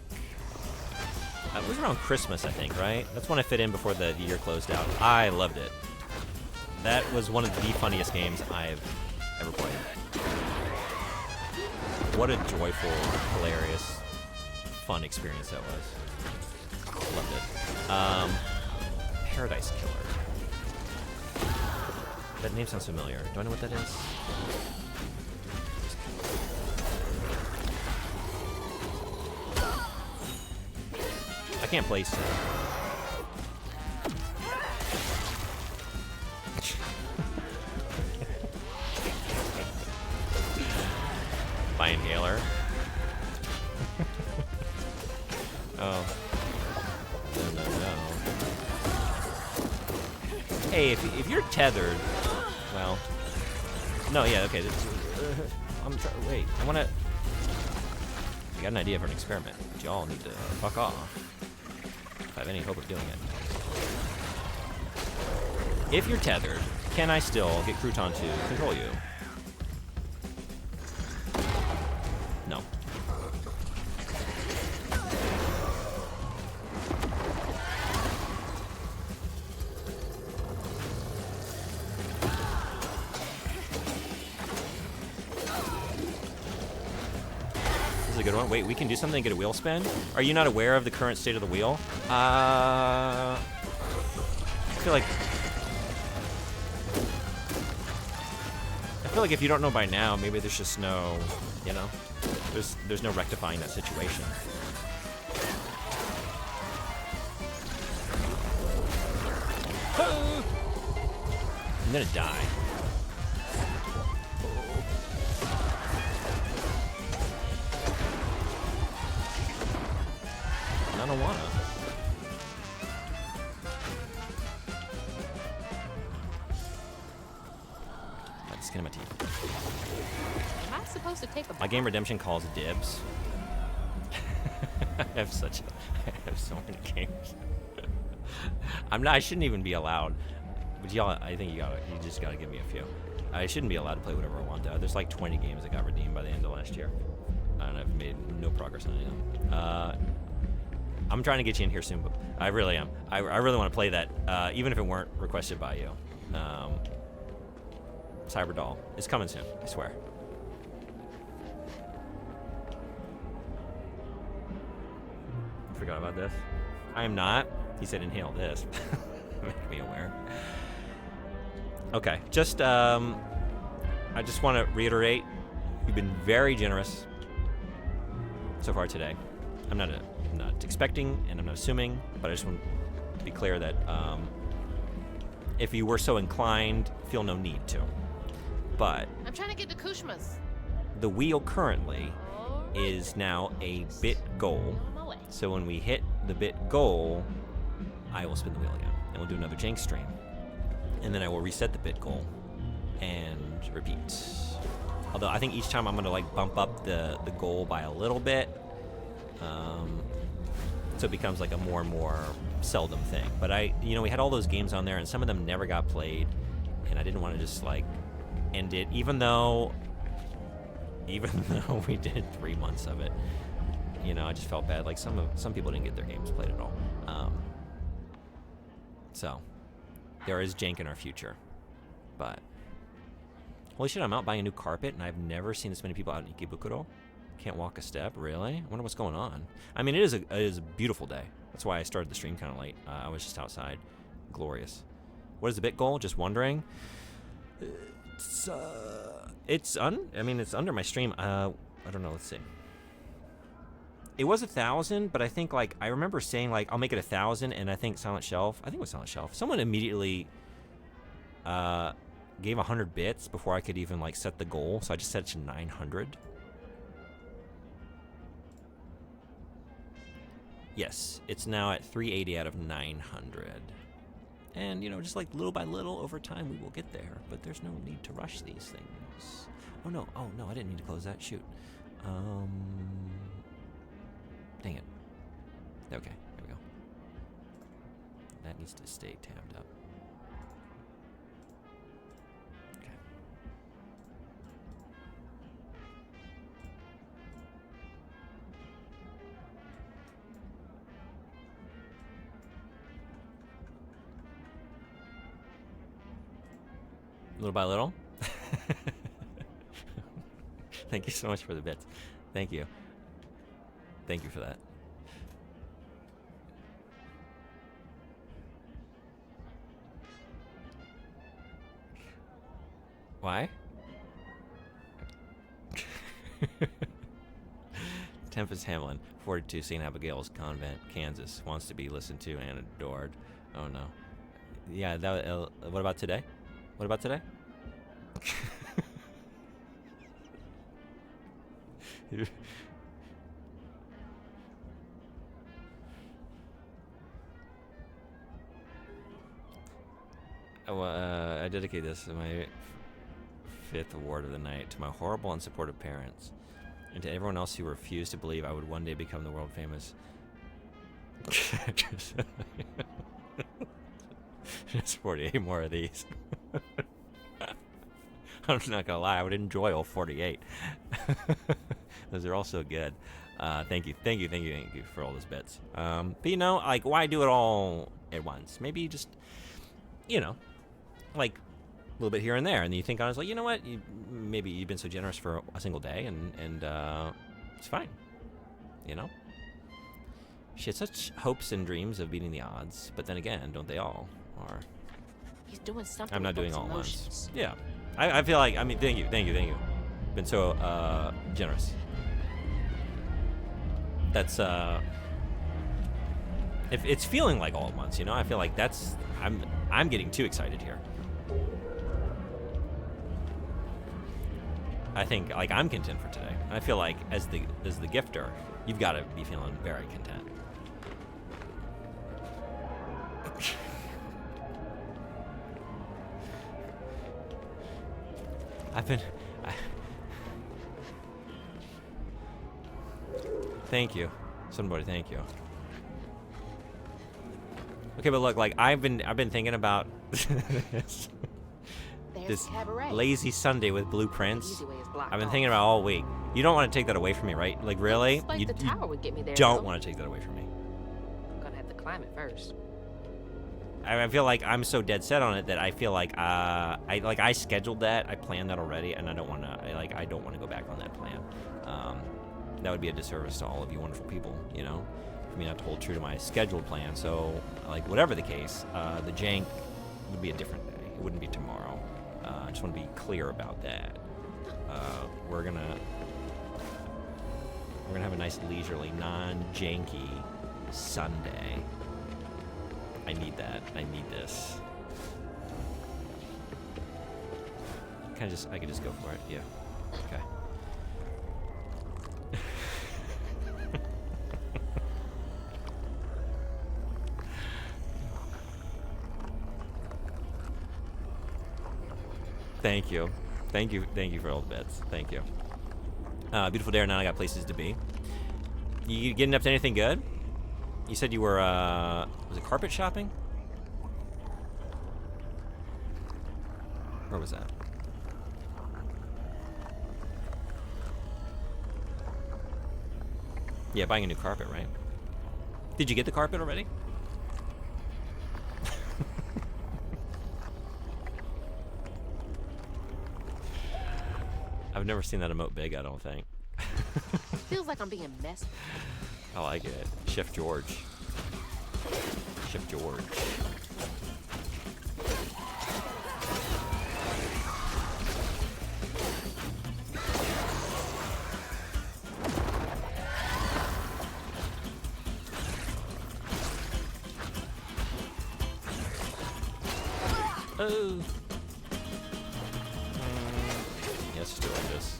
It was around Christmas, I think, right? That's when I fit in before the year closed out. I loved it. That was one of the funniest games I've ever played. What a joyful, hilarious, fun experience that was. Loved it. Paradise Killer. That name sounds familiar. Do I know what that is? I can't place it. By inhaler. Oh. No. Hey, if you're tethered, well, no, yeah, okay. Wait, I wanna. I got an idea for an experiment. But y'all need to fuck off. If I have any hope of doing it. If you're tethered, can I still get Crouton to control you? No. This is a good one. Wait, we can do something and get a wheel spin? Are you not aware of the current state of the wheel? I feel like if you don't know by now, maybe there's just no, you know, there's no rectifying that situation. I'm gonna die. I don't wanna. Skin of my teeth. Am I supposed to take a My game Redemption calls dibs. I have so many games. I shouldn't even be allowed. But y'all, I think you just gotta give me a few. I shouldn't be allowed to play whatever I want though. There's like 20 games that got redeemed by the end of last year. And I've made no progress on any of them. I'm trying to get you in here soon, but I really am. I really want to play that, even if it weren't requested by you. Cyberdoll. It's coming soon, I swear. Forgot about this. I am not. He said inhale this. Make me aware. Okay, just, I just want to reiterate, you've been very generous so far today. I'm not expecting, and I'm not assuming, but I just want to be clear that, if you were so inclined, feel no need to. But I'm trying to get to Kushma's. the wheel currently is now a bit goal. On my way. So when we hit the bit goal, I will spin the wheel again. And we'll do another jank stream. And then I will reset the bit goal and repeat. Although I think each time I'm going to like bump up the goal by a little bit. So it becomes like a more and more seldom thing. But we had all those games on there and some of them never got played. And I didn't want to just like end it, even though we did 3 months of it. I just felt bad. Like some people didn't get their games played at all. So there is jank in our future. But holy shit, I'm out buying a new carpet and I've never seen this many people out in Ikebukuro. Can't walk a step, really? I wonder what's going on. I mean, it is a beautiful day. That's why I started the stream kind of late. I was just outside. Glorious. What is the bit goal? Just wondering. It's under my stream. I don't know. Let's see. It was 1,000, but I think like I remember saying like I'll make it 1,000, and I think Silent Shelf. I think it was Silent Shelf. Someone immediately gave 100 bits before I could even like set the goal, so I just set it to 900. Yes, it's now at 380 out of 900. And, you know, just like little by little over time, we will get there. But there's no need to rush these things. Oh, no. Oh, no, I didn't mean to close that. Shoot. Dang it. Okay, there we go. That needs to stay tabbed up. Okay. Little by little. Thank you so much for the bits. Thank you. Thank you for that. Why? Tempest Hamlin, 42, St. Abigail's Convent, Kansas, wants to be listened to and adored. Oh no. Yeah, that. What about today? What about today? I dedicate this to my 5th award of the night to my horrible, unsupportive parents, and to everyone else who refused to believe I would one day become the world famous. Just 48 more of these. I'm not gonna lie, I would enjoy all 48. Those are all so good. Thank you for all those bits. But you know, like, why do it all at once? Maybe just, you know, like a little bit here and there, and then you think honestly, you know what? Maybe you've been so generous for a single day, and it's fine. You know, she had such hopes and dreams of beating the odds, but then again, don't they all? Or He's doing something. I'm not with doing those all at once. emotions. Yeah, I feel like, I mean, thank you. Been so generous. That's if it's feeling like all at once, you know. I feel like that's I'm getting too excited here. I think like I'm content for today. I feel like as the gifter, you've got to be feeling very content. Thank you, somebody. Thank you. Okay, but look, like I've been thinking about There's this Cabaret. lazy Sunday with blueprints. Easy way is blocked I've been off. thinking about all week. You don't want to take that away from me, right? Like really? Looks like You the tower would get me there. don't though. want to take that away from me. Gonna have to climb it first. I feel like I'm so dead set on it that I feel like I scheduled that, I planned that already, and I don't want to. I don't want to go back on that plan. That would be a disservice to all of you wonderful people, you know, for me not to hold true to my scheduled plan. So, like, whatever the case, the jank would be a different day. It wouldn't be tomorrow. I just want to be clear about that. We're gonna have a nice leisurely, non-janky Sunday. I need that. I need this. I could just go for it. Yeah. Okay. Thank you for all the bets. Thank you. Beautiful day. Now I got places to be. You getting up to anything good? You said you were, was it carpet shopping? Where was that? Yeah, buying a new carpet, right? Did you get the carpet already? I've never seen that emote big, I don't think. Feels like I'm being messed. I like it. Chef George. Chef George. Oh. Yeah, let's just do it like this.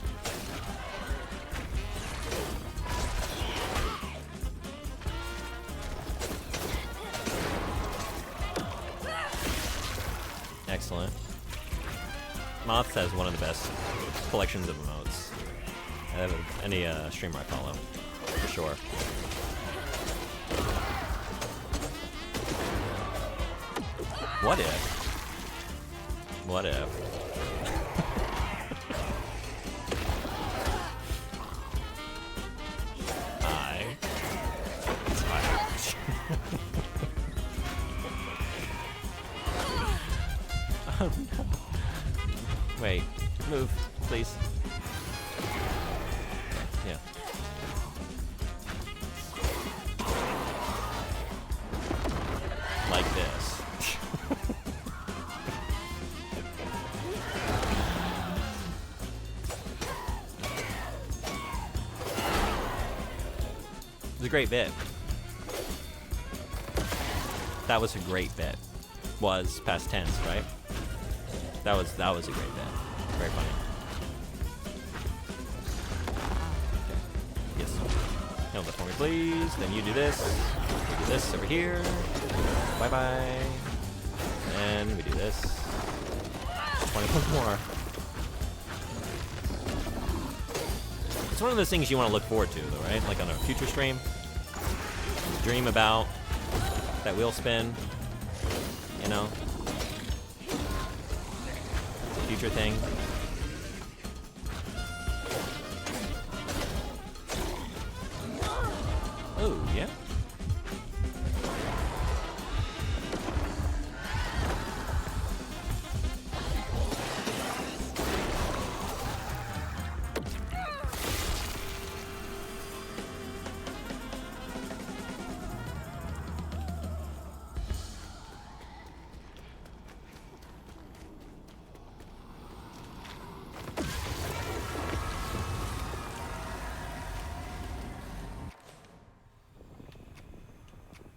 excellent. Moths has one of the best collections of emotes out of any streamer I follow, for sure. What if? What if? Oh no. Wait, move, please. Yeah. Like this. It's a great bit. That was a great bit. Was past tense, right? That was a great bit. Very funny. Okay. Yes. Handle this for me, please. Then you do this. We do this over here. Bye bye. And we do this. 21 more. It's one of those things you want to look forward to, though, right? Like on a future stream, you dream about that wheel spin. You know. Future thing. Oh, yeah.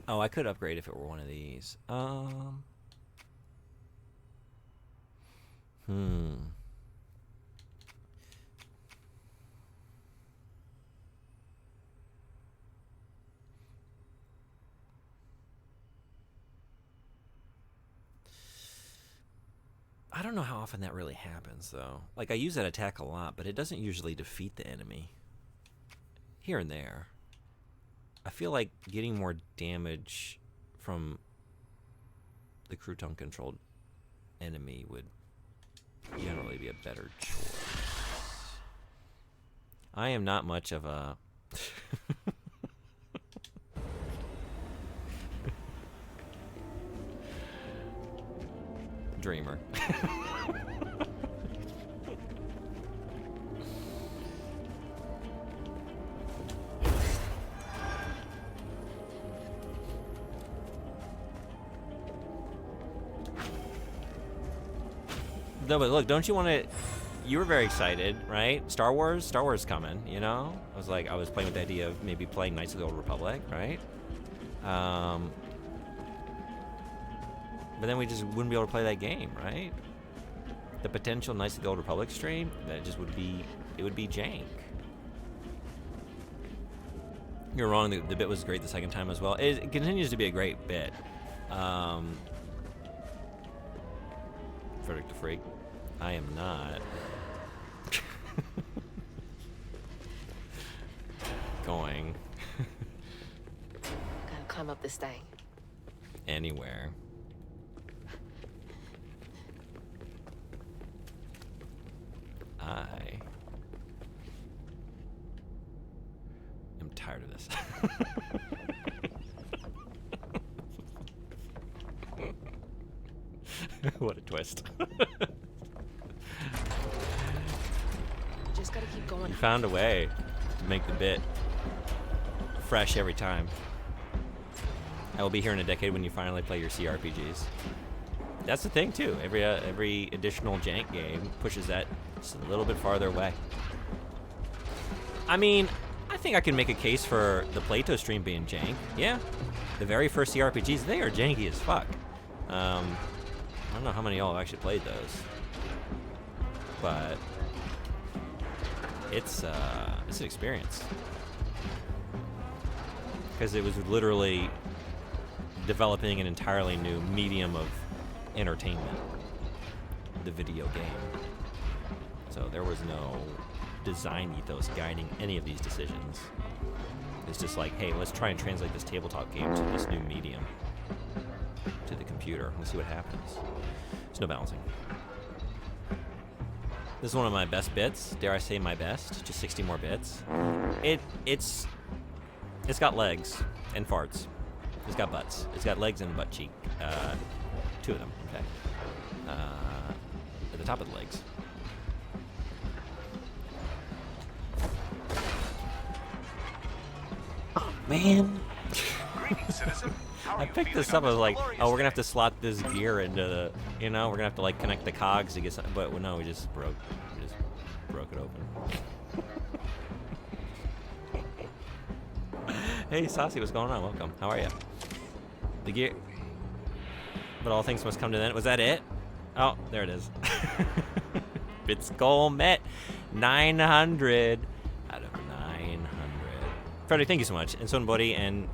Oh, I could upgrade if it were one of these. I don't know how often that really happens, though. Like, I use that attack a lot, but it doesn't usually defeat the enemy. Here and there. I feel like getting more damage from the crouton-controlled enemy would generally be a better choice. I am not much of a... dreamer. No, but look, don't you want to... You were very excited, right? Star Wars coming, you know? I was playing with the idea of maybe playing Knights of the Old Republic, right? But then we just wouldn't be able to play that game, right? The potential Knights of the Old Republic stream, that just would be... It would be jank. You're wrong, the bit was great the second time as well. It continues to be a great bit. Frederick the Freak. I am not going Gotta climb up this thing. anywhere. I am tired of this. What a twist. Just gotta keep going. You found a way to make the bit fresh every time. I will be here in a decade when you finally play your CRPGs. That's the thing too. Every additional jank game pushes that just a little bit farther away. I mean, I think I can make a case for the Plato stream being jank. Yeah, the very first CRPGs, they are janky as fuck. I don't know how many of y'all have actually played those, but it's an experience because it was literally developing an entirely new medium of entertainment. the video game. So there was no design ethos guiding any of these decisions. It's just like, hey, let's try and translate this tabletop game to this new medium, to the computer. Let's see what happens. There's no balancing. This is one of my best bits. Dare I say my best? Just 60 more bits. It's got legs and farts. It's got butts. It's got legs and butt cheek. 2 of them, in fact. At the top of the legs. Oh man. I picked this up. I was like, oh, we're gonna have to slot this gear into the, we're gonna have to like connect the cogs to get some, but no, we just broke it open. Hey, Saucy, what's going on? Welcome. How are you? The gear, but all things must come to an end. Was that it? Oh, there it is. Bits goal met. 900 out of 900. Freddy, thank you so much, and Son Buddy, and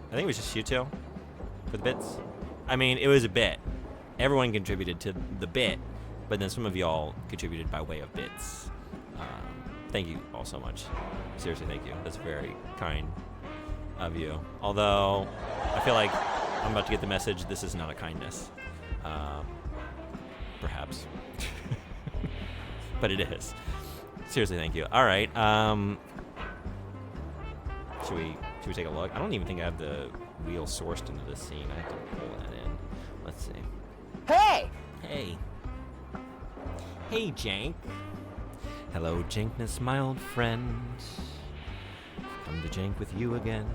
I think it was just you two for the bits. I mean, it was a bit. Everyone contributed to the bit, but then some of y'all contributed by way of bits. Thank you all so much. Seriously, thank you. That's very kind of you. Although, I feel like I'm about to get the message, this is not a kindness. Perhaps. But it is. Seriously, thank you. All right. Should we take a look? I don't even think I have the wheel sourced into this scene. I have to pull that in. Let's see. Hey! Hey. Hey, Jank. Hello, Jankness, my old friend. Come to Jank with you again.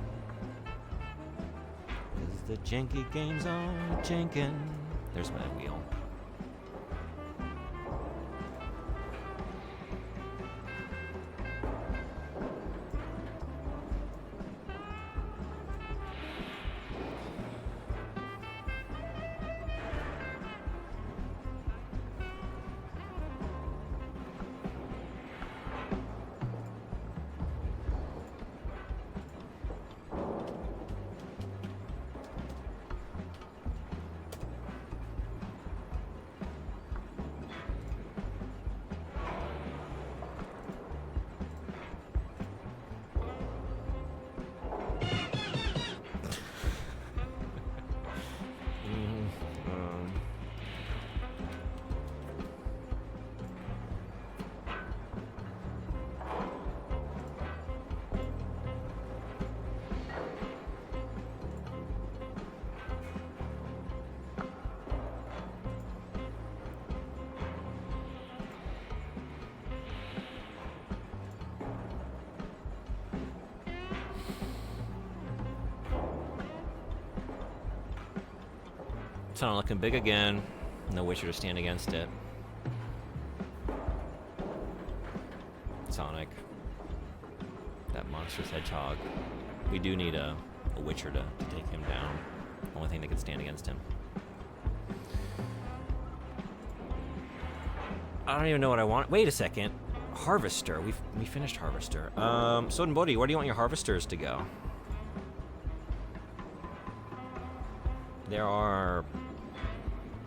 'Cause the janky games are jankin'. There's my wheel. Sonic looking big again. No Witcher to stand against it. Sonic. That monstrous hedgehog. We do need a Witcher to take him down. Only thing that can stand against him. I don't even know what I want. Wait a second. Harvester. We finished Harvester. Soden Bodhi, where do you want your Harvesters to go? There are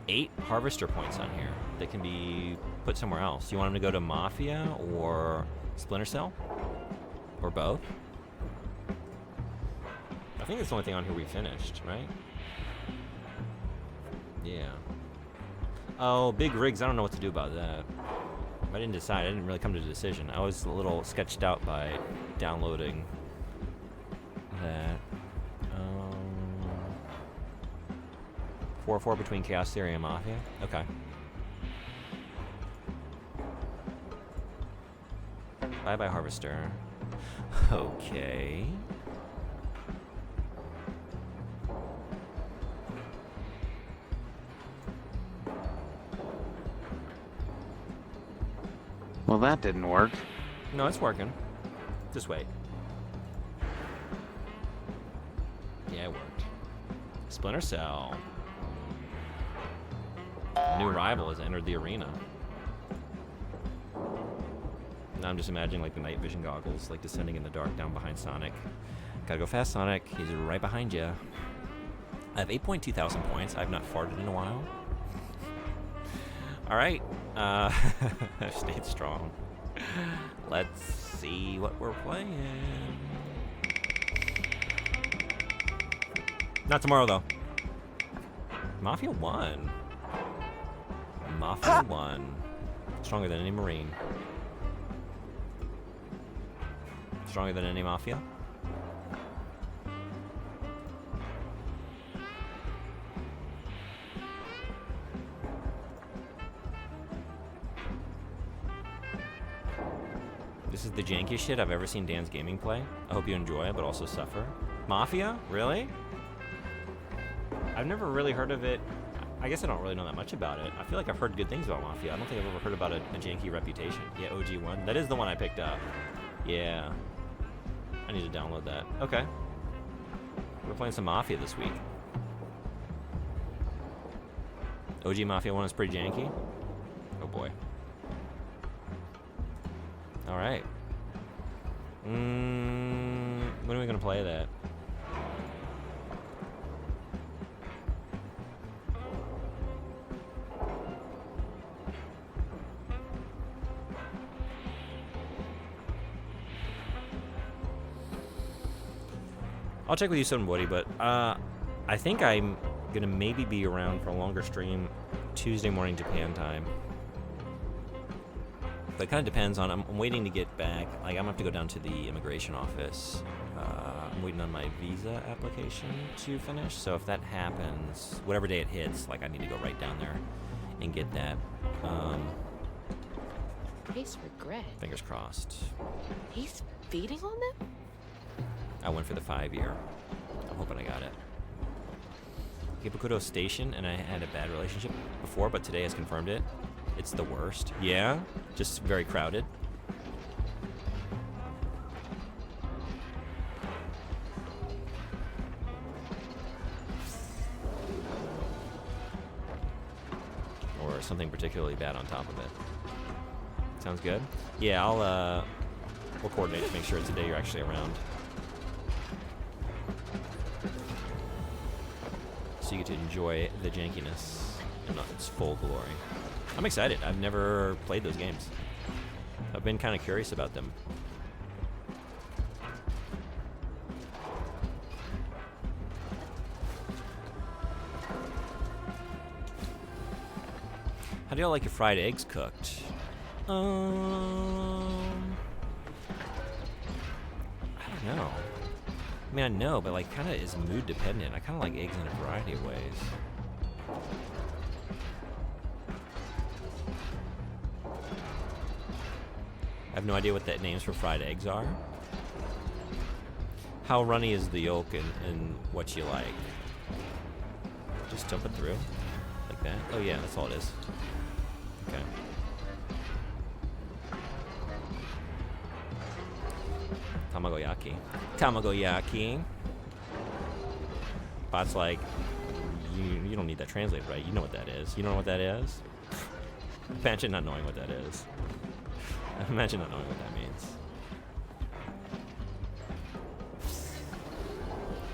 8 Harvester points on here that can be put somewhere else. You want them to go to Mafia or Splinter Cell? Or both? I think it's the only thing on here we finished, right? Yeah. Oh, big rigs. I don't know what to do about that. I didn't decide. I didn't really come to a decision. I was a little sketched out by downloading that. 4-4 between Chaos Theory and Mafia? Okay. Bye-bye, Harvester. Okay. Well, that didn't work. No, it's working. Just wait. Yeah, it worked. Splinter Cell. New rival has entered the arena. Now I'm just imagining like the night vision goggles, like descending in the dark down behind Sonic. Gotta go fast, Sonic. He's right behind you. I have 8.2 thousand points. I've not farted in a while. All right. I've stayed strong. Let's see what we're playing. Not tomorrow, though. Mafia 1. Mafia 1. Stronger than any Marine. Stronger than any Mafia. This is the jankiest shit I've ever seen Dan's Gaming play. I hope you enjoy it, but also suffer. Mafia? Really? I've never really heard of it. I guess I don't really know that much about it. I feel like I've heard good things about Mafia. I don't think I've ever heard about a janky reputation. Yeah, OG1. That is the one I picked up. Yeah. I need to download that. Okay. We're playing some Mafia this week. OG Mafia 1 is pretty janky. Oh boy. Alright. When are we gonna play that? I'll check with you soon, Woody, but I think I'm gonna maybe be around for a longer stream Tuesday morning Japan time. But it kind of depends on, I'm waiting to get back. Like, I'm gonna have to go down to the immigration office. I'm waiting on my visa application to finish. So if that happens, whatever day it hits, like, I need to go right down there and get that. Taste regret. Fingers crossed. He's feeding on them? I went for the 5-year. I'm hoping I got it. Hippokuro Station, and I had a bad relationship before, but today has confirmed it. It's the worst. Yeah? Just very crowded. Or something particularly bad on top of it. Sounds good? Yeah, we'll coordinate to make sure it's a day you're actually around. So you get to enjoy the jankiness in its full glory. I'm excited. I've never played those games. I've been kind of curious about them. How do y'all like your fried eggs cooked? I don't know. I mean, I know, but like, kind of is mood dependent. I kind of like eggs in a variety of ways. I have no idea what the names for fried eggs are. How runny is the yolk and what you like? Just dump it through? Like that? Oh yeah, that's all it is. Okay. Tamagoyaki. Tamagoyaki. Bot's like, you don't need that translated, right? You know what that is. You know what that is? Imagine not knowing what that is. Imagine not knowing what that means.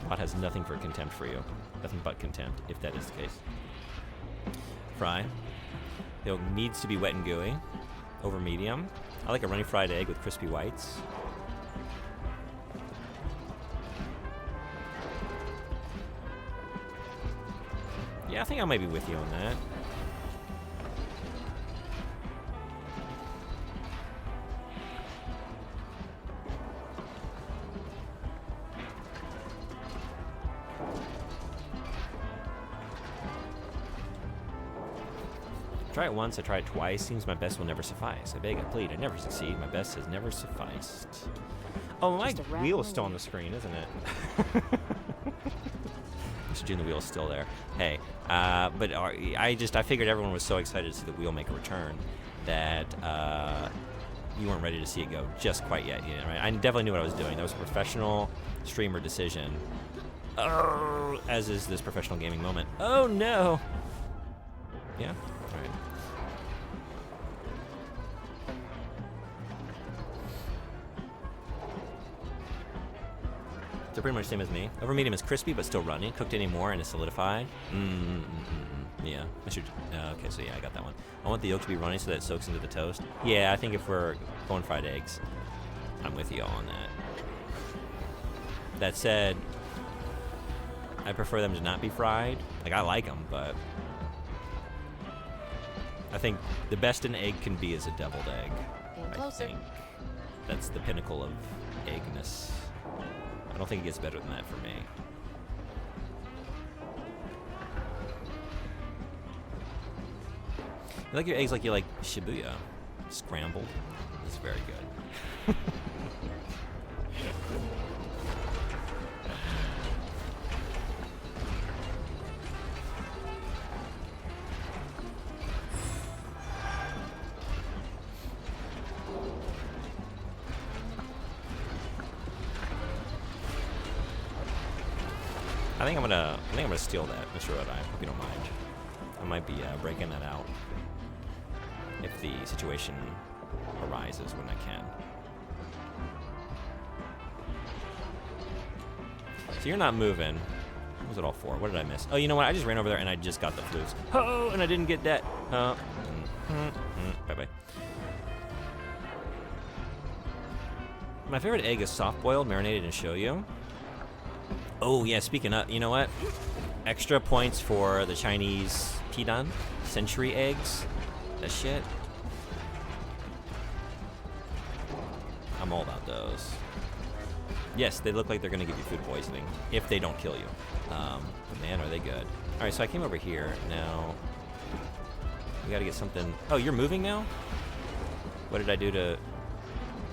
Bot has nothing for contempt for you. Nothing but contempt, if that is the case. Fry. It needs to be wet and gooey. Over medium. I like a runny fried egg with crispy whites. Yeah, I think I might be with you on that. Try it once, I try it twice. Seems my best will never suffice. I beg, I plead, I never succeed. My best has never sufficed. Oh, my wheel's still on the screen, isn't it? June, the wheel's still there. Hey, but I figured everyone was so excited to see the wheel make a return that you weren't ready to see it go just quite yet. You know, right? I definitely knew what I was doing. That was a professional streamer decision. Oh, as is this professional gaming moment. Oh no. Yeah. All right. They're pretty much the same as me. Over medium is crispy but still runny. Cooked anymore and is solidified. Yeah, I should. Okay, so yeah, I got that one. I want the yolk to be runny so that it soaks into the toast. Yeah, I think if we're going fried eggs, I'm with you all on that. That said, I prefer them to not be fried. Like, I like them, but I think the best an egg can be is a deviled egg. Getting I closer. think that's the pinnacle of eggness. I don't think it gets better than that for me. You like your eggs like you like Shibuya, scrambled. It's very good. I think I'm gonna steal that, Mr. Red Eye. Hope you don't mind. I might be breaking that out if the situation arises when I can. So you're not moving. What was it all for? What did I miss? Oh, you know what? I just ran over there and I just got the flus. Oh, and I didn't get that. Bye-bye. My favorite egg is soft-boiled, marinated in shoyu. Oh, yeah, speaking of, you know what? Extra points for the Chinese Tidan century eggs. That shit. I'm all about those. Yes, they look like they're going to give you food poisoning if they don't kill you. But man, are they good. All right, so I came over here. Now, we got to get something. Oh, you're moving now? What did I do to...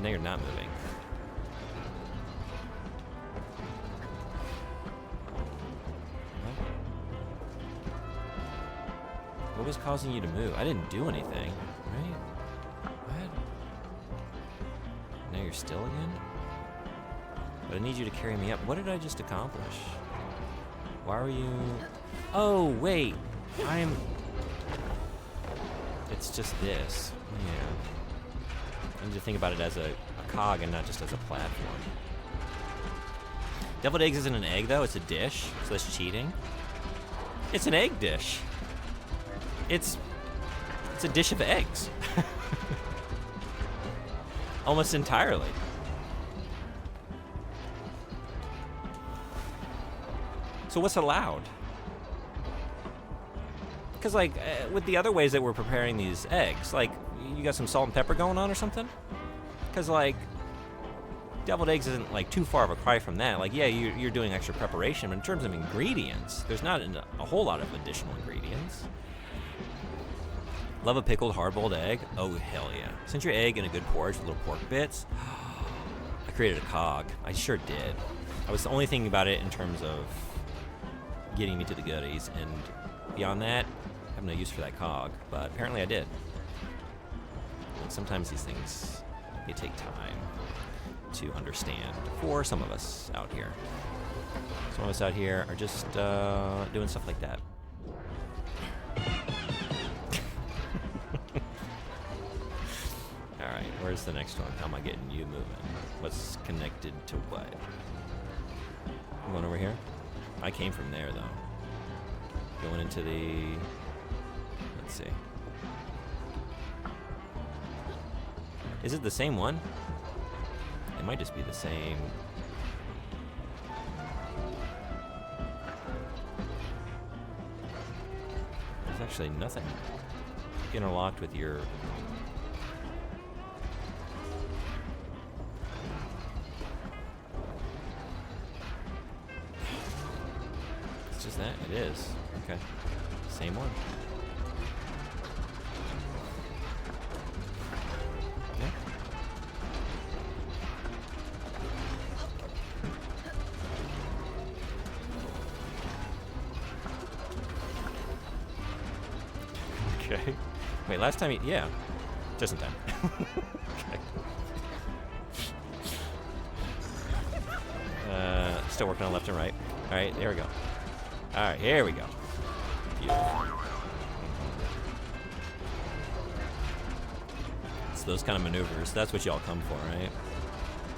Now you're not moving. What was causing you to move? I didn't do anything, right? What? Now you're still again? But I need you to carry me up. What did I just accomplish? Why are you... Oh, wait. It's just this. Yeah. I need to think about it as a cog and not just as a platform. Deviled eggs isn't an egg, though. It's a dish, so that's cheating. It's an egg dish. It's a dish of eggs. Almost entirely. So what's allowed? Because like with the other ways that we're preparing these eggs, like you got some salt and pepper going on or something? Because like deviled eggs isn't like too far of a cry from that. Like yeah, you're doing extra preparation, but in terms of ingredients, there's not a whole lot of additional ingredients. Love a pickled hard-boiled egg? Oh, hell yeah. Century egg and a good porridge with little pork bits. I created a cog. I sure did. I was only thinking about it in terms of getting me to the goodies, and beyond that, I have no use for that cog, but apparently I did. And sometimes these things, they take time to understand for some of us out here. Some of us out here are just doing stuff like that. Alright, where's the next one? How am I getting you moving? What's connected to what? I'm going over here? I came from there, though. Going into the... Let's see. Is it the same one? It might just be the same... There's actually nothing interlocked with your... Is that? It is. Okay. Same one. Yeah. Okay. Wait, last time yeah. Just in time. Okay. Still working on left and right. Alright, there we go. Alright, here we go. Beautiful. It's those kind of maneuvers. That's what y'all come for, right?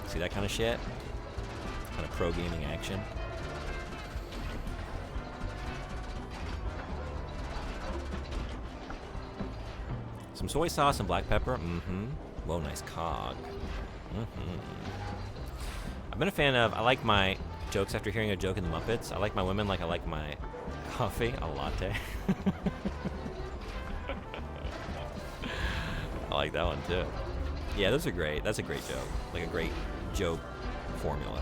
See that kind of shit? Kind of pro gaming action. Some soy sauce and black pepper. Mm-hmm. Whoa, nice cog. Mm-hmm. I've been a fan of, I like my jokes after hearing a joke in the Muppets. I like my women like I like my coffee, a latte. I like that one too. Yeah, those are great. That's a great joke. Like a great joke formula.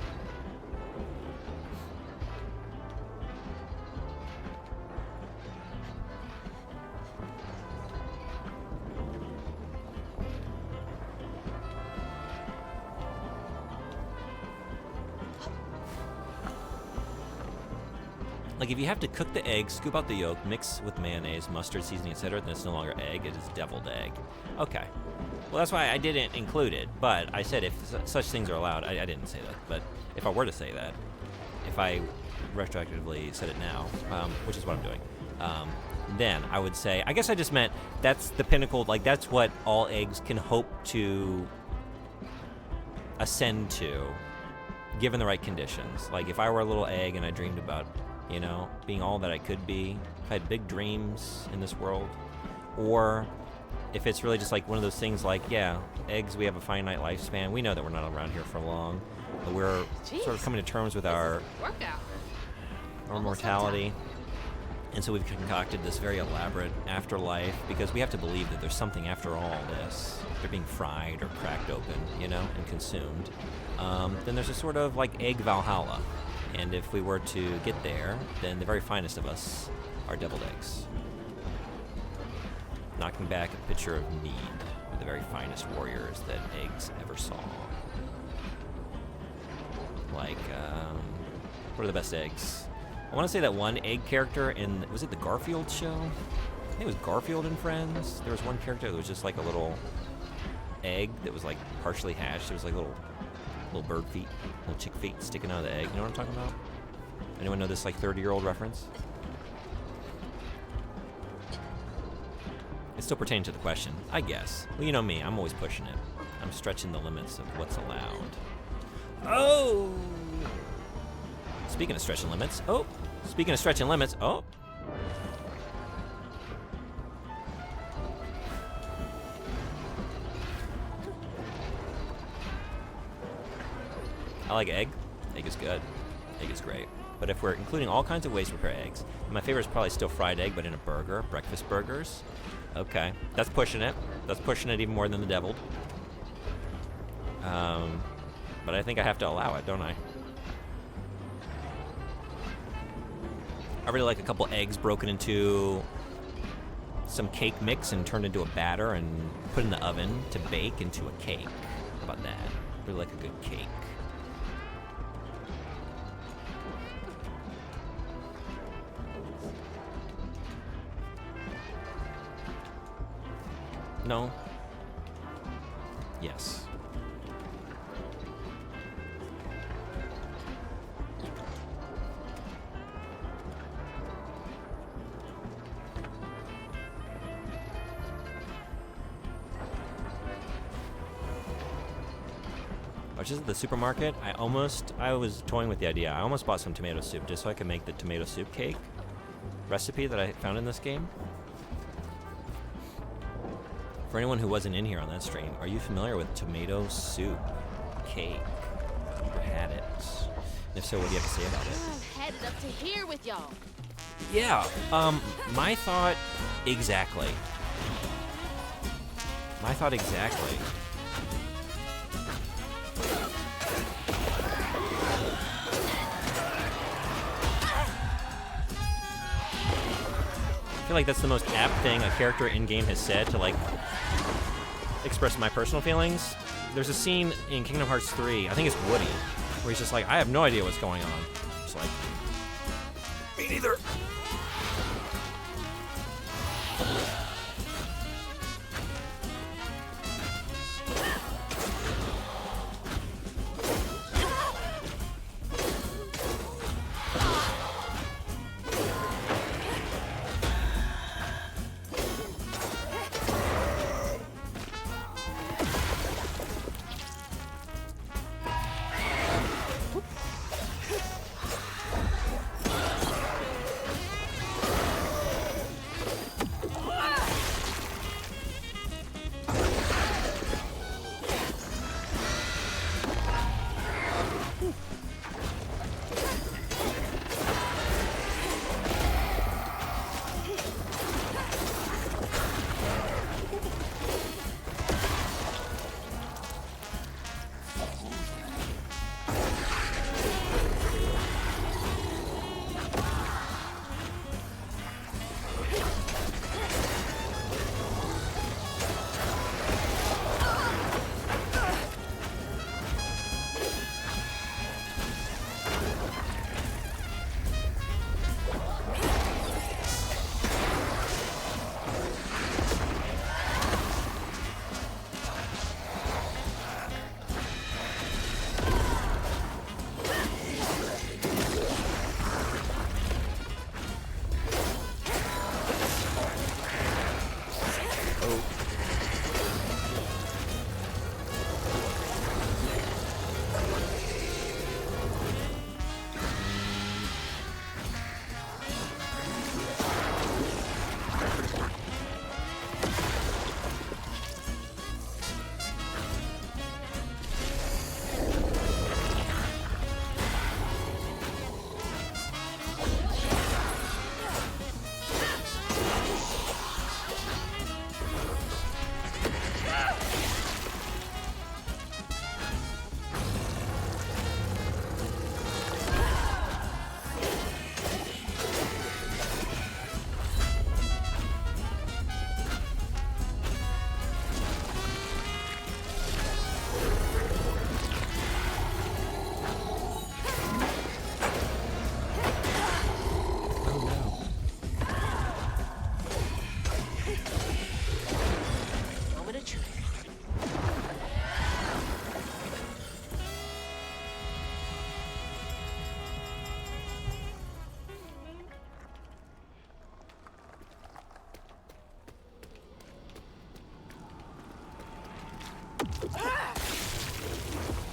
Like, if you have to cook the egg, scoop out the yolk, mix with mayonnaise, mustard, seasoning, etc., then it's no longer egg, it is deviled egg. Okay. Well, that's why I didn't include it, but I said if such things are allowed. I didn't say that, but if I were to say that, if I retroactively said it now, which is what I'm doing, then I would say, I guess I just meant that's the pinnacle, like, that's what all eggs can hope to ascend to, given the right conditions. Like, if I were a little egg and I dreamed about, you know, being all that I could be, if I had big dreams in this world, or if it's really just like one of those things like, yeah, eggs, we have a finite lifespan. We know that we're not around here for long, but we're sort of coming to terms with our mortality. And so we've concocted this very elaborate afterlife because we have to believe that there's something after all this. They're being fried or cracked open, you know, and consumed. Then there's a sort of like egg Valhalla. And if we were to get there, then the very finest of us are deviled eggs. Knocking back a pitcher of mead with the very finest warriors that eggs ever saw. Like, what are the best eggs? I want to say that one egg character in, was it the Garfield show? I think it was Garfield and Friends. There was one character that was just like a little egg that was like partially hatched. It was like little bird feet, little chick feet sticking out of the egg. You know what I'm talking about? Anyone know this like 30-year-old reference? It's still pertaining to the question, I guess. Well, you know me, I'm always pushing it. I'm stretching the limits of what's allowed. Oh! Speaking of stretching limits, oh! I like egg. Egg is good. Egg is great. But if we're including all kinds of ways to prepare eggs, my favorite is probably still fried egg, but in a burger, breakfast burgers. Okay, that's pushing it. That's pushing it even more than the deviled. But I think I have to allow it, don't I? I really like a couple eggs broken into some cake mix and turned into a batter and put in the oven to bake into a cake. How about that? Really like a good cake. No. Yes. Which is at the supermarket. I was toying with the idea. I almost bought some tomato soup just so I could make the tomato soup cake recipe that I found in this game. For anyone who wasn't in here on that stream, are you familiar with tomato soup cake? Have you ever had it? And if so, what do you have to say about it? I'm headed up to here with y'all. Yeah, my thought exactly. I feel like that's the most apt thing a character in-game has said to, like, express my personal feelings. There's a scene in Kingdom Hearts 3, I think it's Woody, where he's just like, I have no idea what's going on. It's like, me neither.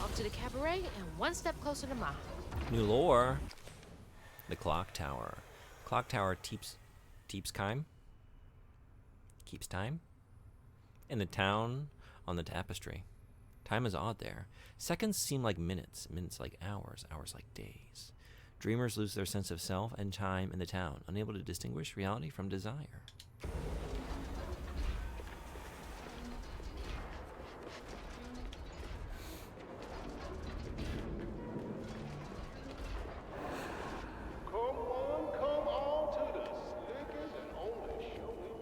Off to the cabaret and one step closer to Ma. New lore. The clock tower. Clock tower keeps time. Keeps time. In the town on the tapestry. Time is odd there. Seconds seem like minutes, minutes like hours, hours like days. Dreamers lose their sense of self and time in the town, unable to distinguish reality from desire. Come on to the slickest and only show in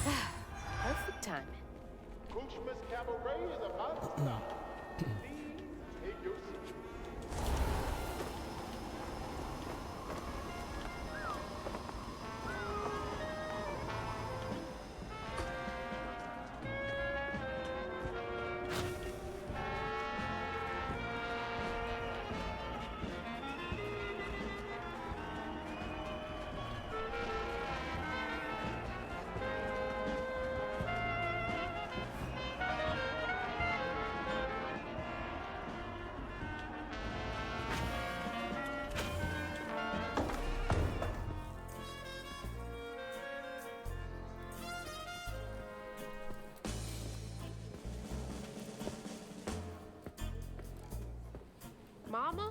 town. Perfect timing. Kushma's Cabaret is about to start. Please take your seat. Mama?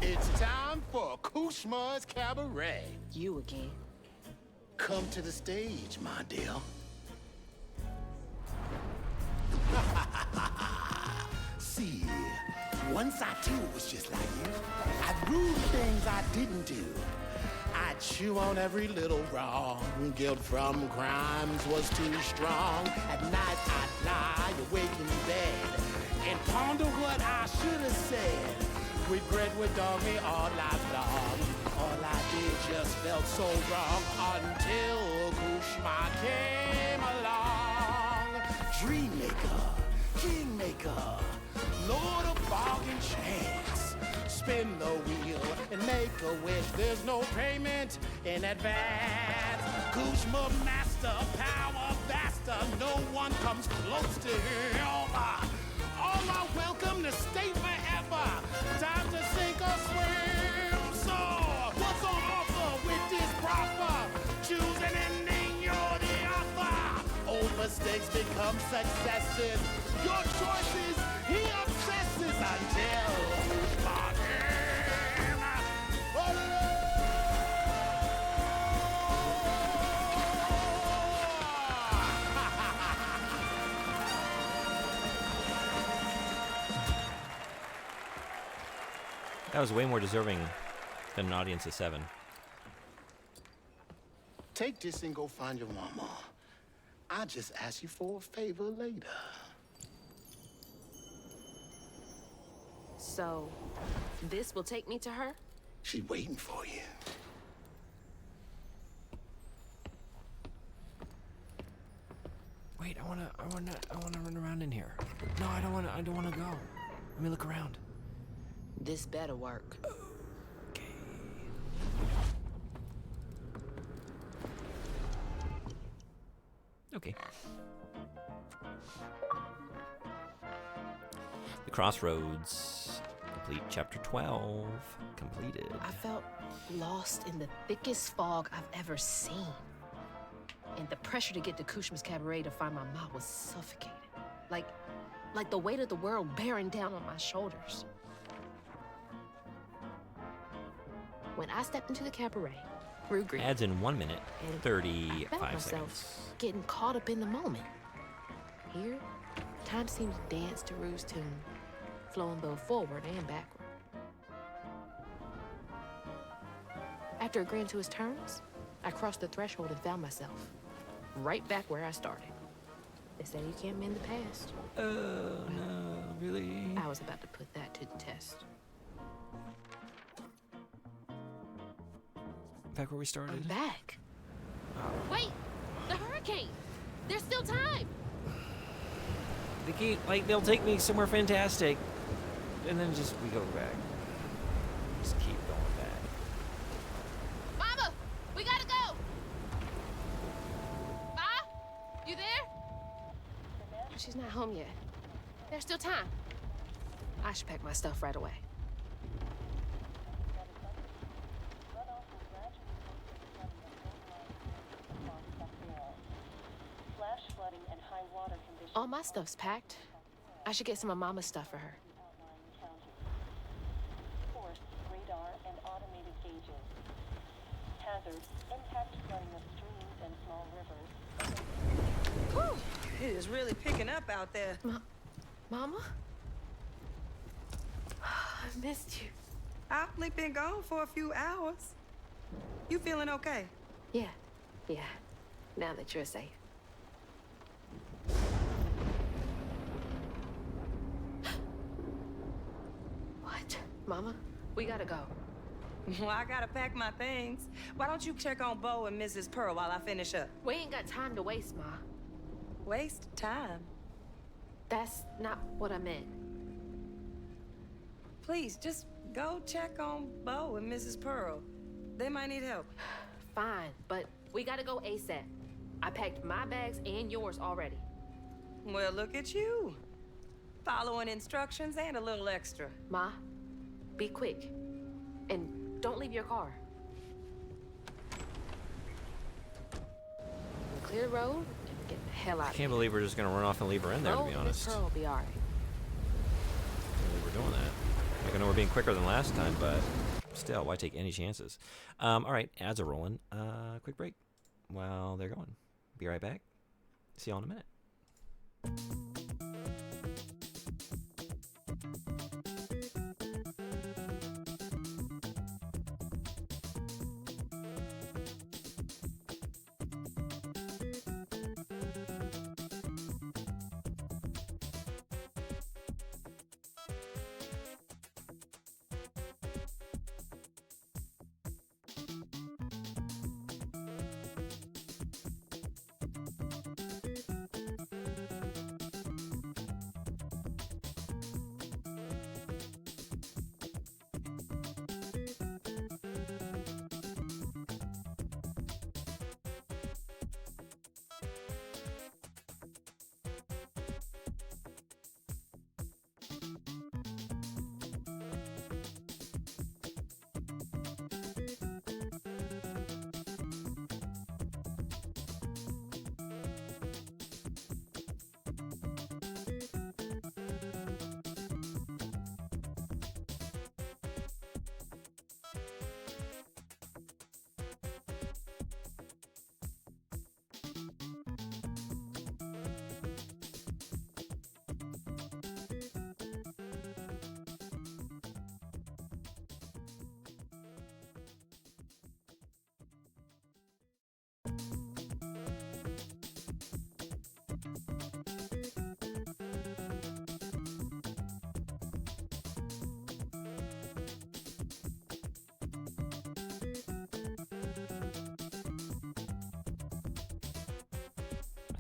It's time for Kushma's Cabaret. You again. Come to the stage, my dear. See, once I too was just like you. I'd rule things I didn't do. I'd chew on every little wrong. Guilt from crimes was too strong. At night I'd lie awake in bed and ponder what I should have said. Regret would dog me all life long. All I did just felt so wrong until Kushma came along. Dreammaker, kingmaker, Lord of bargain chance. Spin the wheel and make a wish. There's no payment in advance. Kushma master, power vaster. No one comes close to him. All are welcome to stay forever. Time to sink or swim. So, what's on offer with this proffer? Choose an ending, you're the author. Old mistakes become successes. Your choices, he obsesses until Kushma came. That was way more deserving than an audience of 7. Take this and go find your mama. I'll just ask you for a favor later. So, this will take me to her? She's waiting for you. Wait, I wanna run around in here. No, I don't wanna go. Let me look around. This better work. Okay. The Crossroads. Complete chapter 12. Completed. I felt lost in the thickest fog I've ever seen. And the pressure to get to Kushma's Cabaret to find my mom was suffocating. Like the weight of the world bearing down on my shoulders. When I stepped into the cabaret, Rue greeted Adds in 1 minute, and I 35 felt myself seconds. getting caught up in the moment. Here, time seemed to dance to Rue's tune, flowing both forward and backward. After agreeing to his terms, I crossed the threshold and found myself right back where I started. They say you can't mend the past. Oh, no, really? I was about to put that to the test. Back where we I'm started? back. Wait! The hurricane! There's still time! They'll take me somewhere fantastic. And then we go back. Just keep going back. Mama! We gotta go! Ma? You there? She's not home yet. There's still time. I should pack my stuff right away. All my stuff's packed. I should get some of Mama's stuff for her. Force, radar, and automated gauges. Hazard, impact flooding of streams and small rivers. Whew, it is really picking up out there. Mama? I missed you. I've only been gone for a few hours. You feeling okay? Yeah. Now that you're safe. What? Mama? We gotta go. Well, I gotta pack my things. Why don't you check on Bo and Mrs. Pearl while I finish up? We ain't got time to waste, Ma. Waste time. That's not what I meant. Please, just go check on Bo and Mrs. Pearl. They might need help. Fine, but we gotta go ASAP. I packed my bags and yours already. Well, look at you. Following instructions and a little extra. Ma, be quick. And don't leave your car. Clear the road and get the hell out I of can't here. believe we're just gonna run off and leave her in there, to be honest. Miss Pearl will be all right. I can't believe we're doing that. Like, I know we're being quicker than last time, but still, why take any chances? All right, ads are rolling. Quick break while they're going. Be right back. See y'all in a minute.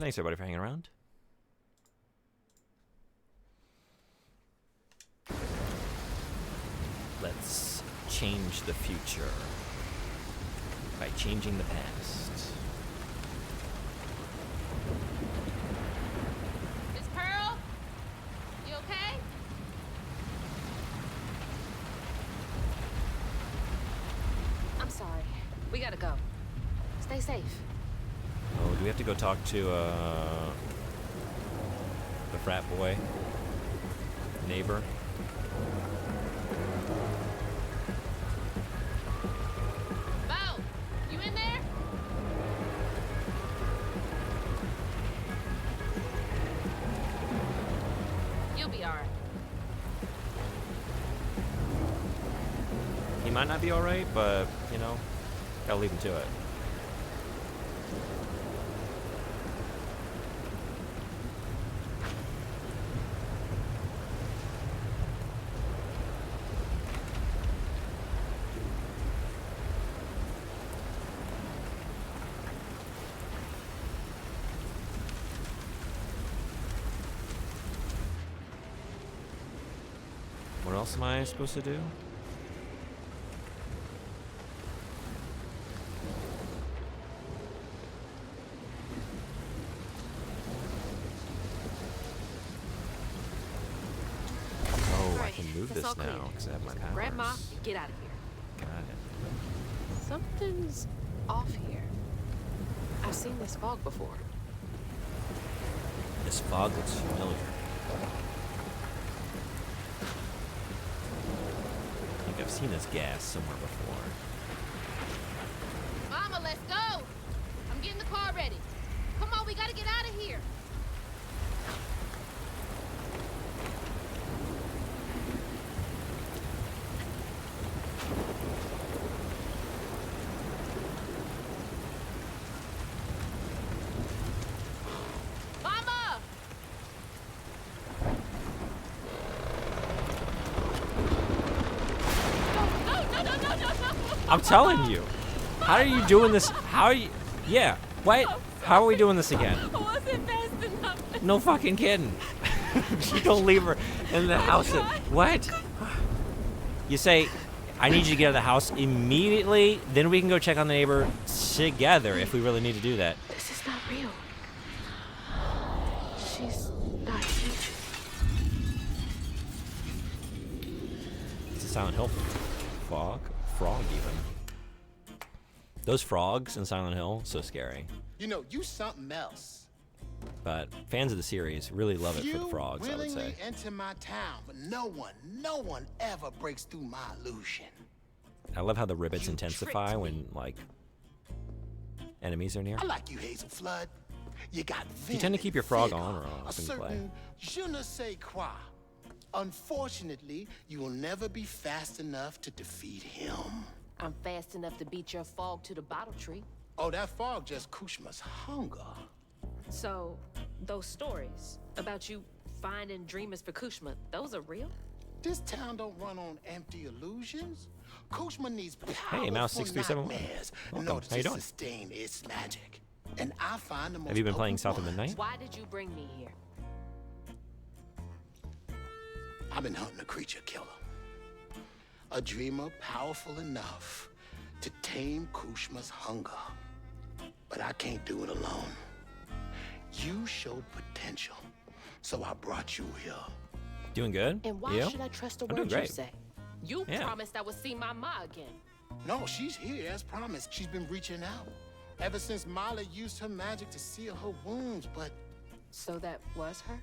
Thanks, everybody, for hanging around. Let's change the future by changing the past. Miss Pearl? You okay? I'm sorry. We gotta go. Stay safe. Oh, do we have to go talk to the frat boy neighbor? Bo, you in there? You'll be all right. He might not be all right, but you know, gotta leave him to it. What else am I supposed to do? this all clear. now because I have my powers. Grandma, get out of here. Got it. Something's off here. I've seen this fog before. This fog looks familiar. I think I've seen this gas somewhere before. Mama, let's go! I'm getting the car ready. Come on, we gotta get out of here. Mama! No. I'm telling you. How are you doing this? How are you? Yeah. What? How are we doing this again? I wasn't fast enough. No fucking kidding. You don't leave her in the house. What? You say, I need you to get out of the house immediately, then we can go check on the neighbor together if we really need to do that. This is not real. She's not here. It's a Silent Hill frog even. Those frogs in Silent Hill, so scary. You know, you something else. But fans of the series really love it for the frogs, I would willingly say. enter my town, but no one ever breaks through my illusion. I love how the ribbits intensify when, like, enemies are near. I like you, Hazel Flood. You got Do you tend to keep your frog on or a off in play? certain je ne sais quoi. Unfortunately, you will never be fast enough to defeat him. I'm fast enough to beat your fog to the bottle tree. Oh, that fog just Kushma's hunger. So, those stories about you finding dreamers for Kushma, those are real? This town don't run on empty illusions. Kushma needs powerful Hey, Mouse 6371. nightmares in Welcome. order How you to doing? sustain its magic. And I find the most Have you been playing potent South of ones. Midnight? Why did you bring me here? I've been hunting a creature killer. A dreamer powerful enough to tame Kushma's hunger. But I can't do it alone. You showed potential, so I brought you here. Doing good? And why You? should I trust the I'm doing words you great. say? You Yeah. promised I would see my ma again. No, she's here as promised. She's been reaching out. Ever since Mala used her magic to seal her wounds, but So that was her?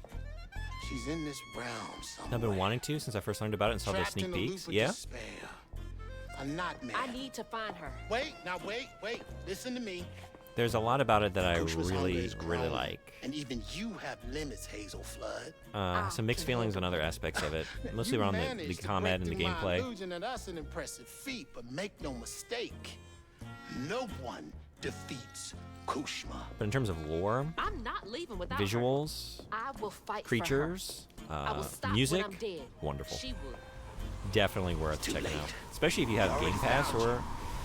she's in this realm somewhere. I've been wanting to since I first learned about it and saw the Trapped sneak in a loop peeks. of Yeah? despair. A nightmare. I need to find her. Wait, listen to me. There's a lot about it that I Kushma's hunger really, is really growing, like. And even you have limits, Hazel Flood. Some mixed feelings on other aspects of it, mostly You around the managed to combat and break the through my gameplay. illusion, and that's an impressive feat, but make no mistake, no one defeats Kushma. But in terms of lore, I'm not leaving without her. visuals, I will fight creatures, for her. I will stop music, when I'm dead. wonderful. She would. Definitely worth Too checking late. out. Especially if you have Game Pass or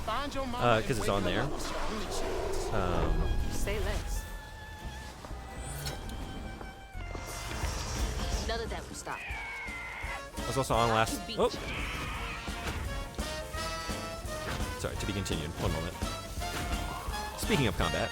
Find your mama 'cause and it's wake on her there. up. It's your only chance. Say less. None of that will stop. I was also on last. Beat Oh, you. sorry. To be continued. One moment. Speaking of combat,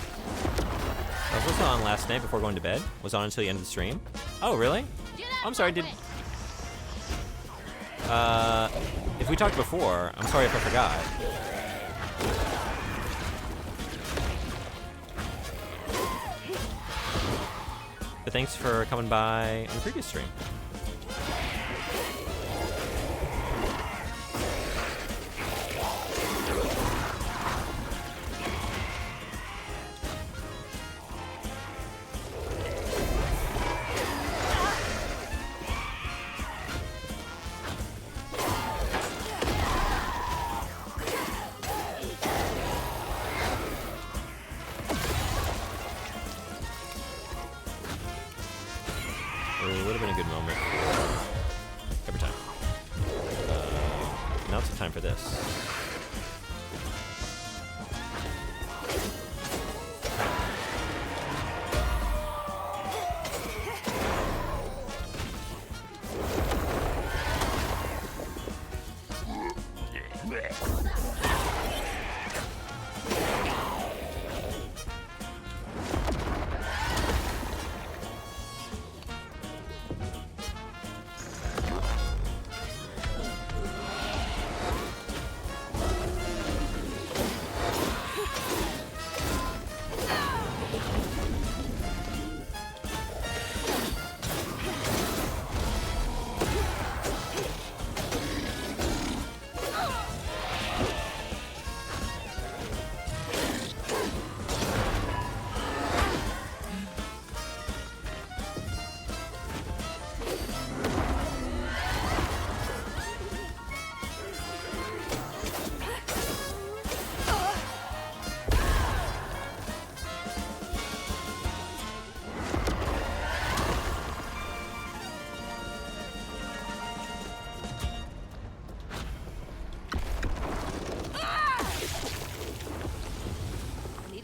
I was also on last night before going to bed. Was on until the end of the stream. Oh, really? I'm sorry. Did if we talked before, I'm sorry if I forgot. But thanks for coming by on the previous stream. It would have been a good moment. Every time. Now it's time for this.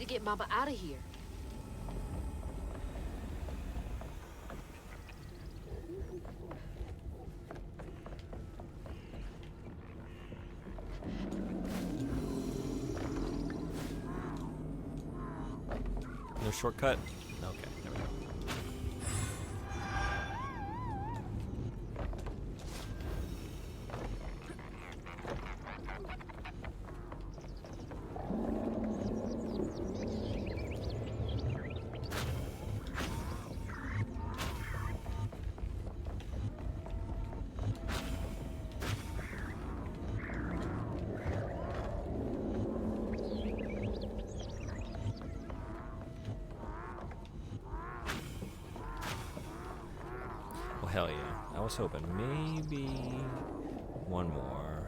Get Mama out of here. No shortcut? Okay, there we go. Hell yeah. I was hoping maybe one more.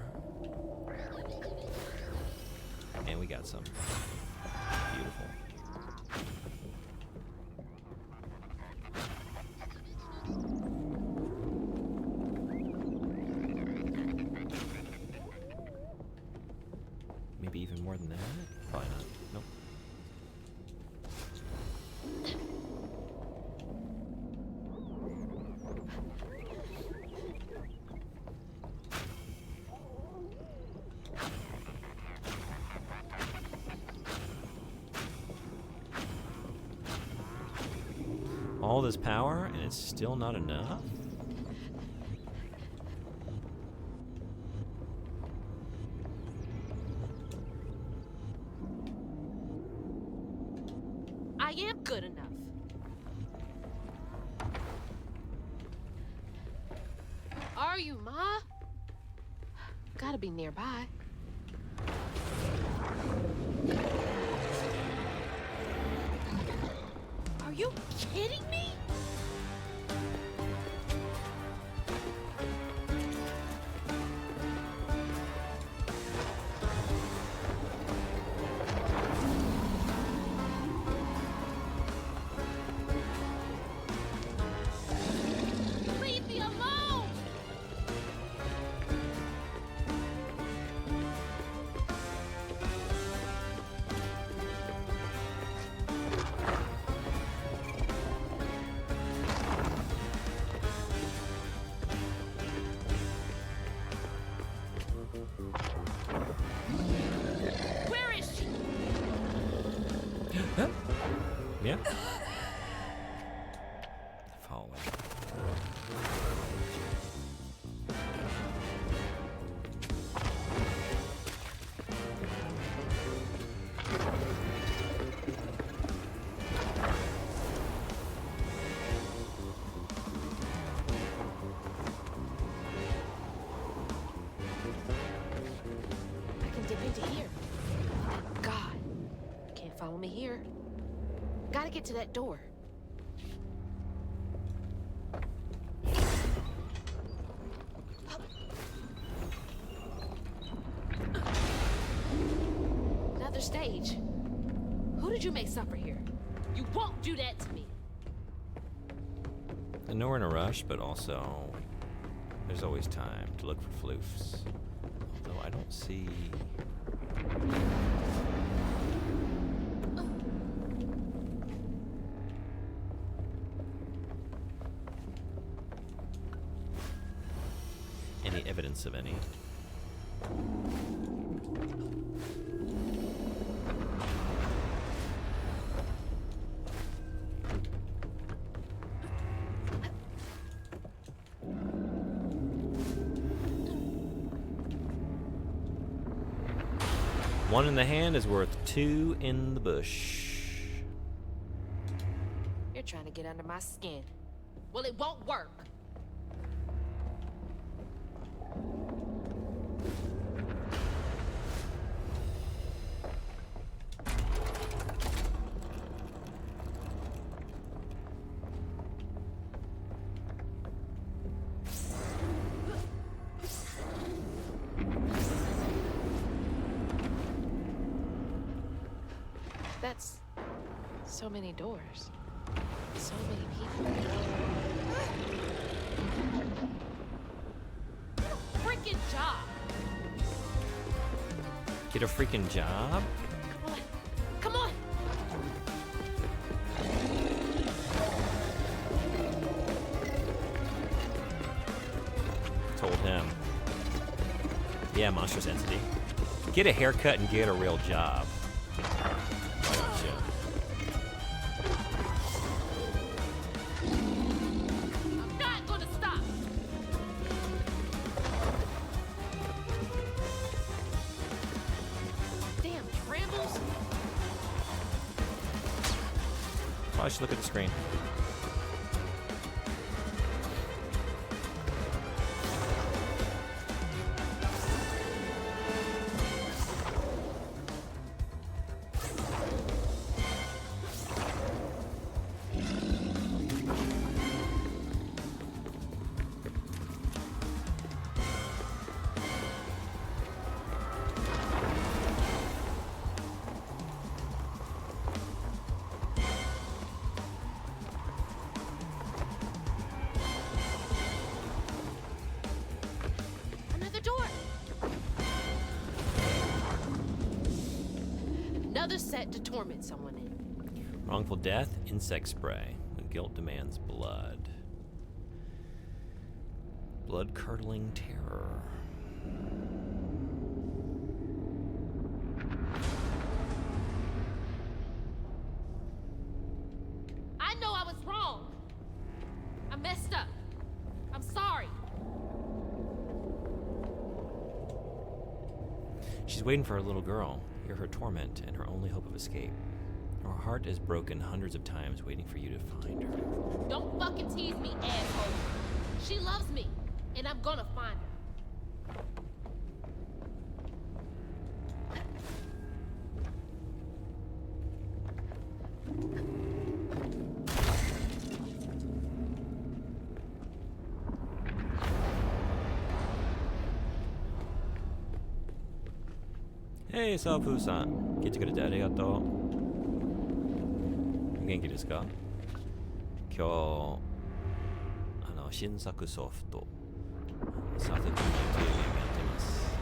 And we got some. Beautiful. Maybe even more than that? Probably not. Nope. All this power, and it's still not enough? I am good enough. Are you, Ma? Gotta be nearby. Are you kidding me? Leave me alone! Where is she? Yeah? Follow it. I can dip into here. Thank God. Can't follow me here. Gotta get to that door. Another stage. Who did you make suffer here? You won't do that to me. know we're in a rush, but also there's always time to look for floofs. Although I don't see... any evidence of any. One in the hand is worth two in the bush. You're trying to get under my skin. Well, it won't work. That's so many doors. So many people. Freaking job. Get a freaking job? Come on. Come on. Told him. Yeah, monstrous entity. Get a haircut and get a real job. Why don't you? I'm not gonna stop. Damn trambles. Probably should look at the screen. Another door. Another set to torment someone in. Wrongful death, insect spray. When guilt demands blood. Blood-curdling terror. I know I was wrong. I messed up. I'm sorry. She's waiting for her little girl. You're her torment and her only hope of escape. Her heart is broken hundreds of times waiting for you to find her. Don't fucking tease me, asshole. She loves me, and I'm gonna find her. Hey, サープーさん。来てくれてありがとう。元気ですか？今日、新作ソフト、サーティーというゲームやってます。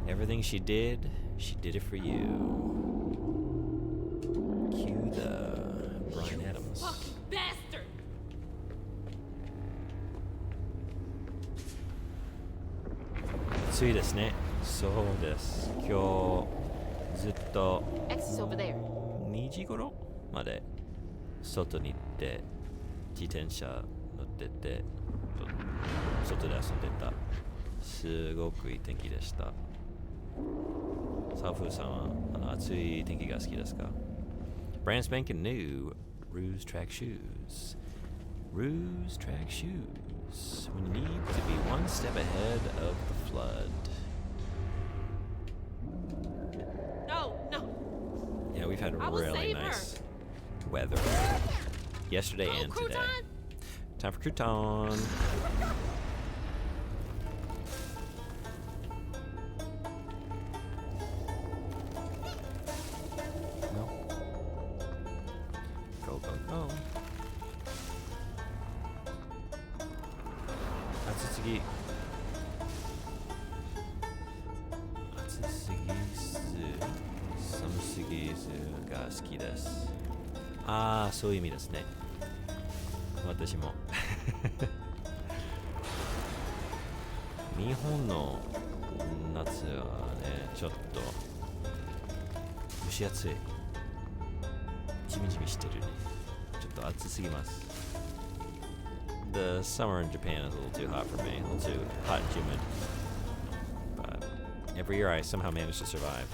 Everything she did it for you. Cue the Bryan Adams. Fucking bastard! 暑いですね。そうです。今日ずっと X is over there. 2時頃まで外に行って自転車乗ってて外で遊んでた。すごくいい天気でした。サーフーさんは暑い天気が好きですか？ Brand spanking new Ruse track shoes. Ruse track shoes. When you need to be one step ahead of the flood. No. Yeah, we've had I will really save nice weather yesterday Oh, and today. crouton! Time for crouton. No. Go, go, go. 暑すぎず寒すぎずが好きです。ああ、そういう意味ですね。私も日本の夏はね、ちょっと蒸し暑い、ジメジメしてる、ちょっと暑すぎます。The summer in Japan is a little too hot for me, a little too hot and humid. But every year I somehow manage to survive.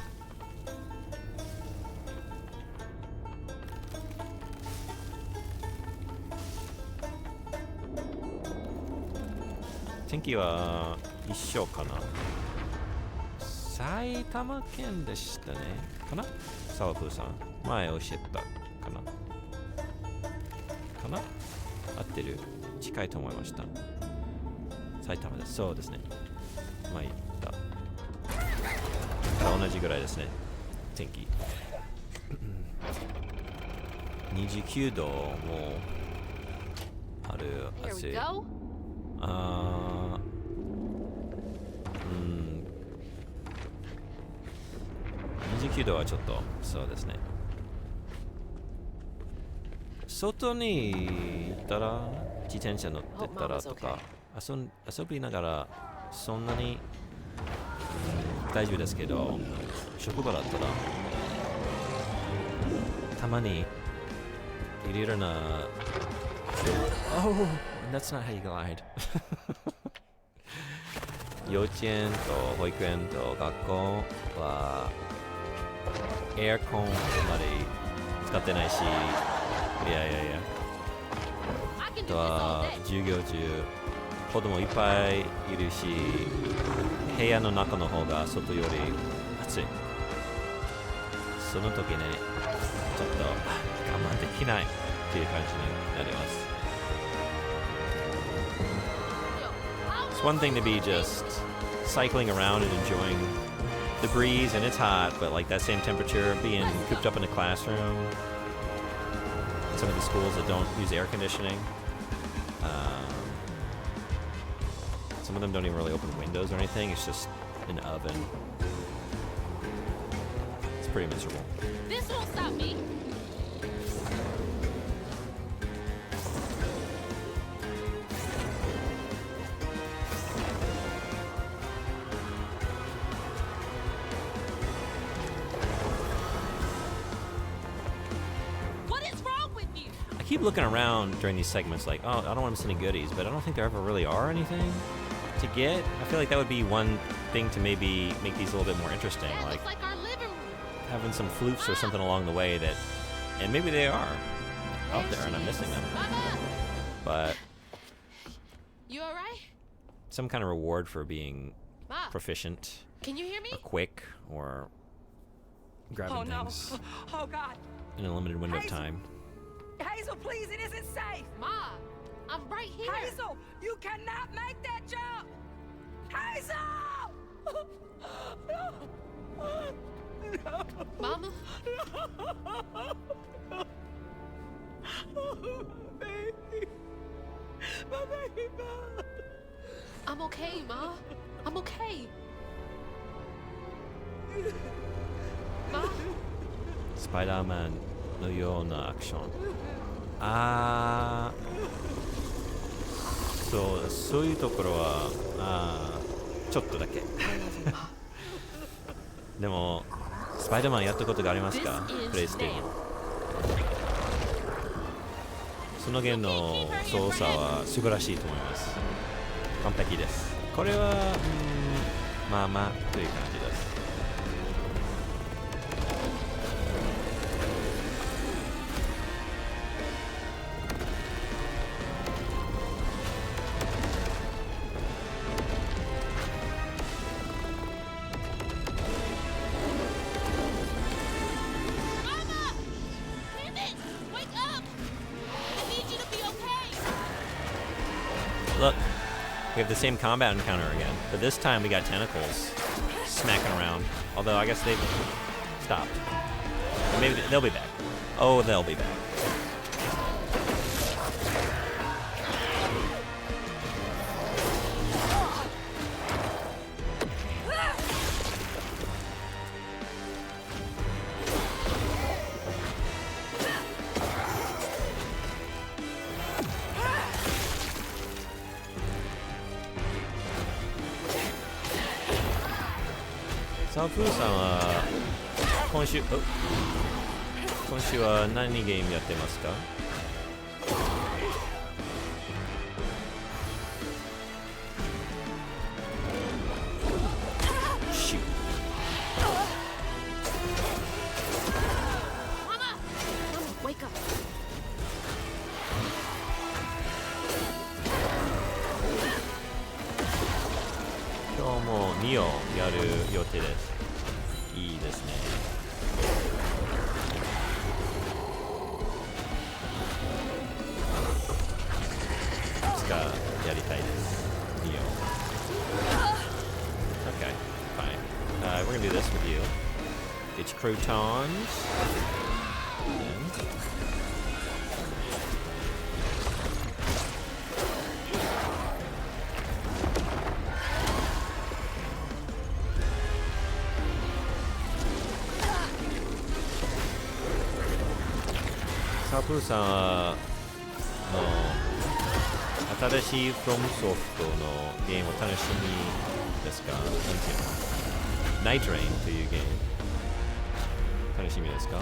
天気は一緒かな。埼玉県でしたね。かな？サワプーさん。前教えたかな？かな？合ってる？近いと思いました。埼玉です。そうですね。前言った。同じぐらいですね。天気。29度もある。暑い。29度はちょっとそうですね。外に行ったら自転車乗ってたらとか遊びながらそんなに、大丈夫ですけど、職場だったらたまにいろいろなOh, that's not how you glide. 幼稚園と保育園と学校はエアコンあまり使ってないし、いやあとは授業中子供いっぱいいるし、部屋の中の方が外より暑い。その時ね、ちょっと我慢できないっていう感じになります。It's one thing to be just cycling around and enjoying the breeze and it's hot, but like that same temperature, being cooped up in a classroom, some of the schools that don't use air conditioning, some of them don't even really open windows or anything, it's just an oven. It's pretty miserable. This won't stop me. I keep looking around during these segments like, oh, I don't want to miss any goodies, but I don't think there ever really are anything to get. I feel like that would be one thing to maybe make these a little bit more interesting, like our living room. Having some floofs or something along the way that, and maybe they are out there and I'm missing them. Mama. But You all right? some kind of reward for being Ma, proficient can you hear me? or quick or grabbing things Oh, God. in a limited window of time. Hazel, please, it isn't safe. Ma, I'm right here. Hazel, you cannot make that jump. Hazel! Mama? Baby. My baby. I'm okay, Ma. I'm okay. Ma? スパイダーマンのようなアクション。そういうところはちょっとだけ。でもスパイダーマンやったことがありますか？プレイステーション。そのゲームの操作は素晴らしいと思います。完璧です。これはまあまあという感じです。Look, we have the same combat encounter again, but this time we got tentacles smacking around. Although I guess they've stopped. Or maybe they'll be back. Oh, they'll be back. さあプーさんは今週は何ゲームやってますか？シュッ Mama! Wake up. 今日も2をやる予定です。いいですね。いつかやりたいです。2を。Okay, fine. We're gonna do this with you. Get your croutons. Andサプーさんは新しいフロムソフトのゲームを楽しみですか？なんていうの？ナイトレインというゲーム楽しみですか？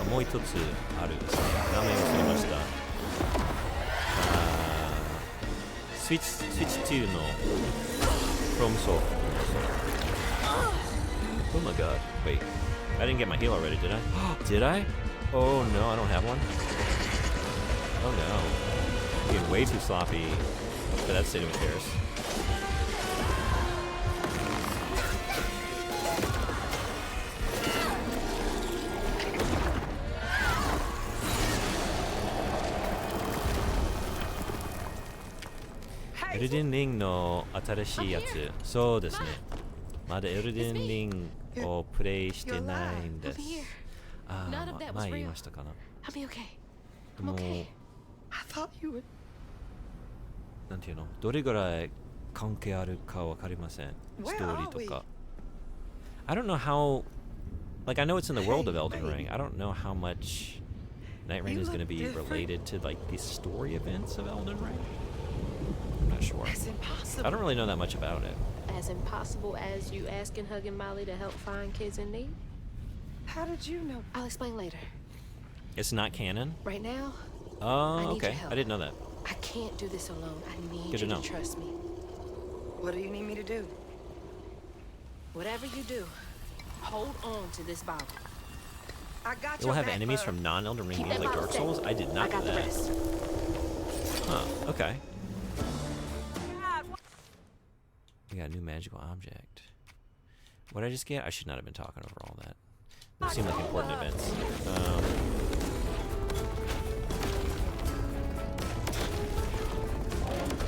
もう一つあるですね。名前を忘れました。スイッチ2の From Soft. Oh my god. Wait. I didn't get my heal already, did I? Did I? Oh no, I don't have one. Oh no. Being way too sloppy for that state of affairs.エルデンリングの新しいやつ、そうですね。まだエルデンリングをプレイしてないんです。ああ、前言いましたかな。もう、なんていうの、どれぐらい関係あるかわかりません。ストーリーとか。I don't know how, like I know it's in the world of Elden Ring. I don't know how much Night Rain is going to be related to like the story events of Elden Ring. I'm not sure. I don't really know that much about it. As impossible as you asking Huggin' Molly to help find kids in need? How did you know? I'll explain later. It's not canon? Right now, Oh, need okay. your help. I didn't know that. I can't do this alone. I need Good to you know. to trust me. What do you need me to do? Whatever you do, hold on to this bottle. I got It will your have back, enemies bud. from non-Elden Ring Keep games that like bottle Dark Souls? steady. I did not I got know the that. rest. Huh, okay. We got a new magical object. What did I just get? I should not have been talking over all that. Those seem like important events.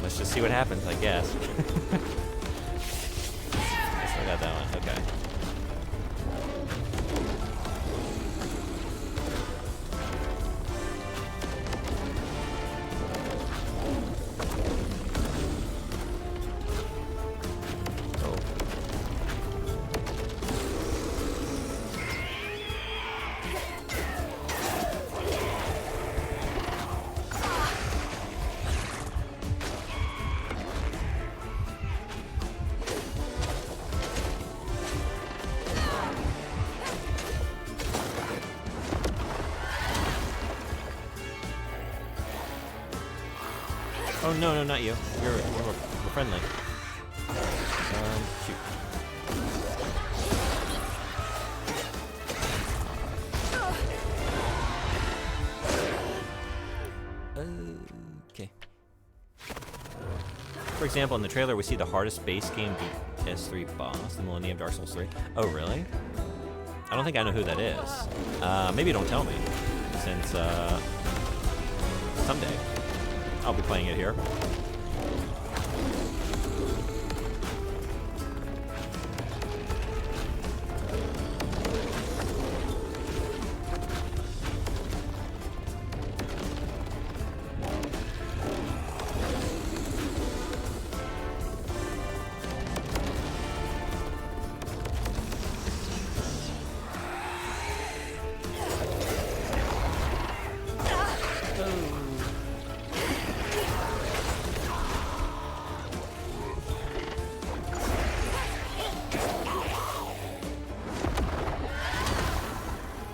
Let's just see what happens, I guess. I still got that one, okay. Oh no, no, not you. We're friendly. Shoot. Okay. For example, in the trailer, we see the hardest base game beat S3 boss, the Millennium Dark Souls 3. Oh, really? I don't think I know who that is. Maybe don't tell me, since someday I'll be playing it here.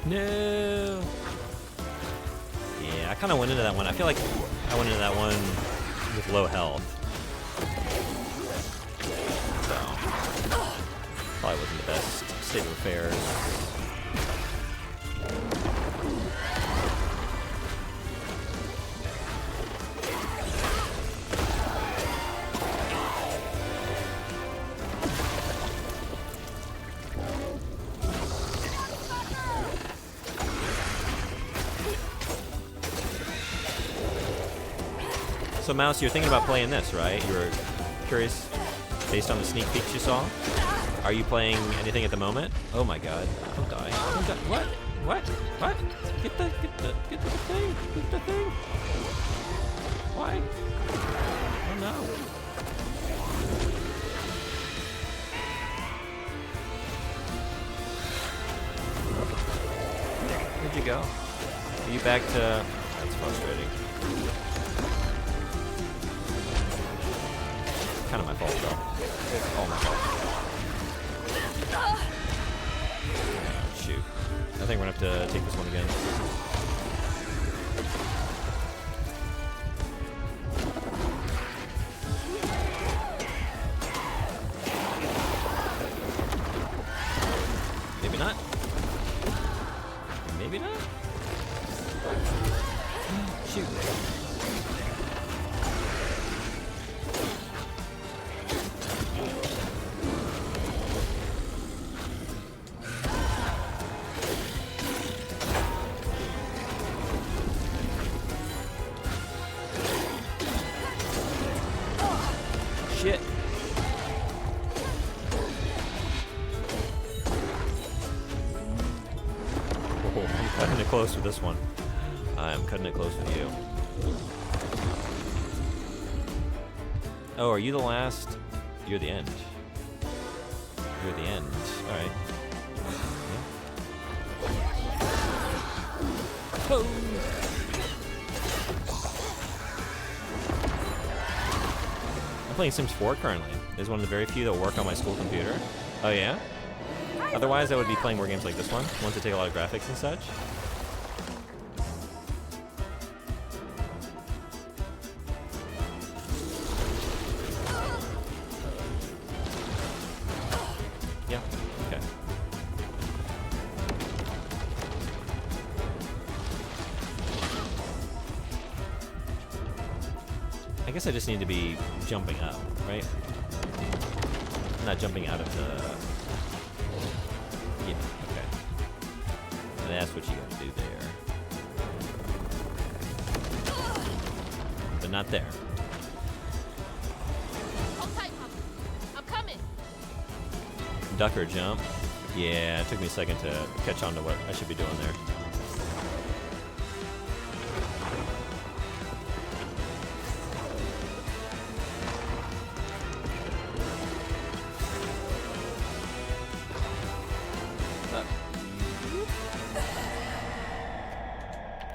No. Yeah, I kind of went into that one. I feel like I went into that one with low health. So, probably wasn't the best state of affairs. So, Mouse, you're thinking about playing this, right? You were curious based on the sneak peeks you saw? Are you playing anything at the moment? Oh my god. Don't die. Don't die. What? What? What? Get the thing. Get the thing. Why? Oh no. Where'd you go? Are you back to... That's frustrating. Kind of my fault, though. It's all my fault. Oh, shoot. I think we're gonna have to take this one again. Maybe not. Maybe not. Shoot. Shit. Oh, I'm cutting it close with this one. I'm cutting it close with you. Oh, are you the last? You're the end. You're the end. Alright. Yeah. Oh. I'm playing Sims 4 currently. It's one of the very few that work on my school computer. Oh yeah? Otherwise I would be playing more games like this one, ones that take a lot of graphics and such. Yeah, okay. I guess I just need to be jumping up, right? Not jumping out of the... Yeah, okay. And that's what you gotta do there. But not there. Hold tight, Papa. I'm coming. Duck or jump? Yeah, it took me a second to catch on to what I should be doing there.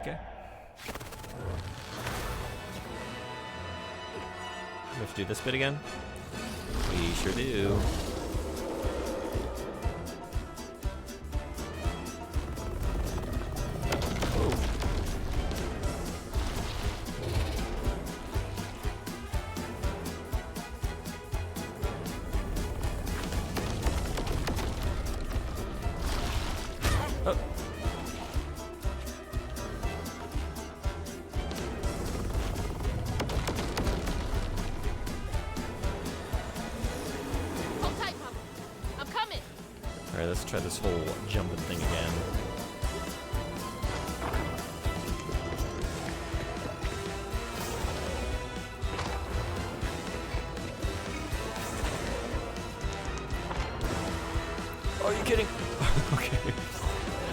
Okay. We have to do this bit again? We sure do. Oh. Hold tight, Papa. I'm coming. Alright, let's try this whole jumping thing again. Are you kidding? Okay.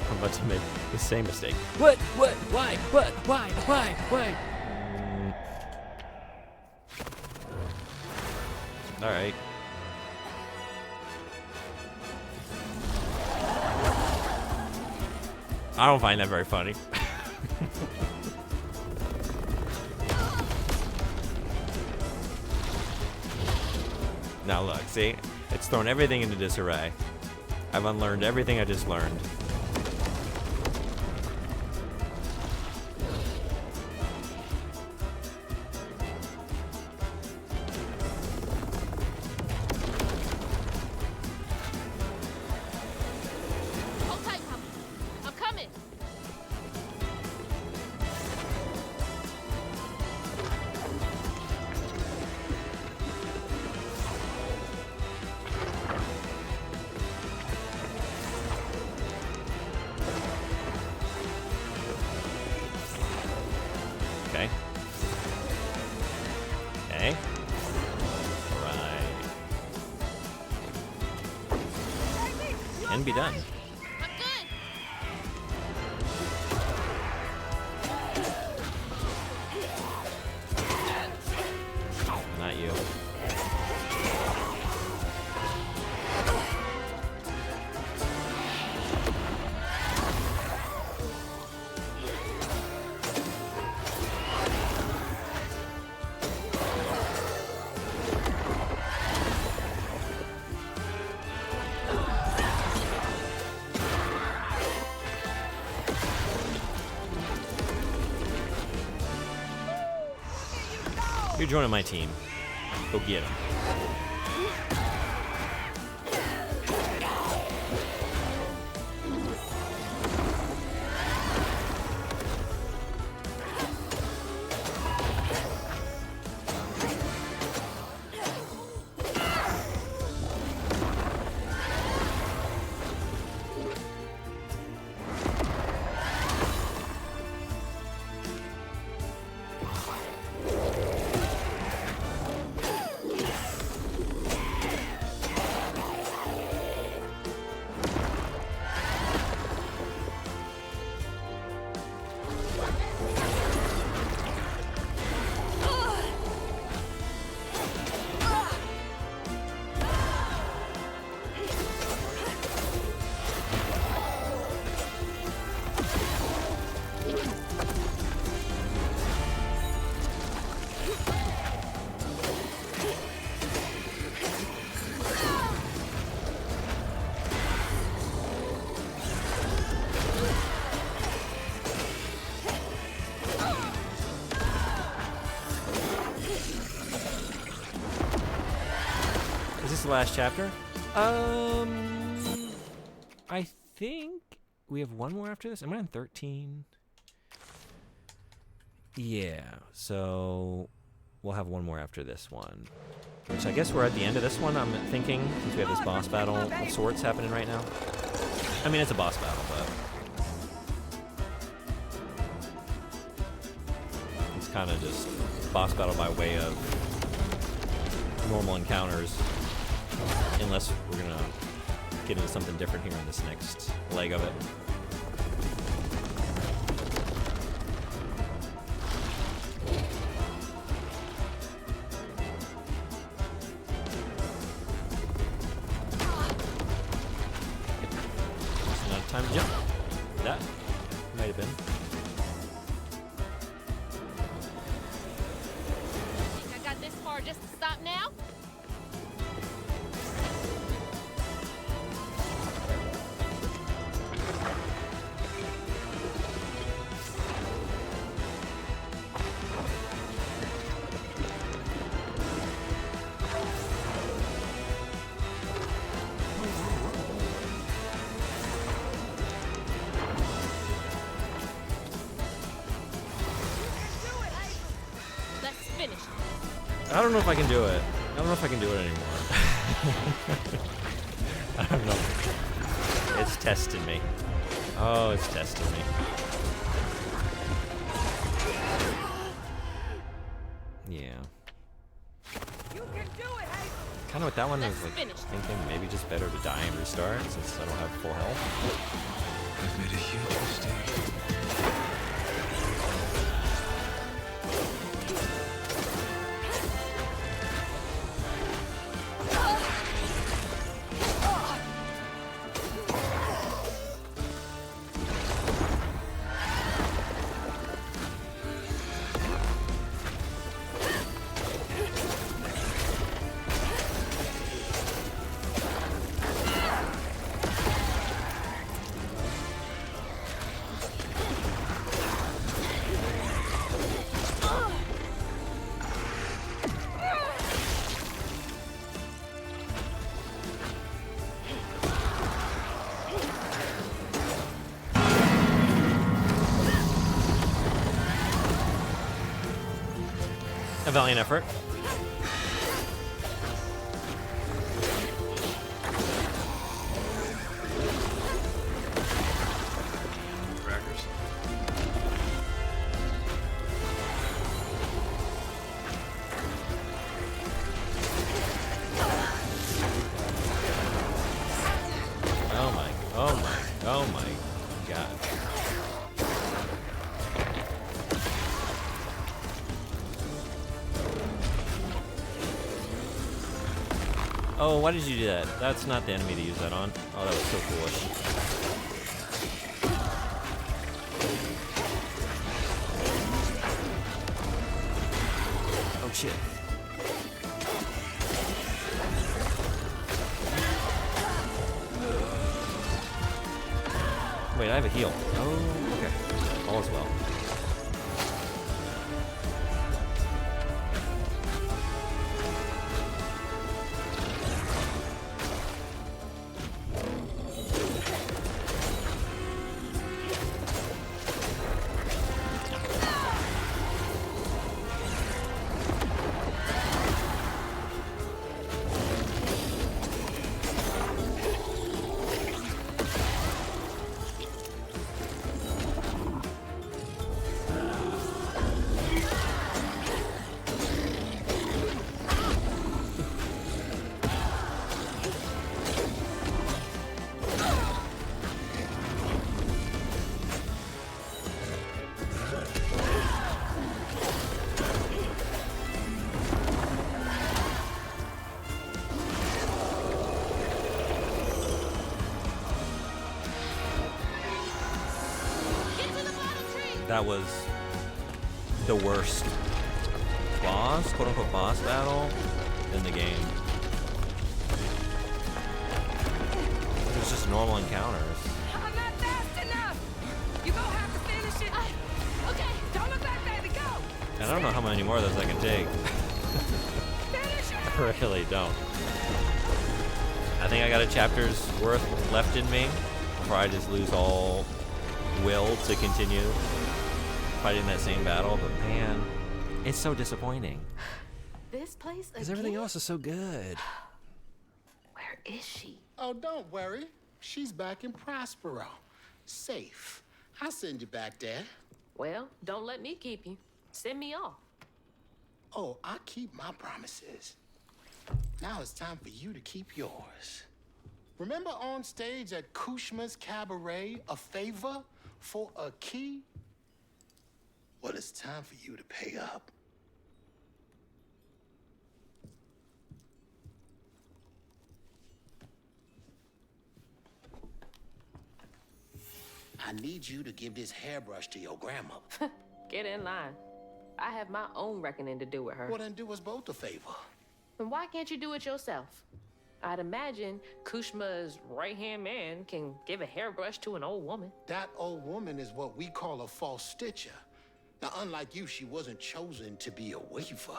I'm about to make the same mistake. What? What? Why? What? Why? Why? Why? Alright. I don't find that very funny. Now look, see? It's thrown everything into disarray. I've unlearned everything I just learned. and be done. I'm good. Not you. You're joining my team. Go get him. Is this the last chapter? I think we have one more after this. Am I on 13? Yeah, so we'll have one more after this one. Which I guess we're at the end of this one, I'm thinking, since we have this boss battle of sorts happening right now. I mean, it's a boss battle, but it's kind of just boss battle by way of normal encounters. Unless we're gonna get into something different here in this next leg of it. Just not time to jump. That might have been. Think I got this far just to stop now? Let's finish. I don't know if I can do it. I don't know if I can do it anymore. I don't know. It's testing me. Oh, it's testing me. Yeah. Kind of with that one, I was like thinking maybe just better to die and restart since I don't have full health. I've made a huge mistake. A valiant effort. Crackers. Oh my Oh, why did you do that? That's not the enemy to use that on. Oh, that was so foolish. Oh, shit. Wait, I have a heal. Oh, okay. All is well. That was the worst boss, quote-unquote boss battle in the game. It was just normal encounters. I'm not fast enough. You gonna have to finish it. Okay, don't look back, baby. Go. And I don't know how many more of those I can take. I really don't. I think I got a chapter's worth left in me before I just lose all will to continue fighting that same battle, but man, it's so disappointing. This place Because everything else is so good. Where is she? Oh, don't worry. She's back in Prospero. Safe. I'll send you back there. Well, don't let me keep you. Send me off. Oh, I keep my promises. Now it's time for you to keep yours. Remember on stage at Kushma's Cabaret, a favor for a key? Well, it's time for you to pay up. I need you to give this hairbrush to your grandmother. Get in line. I have my own reckoning to do with her. Well, then do us both a favor. Then why can't you do it yourself? I'd imagine Kushma's right-hand man can give a hairbrush to an old woman. That old woman is what we call a false stitcher. Now, unlike you, she wasn't chosen to be a weaver.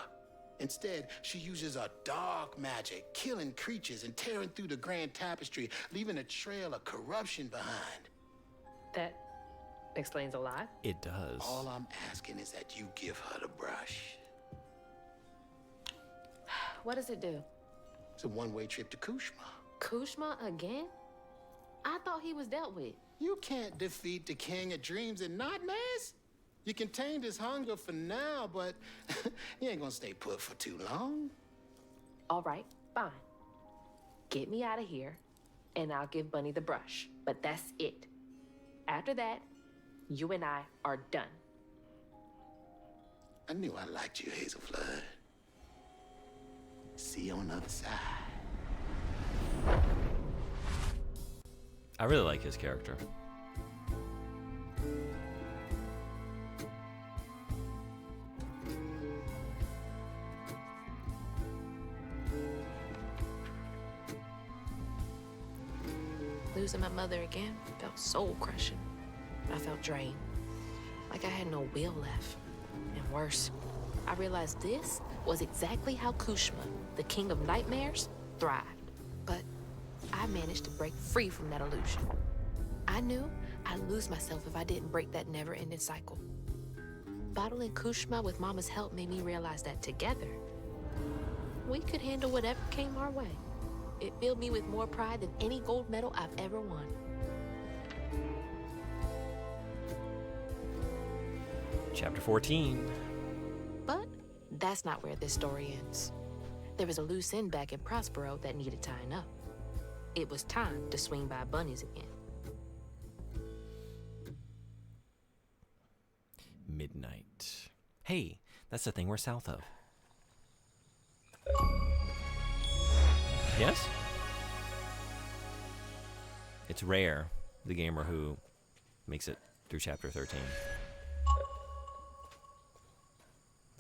Instead, she uses a dark magic, killing creatures and tearing through the grand tapestry, leaving a trail of corruption behind. That explains a lot. It does. All I'm asking is that you give her the brush. What does it do? It's a one-way trip to Kushma. Kushma again? I thought he was dealt with. You can't defeat the king of dreams and nightmares. You contained his hunger for now, but he ain't gonna stay put for too long. All right, fine. Get me out of here, and I'll give Bunny the brush. But that's it. After that, you and I are done. I knew I liked you, Hazelflood. See you on the other side. I really like his character. Losing my mother again felt soul crushing. I felt drained, like I had no will left. And worse, I realized this was exactly how Kushma, the king of nightmares, thrived. But I managed to break free from that illusion. I knew I'd lose myself if I didn't break that never-ending cycle. Battling Kushma with Mama's help made me realize that together, we could handle whatever came our way. It filled me with more pride than any gold medal I've ever won. Chapter 14. But that's not where this story ends. There was a loose end back in Prospero that needed tying up. It was time to swing by Bunny's again. Midnight. Hey, that's the thing we're south of. Yes? It's rare, the gamer who makes it through chapter 13.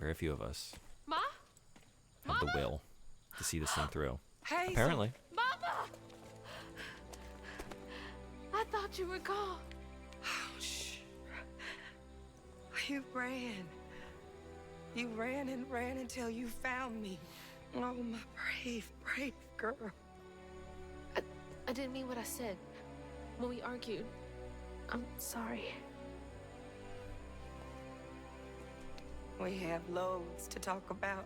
Very few of us Ma? have the will to see this thing through. Hazel. Apparently. Mama! I thought you were gone. Oh, shh. You ran. You ran and ran until you found me. Oh, my brave, brave girl. I didn't mean what I said when we argued. I'm sorry. We have loads to talk about.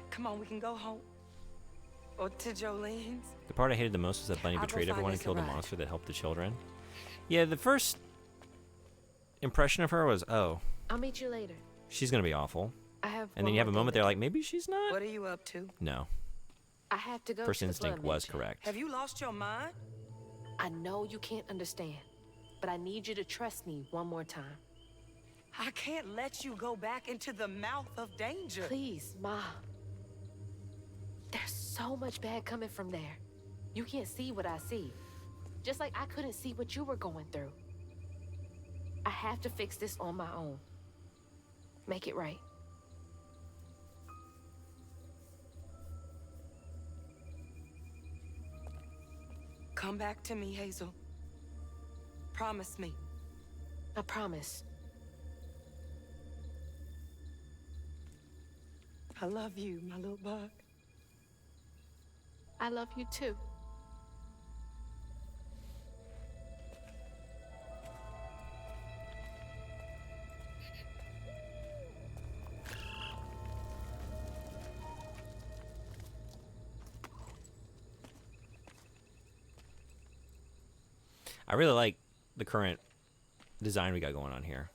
Come on, we can go home. Or to Jolene's. The part I hated the most was that Bunny I'll go betrayed find everyone and us a killed a ride. monster that helped the children. Yeah, the first impression of her was, oh, I'll meet you later. she's going to be awful. I have. And then one you have a more moment thing there to like, maybe she's not? What are you up to? No. I have to go. First to the instinct blood was mansion. correct. Have you lost your mind? I know you can't understand, but I need you to trust me one more time. I can't let you go back into the mouth of danger. Please, Ma. There's so much bad coming from there. You can't see what I see. Just like I couldn't see what you were going through. I have to fix this on my own. Make it right. Come back to me, Hazel. Promise me. I promise. I love you, my little bug. I love you too. I really like the current design we got going on here.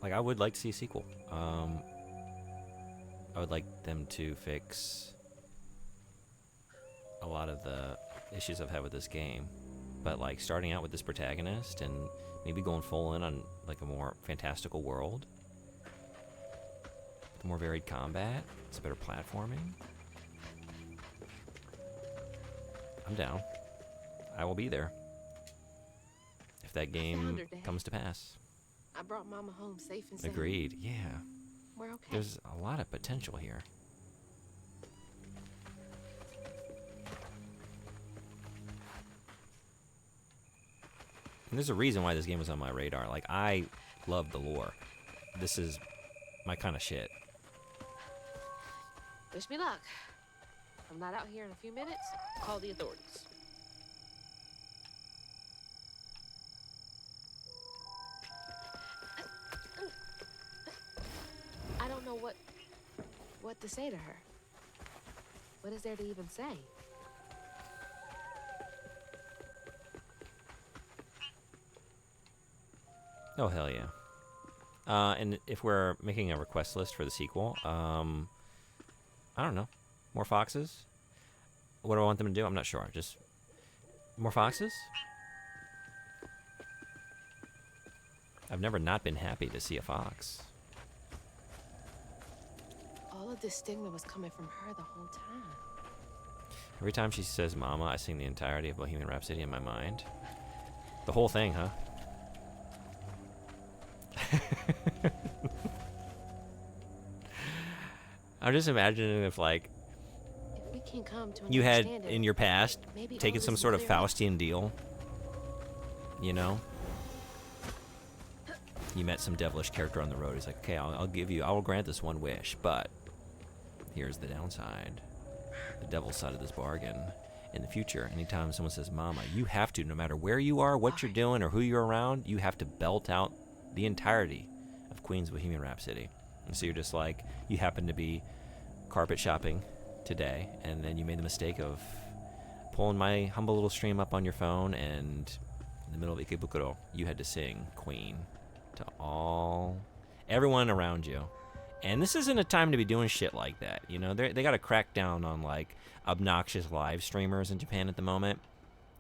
Like, I would like to see a sequel. I would like them to fix a lot of the issues I've had with this game. But, like, starting out with this protagonist and maybe going full in on, like, a more fantastical world. The more varied combat. It's better platforming. I'm down. I will be there. If that game found her, Dad. comes to pass. I brought Mama home safe and sound. Agreed, yeah. We're okay. There's a lot of potential here. And there's a reason why this game was on my radar. Like, I love the lore. This is my kind of shit. Wish me luck. If I'm not out here in a few minutes, call the authorities. I don't know what to say to her. What is there to even say? Oh, hell yeah. And if we're making a request list for the sequel, I don't know. More foxes? What do I want them to do? I'm not sure. Just more foxes? I've never not been happy to see a fox. All of this stigma was coming from her the whole time. Every time she says mama, I sing the entirety of Bohemian Rhapsody in my mind. The whole thing, huh? I'm just imagining if, like, If we can come to an you had understanding, in your past maybe all taken this some will sort of clear up. Faustian deal, you know? You met some devilish character on the road. He's like, okay, I will grant this one wish, but here's the downside. The devil's side of this bargain. In the future, anytime someone says mama, you have to, no matter where you are, what you're doing, or who you're around, you have to belt out the entirety of Queen's Bohemian Rhapsody. And so you're just like, you happen to be carpet shopping today, and then you made the mistake of pulling my humble little stream up on your phone, and in the middle of Ikebukuro, you had to sing Queen to everyone around you. And this isn't a time to be doing shit like that, you know? They got to crack down on, like, obnoxious live streamers in Japan at the moment.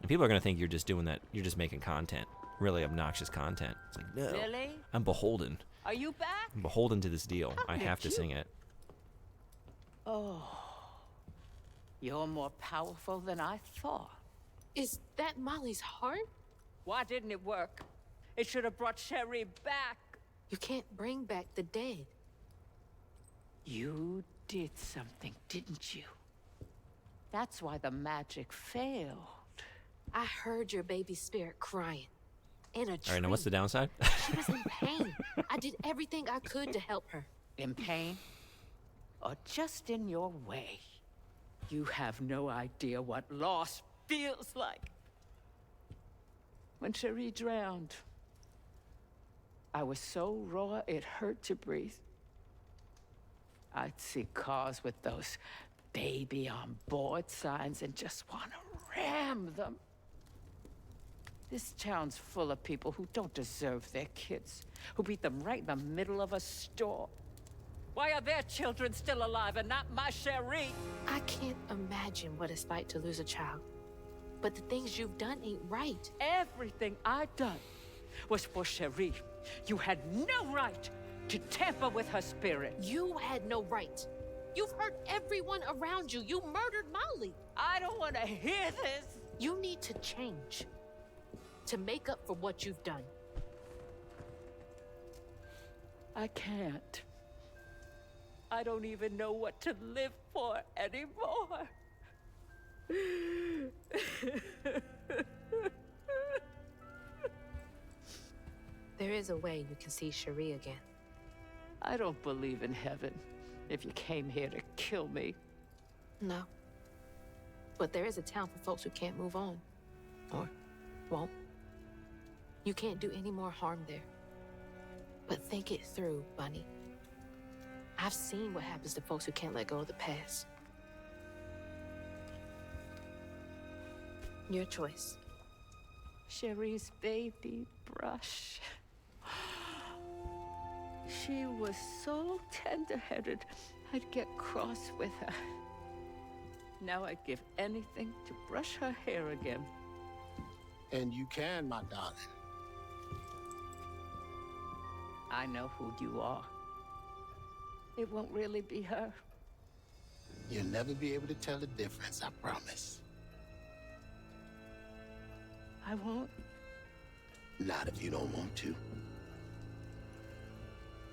And people are going to think you're just doing that, you're just making content, really obnoxious content. It's like, no, Really? I'm beholden Are you back? I'm beholden to this deal. I have to sing it. Oh. You're more powerful than I thought. Is that Molly's heart? Why didn't it work? It should have brought Sherry back. You can't bring back the dead. You did something, didn't you? That's why the magic failed. I heard your baby spirit crying. In a tree. All right, now what's the downside? She was in pain. I did everything I could to help her. In pain? Or just in your way? You have no idea what loss feels like. When Cherie drowned, I was so raw it hurt to breathe. I'd see cars with those baby on board signs and just want to ram them. This town's full of people who don't deserve their kids, who beat them right in the middle of a store. Why are their children still alive and not my Cherie? I can't imagine what it's like to lose a child. But the things you've done ain't right. Everything I've done was for Cherie. You had no right to tamper with her spirit. You had no right. You've hurt everyone around you. You murdered Molly. I don't want to hear this. You need to change to make up for what you've done. I can't. I don't even know what to live for anymore. There is a way you can see Cherie again. I don't believe in heaven if you came here to kill me. No. But there is a town for folks who can't move on. Or won't. You can't do any more harm there. But think it through, Bunny. I've seen what happens to folks who can't let go of the past. Your choice. Cherie's baby brush. She was so tender-headed, I'd get cross with her. Now I'd give anything to brush her hair again. And you can, my darling. I know who you are. It won't really be her. You'll never be able to tell the difference, I promise. I won't. Not if you don't want to.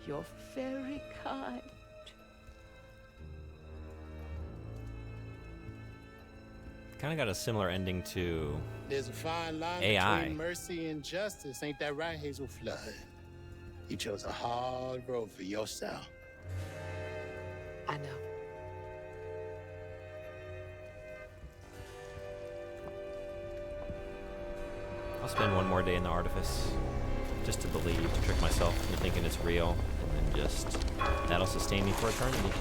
You're very kind. Kind of got a similar ending to There's a fine line AI. between mercy and justice. Ain't that right, Hazel Flood? You chose a hard road for yourself. I know. I'll spend one more day in the Artifice just to believe, to trick myself into thinking it's real, and then just that'll sustain me for eternity.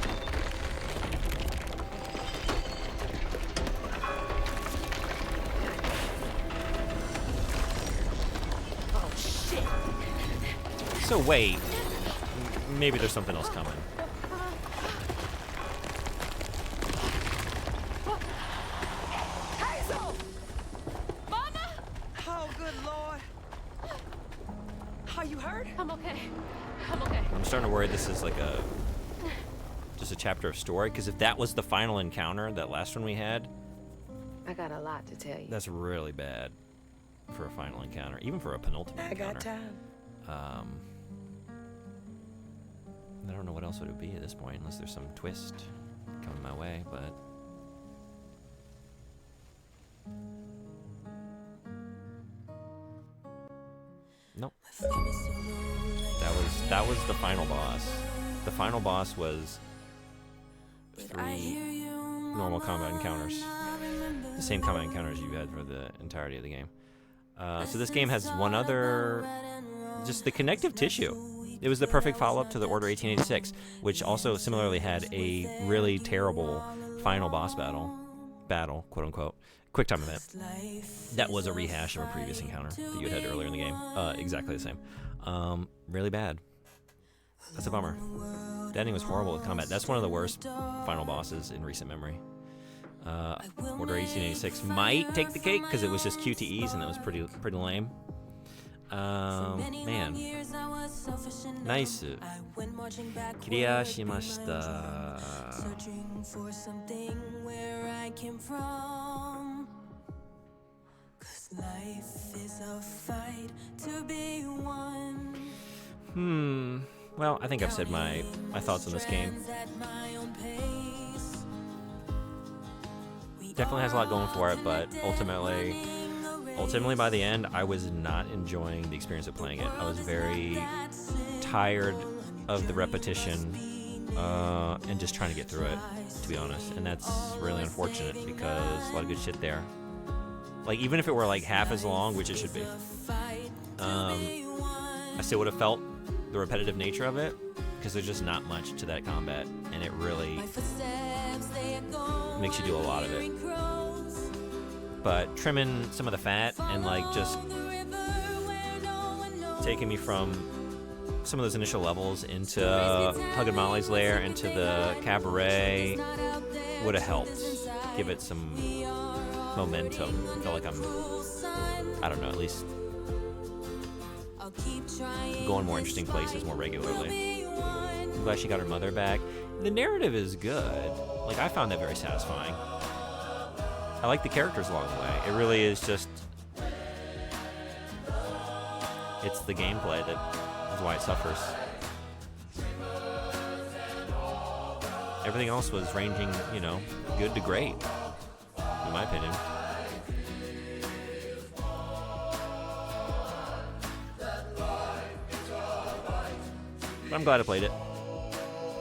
Oh, shit! So wait, maybe there's something else coming. Hazel! Mama! Oh, good Lord. Are you hurt? I'm okay. I'm okay. I'm starting to worry this is like just a chapter of story, because if that was the final encounter, that last one we had, I got a lot to tell you. that's really bad for a final encounter, even for a penultimate I encounter. got time. I don't know what else would it be at this point, unless there's some twist coming my way, but nope. That was the final boss. The final boss was 3 normal combat encounters. The same combat encounters you had for the entirety of the game. So this game has one other, just the connective tissue. It was the perfect follow-up to the Order 1886, which also similarly had a really terrible final boss battle, quote unquote, quick time event. That was a rehash of a previous encounter that you had earlier in the game. Exactly the same. Really bad. That's a bummer. The ending was horrible with combat. That's one of the worst final bosses in recent memory. Order 1886 might take the cake because it was just QTEs and that was pretty lame. Man. Nice. クリアしました。Well, I think I've said my thoughts on this game. Definitely has a lot going for it, but ultimately by the end, I was not enjoying the experience of playing it. I was very tired of the repetition and just trying to get through it, to be honest. And that's really unfortunate because a lot of good shit there. Like, even if it were like half as long, which it should be, I still would have felt the repetitive nature of it because there's just not much to that combat, and it really makes you do a lot of it. But trimming some of the fat and like just taking me from some of those initial levels into Huggin' Molly's lair, into the cabaret, would have helped give it some momentum. I feel like I don't know, at least going more interesting places more regularly. I'm glad she got her mother back. The narrative is good. Like, I found that very satisfying. I like the characters along the way. It really is just... it's the gameplay that is why it suffers. Everything else was ranging, you know, good to great, in my opinion. But I'm glad I played it.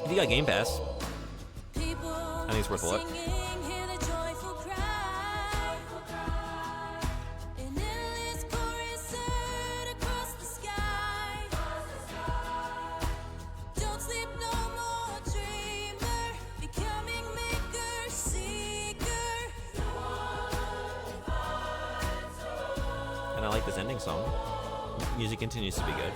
If you got Game Pass, I think it's worth a look. And I like this ending song. Music continues to be good.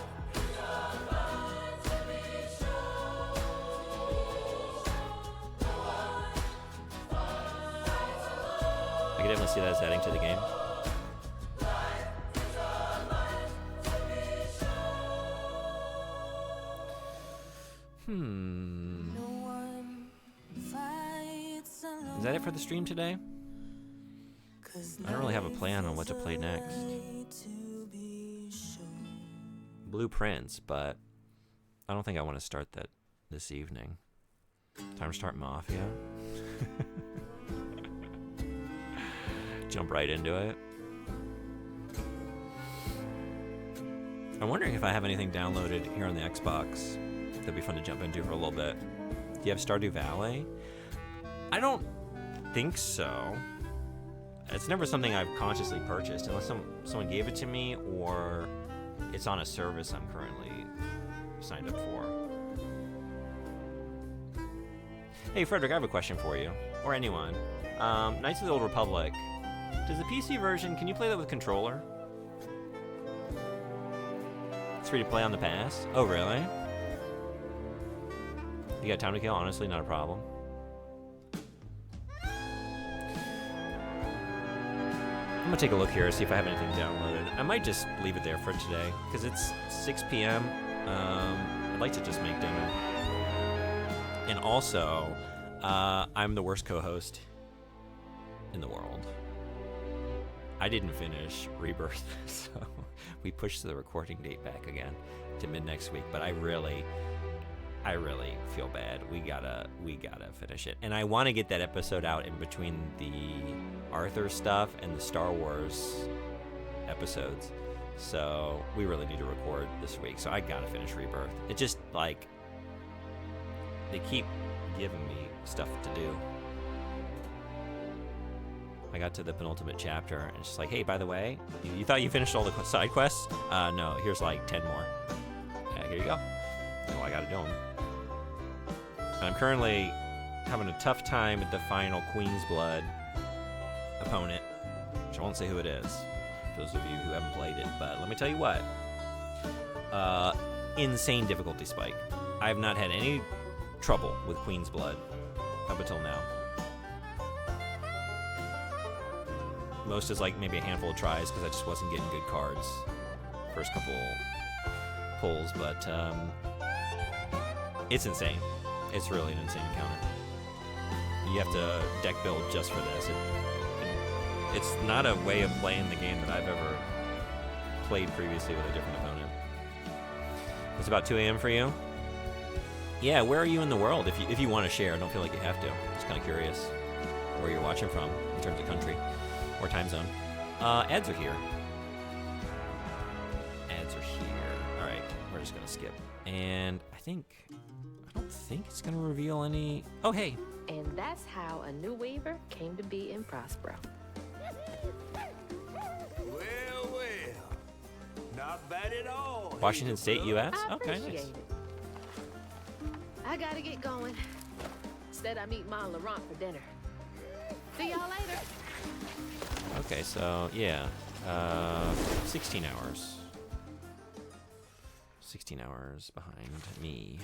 I can definitely see that as adding to the game. Is that it for the stream today? I don't really have a plan on what to play next. Blueprints, but I don't think I want to start that this evening. Time to start Mafia. Jump right into it. I'm wondering if I have anything downloaded here on the Xbox that'd be fun to jump into for a little bit. Do you have Stardew Valley? I don't think so. It's never something I've consciously purchased unless someone gave it to me or it's on a service I'm currently signed up for. Hey Frederick, I have a question for you, or anyone. Knights of the Old Republic. Does the PC version, can you play that with controller? It's free to play on the pass? Oh, really? You got time to kill? Honestly, not a problem. I'm gonna take a look here, see if I have anything downloaded. I might just leave it there for today, because it's 6 p.m. I'd like to just make dinner. And also, I'm the worst co-host in the world. I didn't finish Rebirth, so we pushed the recording date back again to mid next week. But I really feel bad. We gotta finish it, and I want to get that episode out in between the Arthur stuff and the Star Wars episodes. So we really need to record this week. So I gotta finish Rebirth. It just like they keep giving me stuff to do. I got to the penultimate chapter, and it's just like, hey, by the way, you thought you finished all the side quests? No, here's like 10 more. Yeah, here you go. Well, I gotta do them. And I'm currently having a tough time with the final Queen's Blood opponent, which I won't say who it is, for those of you who haven't played it, but let me tell you what. Insane difficulty spike. I have not had any trouble with Queen's Blood up until now. Most is like maybe a handful of tries because I just wasn't getting good cards. first couple pulls, but it's insane. It's really an insane encounter. You have to deck build just for this. It's not a way of playing the game that I've ever played previously with a different opponent. It's about 2 a.m. for you? Yeah, where are you in the world? If you want to share, don't feel like you have to. Just kind of curious where you're watching from in terms of country or time zone. Ads are here. Ads are here. All right, we're just gonna skip. And I don't think it's gonna reveal any. Oh, hey. And that's how a new Weaver came to be in Prospero. Well, not bad at all. Washington State, U.S. I Okay, appreciate nice. it. I gotta get going. Instead, I meet Ma and Laurent for dinner. See y'all later. Okay, so yeah, 16 hours. 16 hours behind me.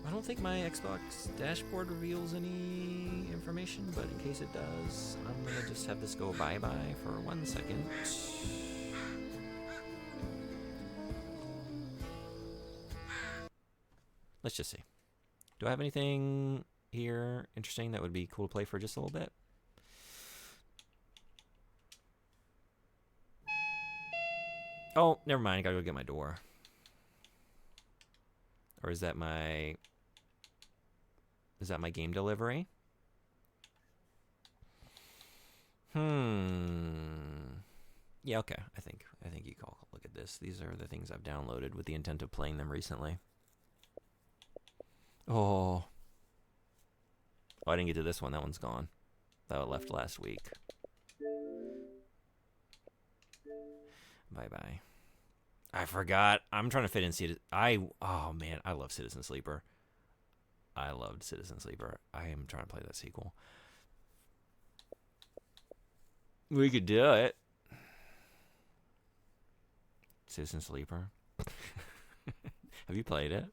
I don't think my Xbox dashboard reveals any information, but in case it does, I'm gonna just have this go bye-bye for 1 second. Let's just see. Do I have anything here interesting that would be cool to play for just a little bit? Oh, never mind. I gotta go get my door. Or is that my game delivery? Yeah, okay. I think you can all look at this. These are the things I've downloaded with the intent of playing them recently. Oh, I didn't get to this one. That one's gone. That one left last week. Bye-bye. I forgot. I'm trying to fit in oh man, I love Citizen Sleeper. I loved Citizen Sleeper. I am trying to play that sequel. We could do it. Citizen Sleeper. Have you played it?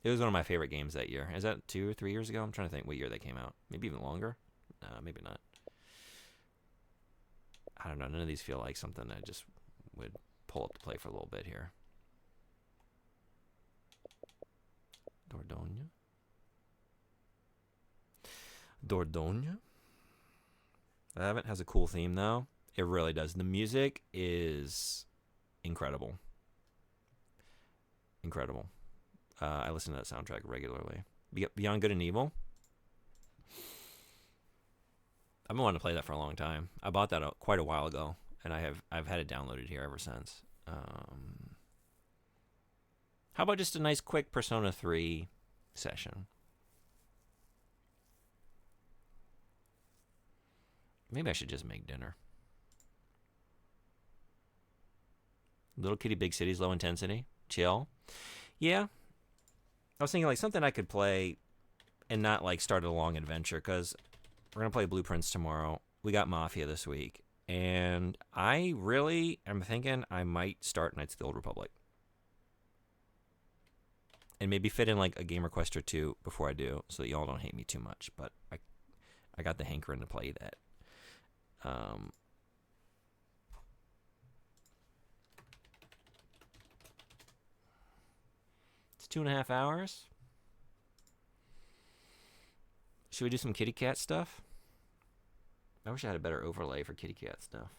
It was one of my favorite games that year. Is that 2 or 3 years ago? I'm trying to think what year they came out. Maybe even longer? Maybe not. I don't know. None of these feel like something I just would pull up to play for a little bit here. Dordogne. That has a cool theme, though. It really does. The music is incredible. Incredible. I listen to that soundtrack regularly. Beyond Good and Evil. I've been wanting to play that for a long time. I bought that quite a while ago, and I've had it downloaded here ever since. How about just a nice quick Persona 3 session? Maybe I should just make dinner. Little Kitty Big Cities, low intensity, chill. Yeah. I was thinking like something I could play and not like start a long adventure, because we're going to play Blueprints tomorrow. We got Mafia this week. And I really am thinking I might start Knights of the Old Republic. And maybe fit in like a game request or two before I do, so that y'all don't hate me too much. But I got the hankering to play that. It's 2.5 hours. Should we do some kitty cat stuff? I wish I had a better overlay for kitty cat stuff.